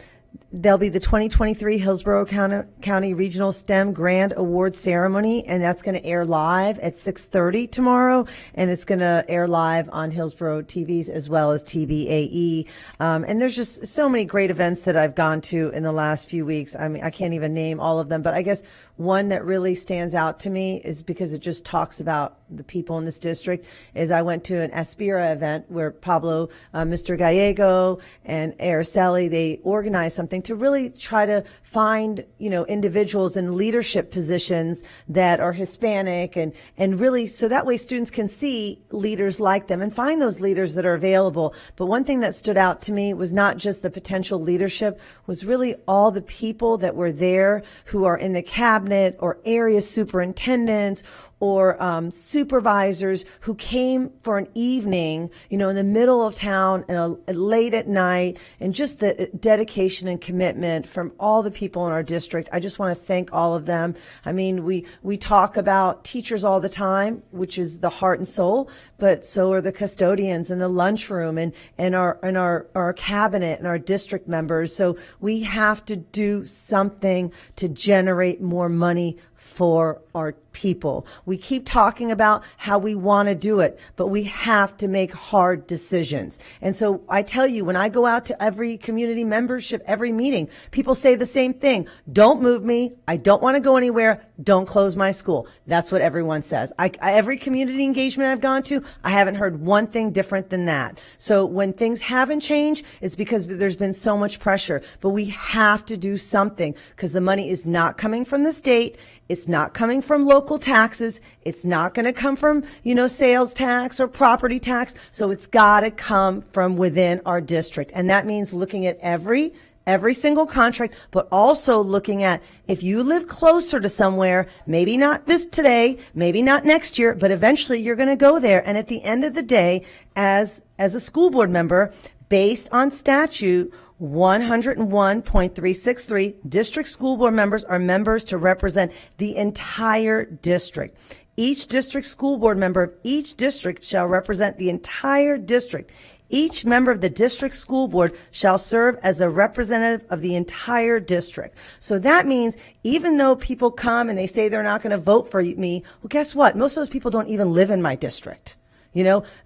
there'll be the 2023 Hillsborough County Regional STEM Grand Award Ceremony, and that's going to air live at 6:30 tomorrow, and it's going to air live on Hillsborough TVs as well as TBAE. And there's just so many great events that I've gone to in the last few weeks. I mean, I can't even name all of them, but I guess one that really stands out to me is because it just talks about the people in this district is I went to an Aspira event where Pablo, Mr. Gallego and Araceli, they organized something to really try to find, individuals in leadership positions that are Hispanic and really so that way students can see leaders like them and find those leaders that are available. But one thing that stood out to me was not just the potential leadership, was really all the people that were there who are in the cabinet or area superintendents or supervisors who came for an evening, in the middle of town and late at night, and just the dedication and commitment from all the people in our district. I just want to thank all of them. I mean, we talk about teachers all the time, which is the heart and soul, but so are the custodians and the lunchroom and our cabinet and our district members. So we have to do something to generate more money for our people. We keep talking about how we want to do it, but we have to make hard decisions. And so I tell you, when I go out to every community membership, every meeting, people say the same thing. Don't move me. I don't want to go anywhere. Don't close my school. That's what everyone says. Every community engagement I've gone to, I haven't heard one thing different than that. So when things haven't changed, it's because there's been so much pressure. But we have to do something because the money is not coming from the state. It's not coming from local taxes. It's not going to come from, sales tax or property tax. So it's got to come from within our district. And that means looking at every single contract, but also looking at if you live closer to somewhere, maybe not this today, maybe not next year, but eventually you're going to go there. And at the end of the day, as a school board member, based on statute 101.363, district school board members are members to represent the entire district. Each district school board member of each district shall represent the entire district. Each member of the district school board shall serve as a representative of the entire district. So that means even though people come and they say they're not going to vote for me, well, guess what? Most of those people don't even live in my district.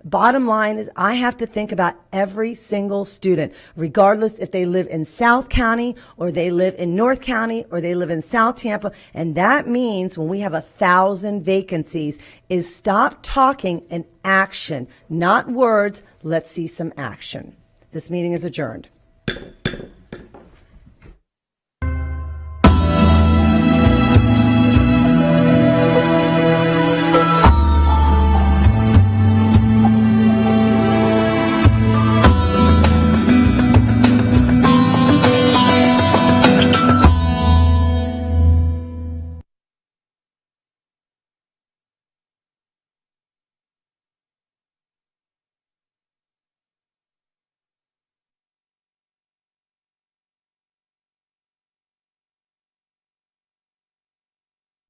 Bottom line is I have to think about every single student, regardless if they live in South County or they live in North County or they live in South Tampa. And that means when we have 1,000 vacancies is stop talking and action, not words. Let's see some action. This meeting is adjourned.